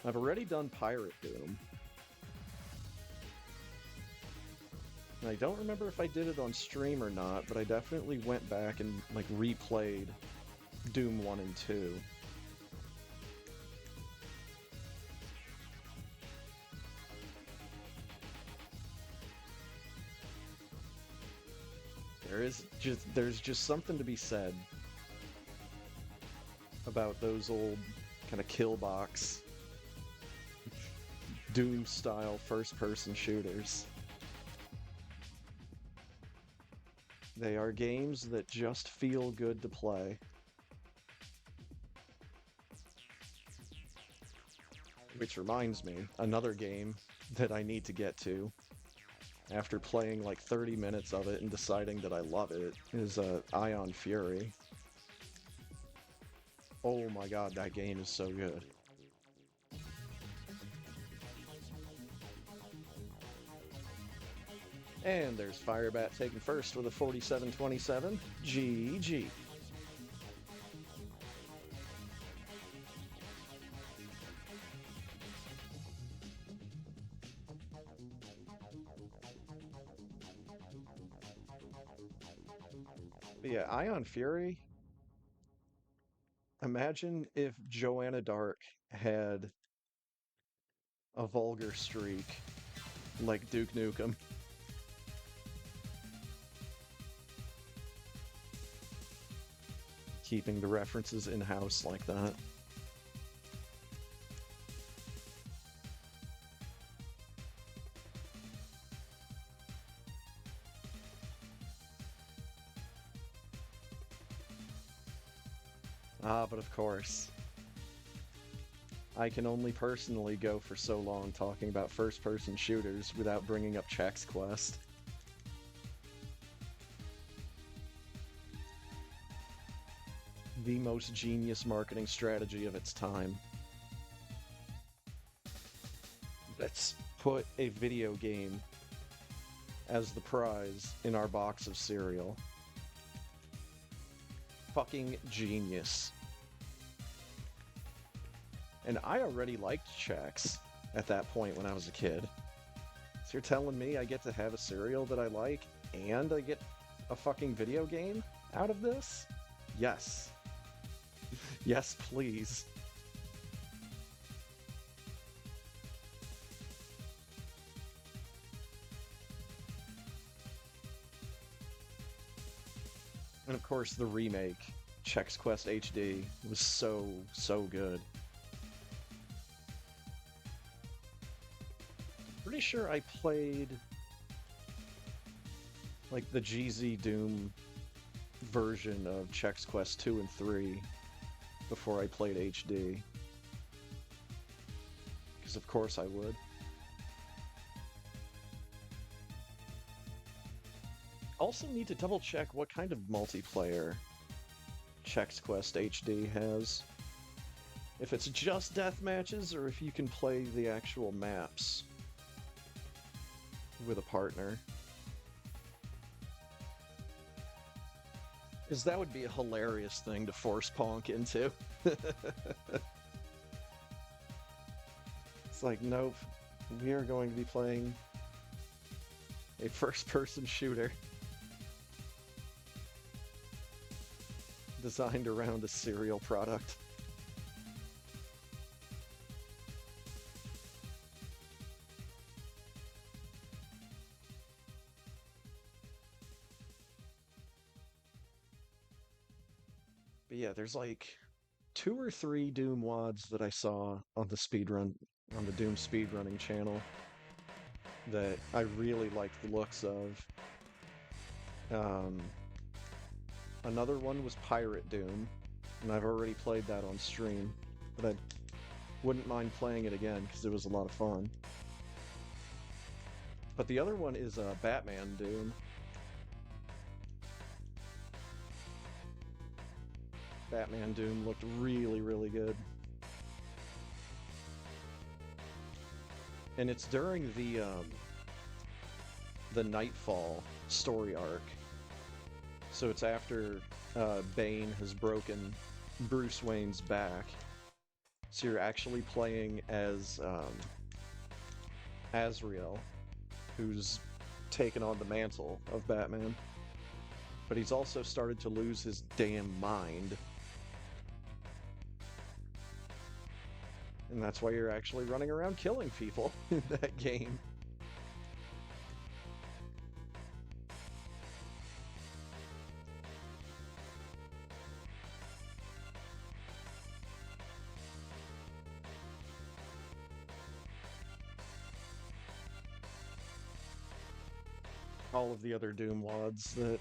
I've already done Pirate Doom. And I don't remember if I did it on stream or not, but I definitely went back and like replayed Doom 1 and 2. There's just something to be said about those old kind of kill box Doom style first person shooters. They are games that just feel good to play. Which reminds me, another game that I need to get to after playing like 30 minutes of it and deciding that I love it is Ion Fury. Oh my god, that game is so good. And there's Firebat taking first with a 47-27. GG. But yeah, Ion Fury. Imagine if Joanna Dark had a vulgar streak like Duke Nukem. Keeping the references in-house like that. Ah, but of course. I can only personally go for so long talking about first-person shooters without bringing up Chex Quest. The most genius marketing strategy of its time. Let's put a video game as the prize in our box of cereal. Fucking genius. And I already liked Chex at that point when I was a kid. So you're telling me I get to have a cereal that I like and I get a fucking video game out of this? Yes. Yes, please. And of course the remake, Chex Quest HD, was so good. Pretty sure I played like the GZ Doom version of Chex Quest 2 and 3 before I played HD. Because of course I would. Also need to double check what kind of multiplayer Chex Quest HD has. If it's just death matches or if you can play the actual maps with a partner. Because that would be a hilarious thing to force Ponk into. It's like, nope, we are going to be playing a first-person shooter designed around a cereal product. But yeah, there's like 2 or 3 Doom WADs that I saw on the Doom speedrunning channel that I really liked the looks of. Another one was Pirate Doom, and I've already played that on stream, but I wouldn't mind playing it again because it was a lot of fun. But the other one is Batman Doom. Batman Doom looked really good. and it's during the Nightfall story arc. So it's after Bane has broken Bruce Wayne's back. So you're actually playing as Azrael, who's taken on the mantle of Batman. But he's also started to lose his damn mind. And that's why you're actually running around killing people in that game. All of the other Doom mods that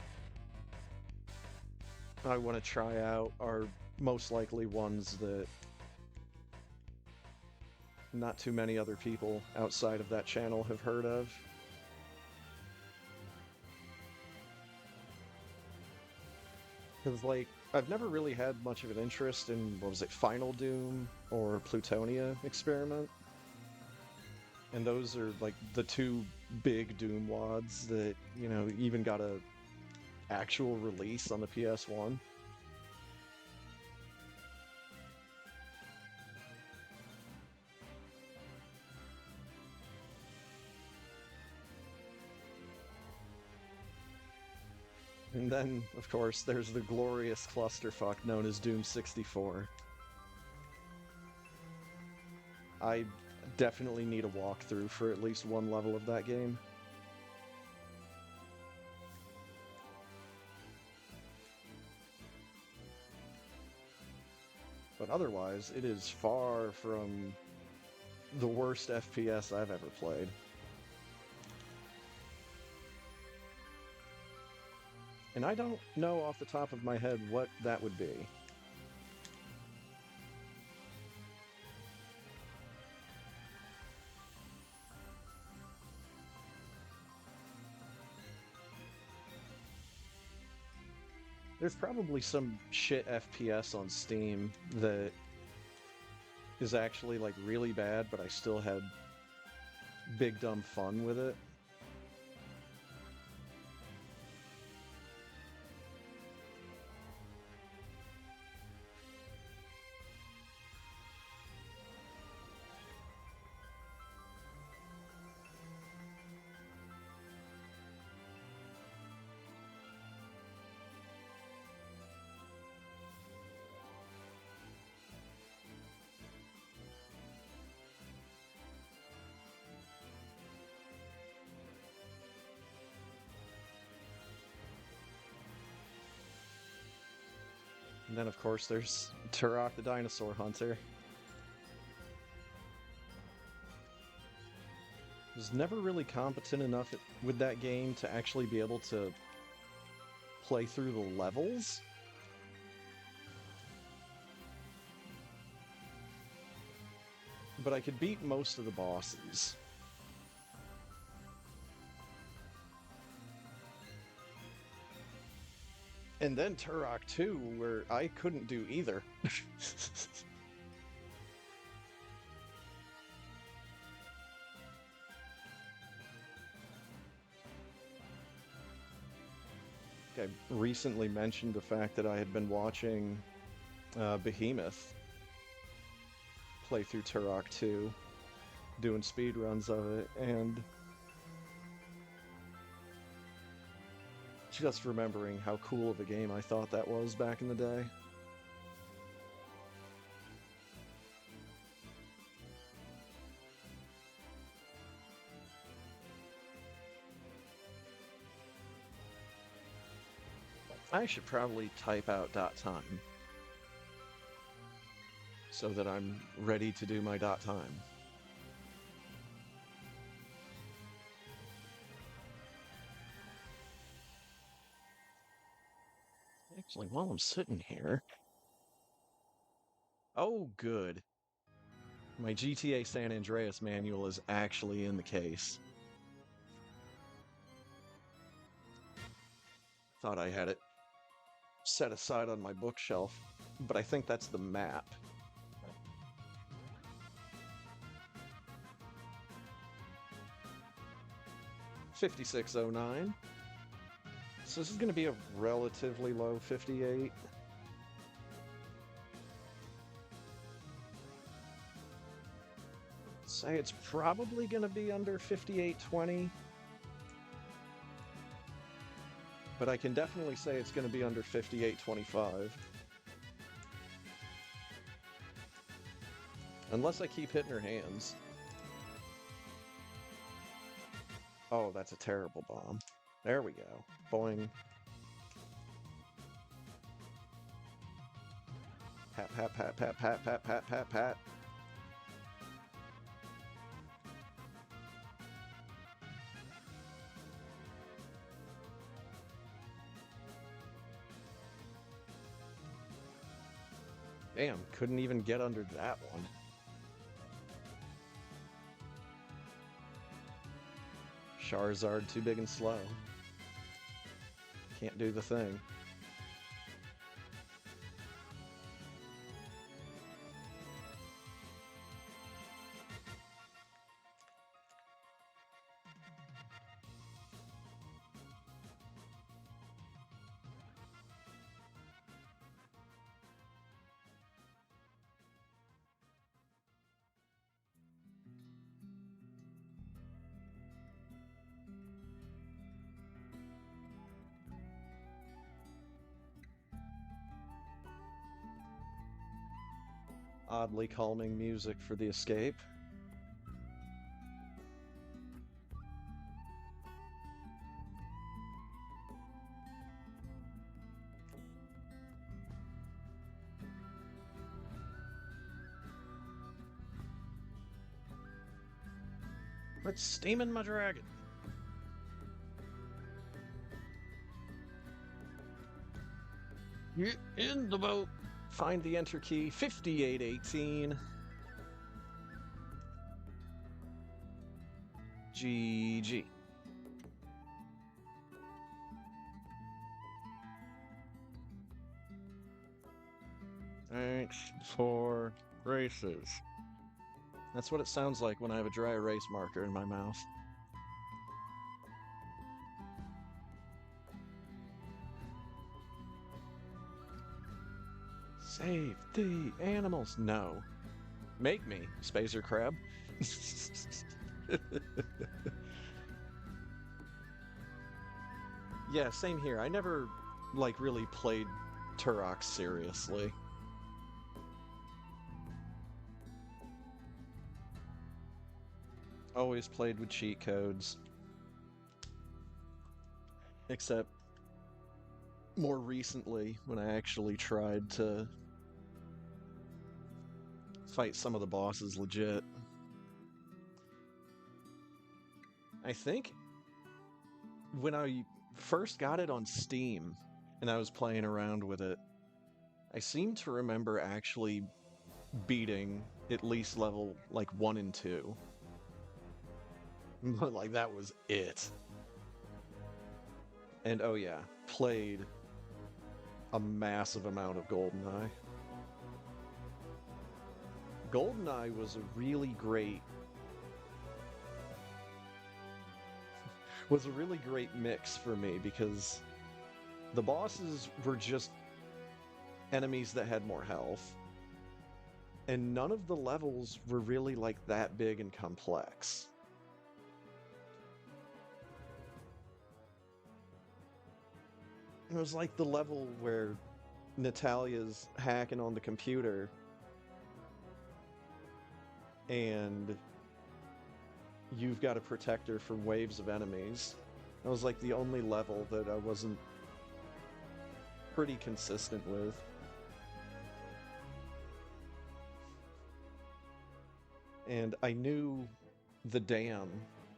I want to try out are most likely ones that not too many other people outside of that channel have heard of. Because, like, I've never really had much of an interest in, what was it, Final Doom or Plutonia Experiment. And those are, like, the two big Doom wads that, you know, even got a actual release on the PS1. And then, of course, there's the glorious clusterfuck known as Doom 64. I definitely need a walkthrough for at least one level of that game. But otherwise, it is far from the worst FPS I've ever played. And I don't know off the top of my head what that would be. There's probably some shit FPS on Steam that is actually, like, really bad, but I still had big dumb fun with it. And then, of course, there's Turok the Dinosaur Hunter. Was never really competent enough with that game to actually be able to play through the levels. But I could beat most of the bosses. And then Turok 2, where I couldn't do either. I recently mentioned the fact that I had been watching Behemoth play through Turok 2, doing speedruns of it, and just remembering how cool of a game I thought that was back in the day. I should probably type out .time so that I'm ready to do my .time. Actually, while I'm sitting here... Oh, good. My GTA San Andreas manual is actually in the case. Thought I had it set aside on my bookshelf, but I think that's the map. 5609. So this is going to be a relatively low 58. Say it's probably going to be under 5820. But I can definitely say it's going to be under 5825. Unless I keep hitting her hands. Oh, that's a terrible bomb. There we go. Boing. Pat, pat, pat, pat, pat, pat, pat, pat, pat. Damn, couldn't even get under that one. Charizard too big and slow. Can't do the thing. Oddly calming music for the escape. Let's steaming my dragon. Get in the boat. Find the enter key, 5818. GG. Thanks for races. That's what it sounds like when I have a dry erase marker in my mouth. Save the animals. No. Make me, Spacer Crab. Yeah, same here. I never, like, really played Turok seriously. Always played with cheat codes. Except more recently, when I actually tried to fight some of the bosses legit. I think when I first got it on Steam and I was playing around with it, I seem to remember actually beating at least level like 1 and 2. But like that was it. And oh yeah, played a massive amount of GoldenEye. GoldenEye was a really great mix for me because the bosses were just enemies that had more health, and none of the levels were really like that big and complex. It was like the level where Natalia's hacking on the computer and you've got to protect her from waves of enemies. That was like the only level that I wasn't pretty consistent with. And I knew the dam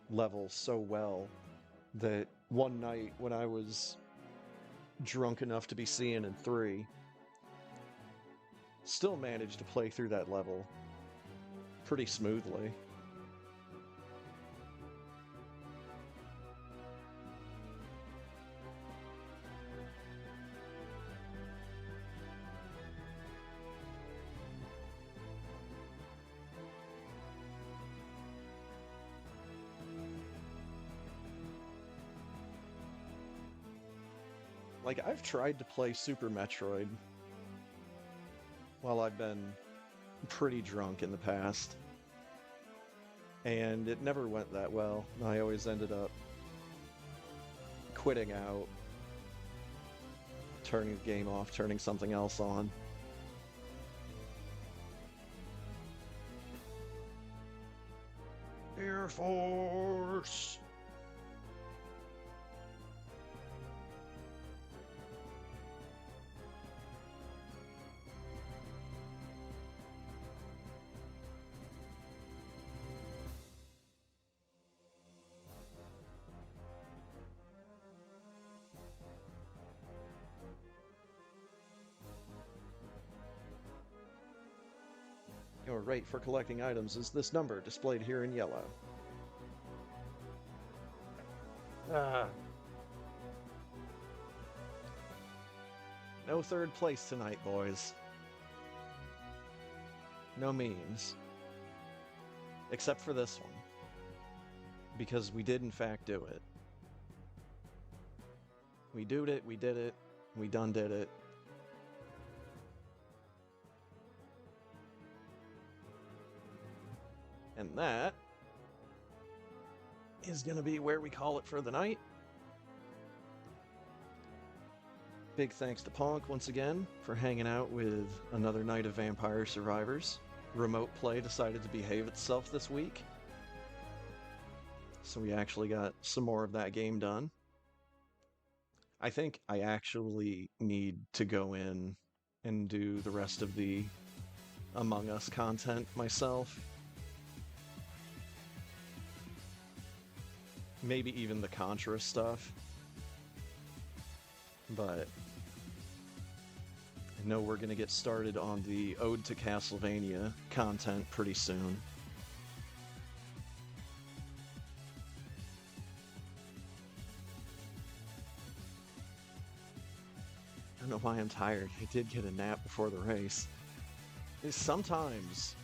level so well that one night when I was drunk enough to be seeing in 3, still managed to play through that level pretty smoothly. Like, I've tried to play Super Metroid while I've been pretty drunk in the past, and it never went that well. I always ended up quitting out, turning the game off, turning something else on. Air Force! Your rate for collecting items is this number displayed here in yellow. No third place tonight, boys. No memes. Except for this one. Because we did in fact do it. We did it, we done did it. And that is going to be where we call it for the night. Big thanks to Ponk once again for hanging out with another night of Vampire Survivors. Remote play decided to behave itself this week, so we actually got some more of that game done. I think I actually need to go in and do the rest of the Among Us content myself. Maybe even the Contra stuff. But I know we're going to get started on the Ode to Castlevania content pretty soon. I don't know why I'm tired. I did get a nap before the race. Sometimes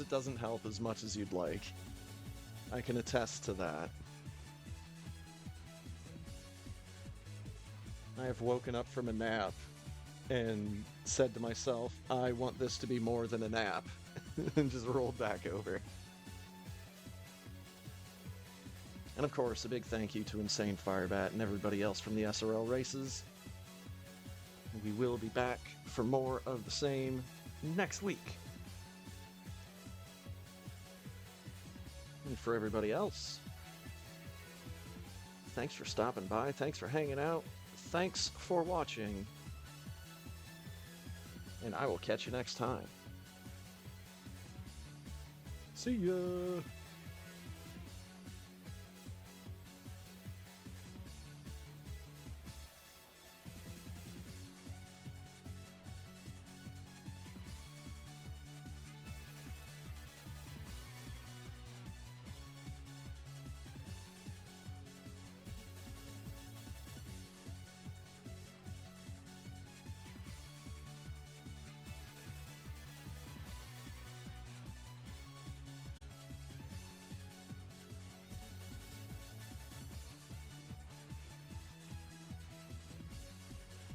it doesn't help as much as you'd like. I can attest to that. I have woken up from a nap and said to myself, I want this to be more than a nap, and just rolled back over. And of course, a big thank you to Insane Firebat and everybody else from the SRL races. We will be back for more of the same next week. And for everybody else, thanks for stopping by, thanks for hanging out, thanks for watching, and I will catch you next time. See ya!